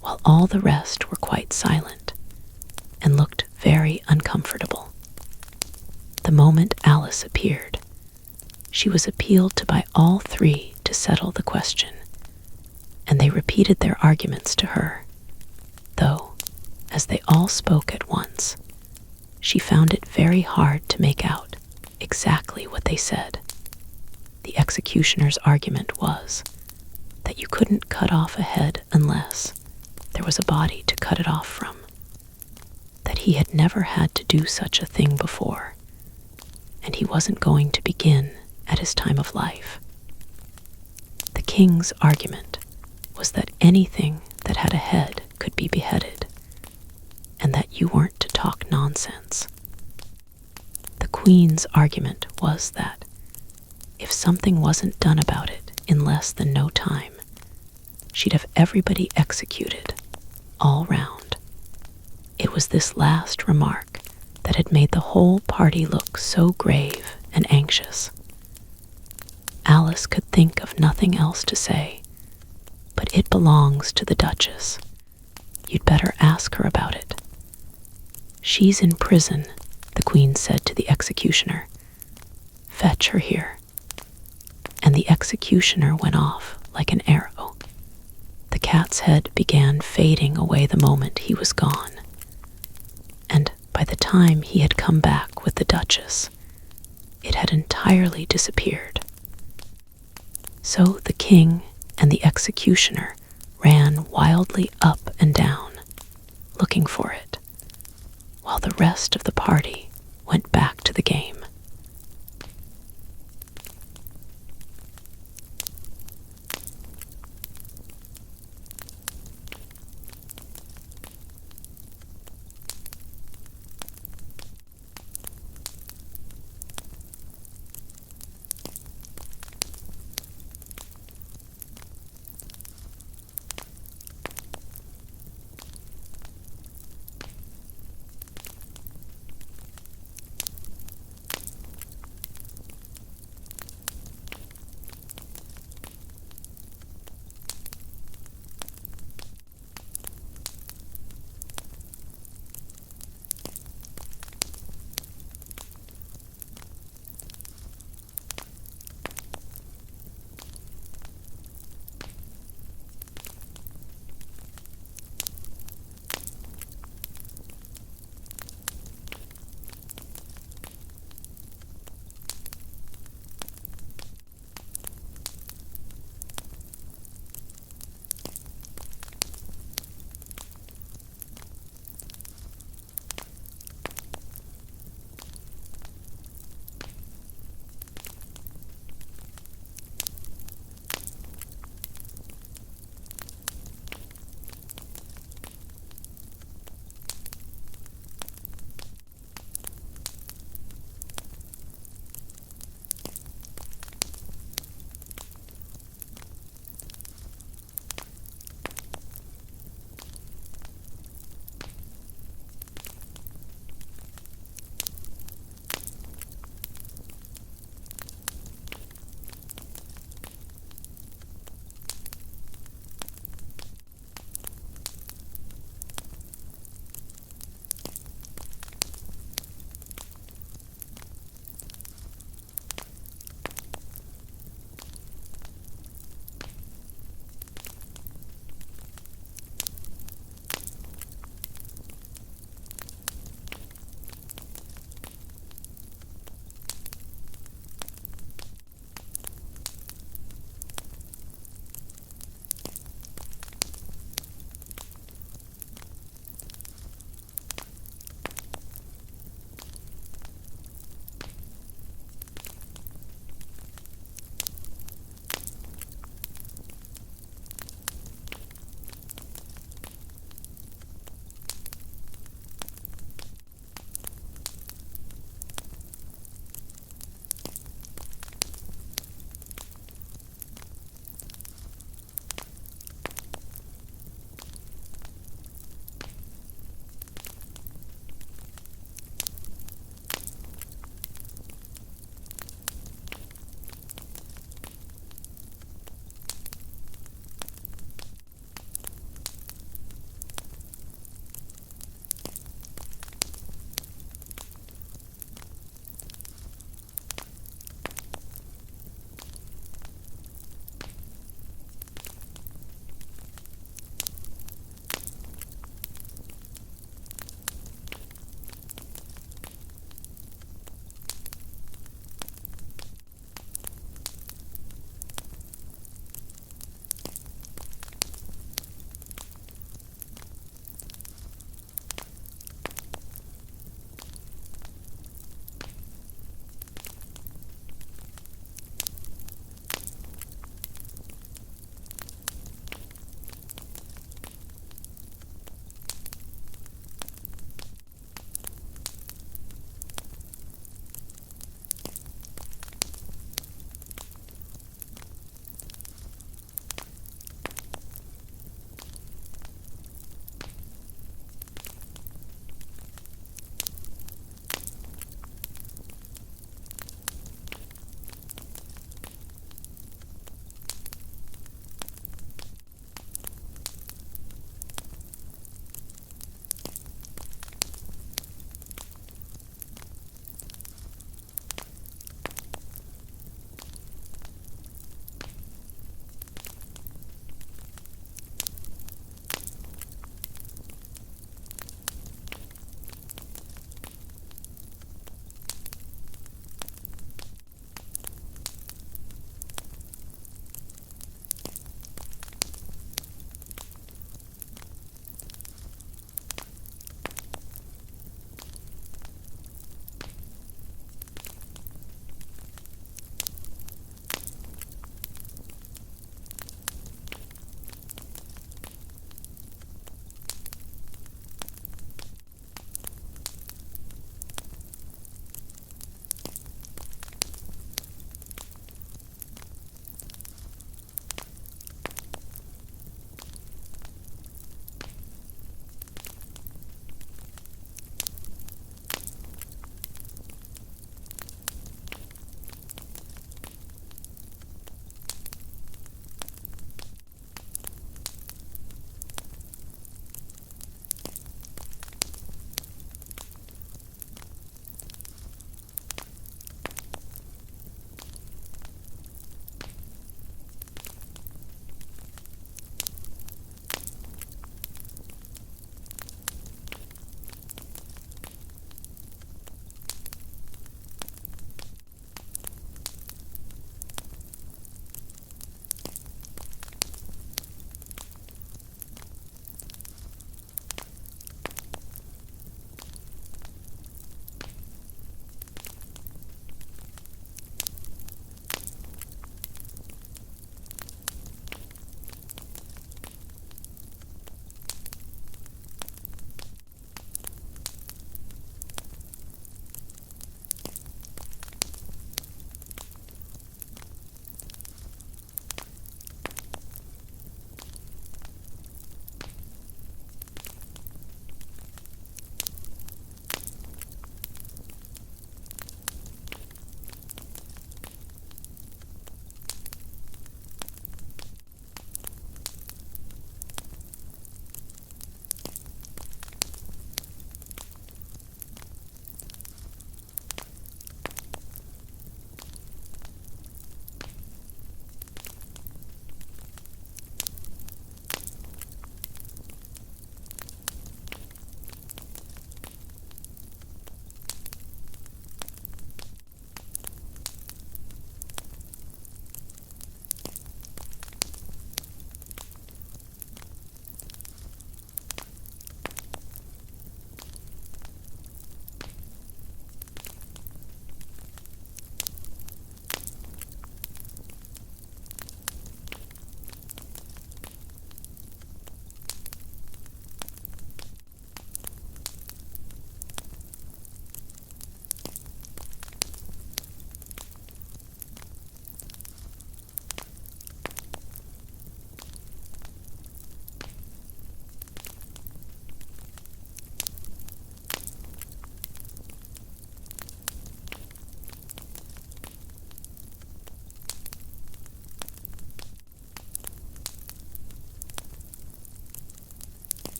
while all the rest were quite silent and looked very uncomfortable. The moment Alice appeared, she was appealed to by all 3 to settle the question, and they repeated their arguments to her, though, as they all spoke at once, she found it very hard to make out exactly what they said. The executioner's argument was that you couldn't cut off a head unless, there was a body to cut it off from, that he had never had to do such a thing before, and he wasn't going to begin at his time of life. The king's argument was that anything that had a head could be beheaded, and that you weren't to talk nonsense. The queen's argument was that if something wasn't done about it in less than no time, she'd have everybody executed, all round. It was this last remark that had made the whole party look so grave and anxious. Alice could think of nothing else to say, but it belongs to the Duchess. You'd better ask her about it. She's in prison, the Queen said to the executioner. Fetch her here. And the executioner went off like an arrow. The cat's head began fading away the moment he was gone, and by the time he had come back with the Duchess, it had entirely disappeared. So the king and the executioner ran wildly up and down, looking for it, while the rest of the party went back to the game.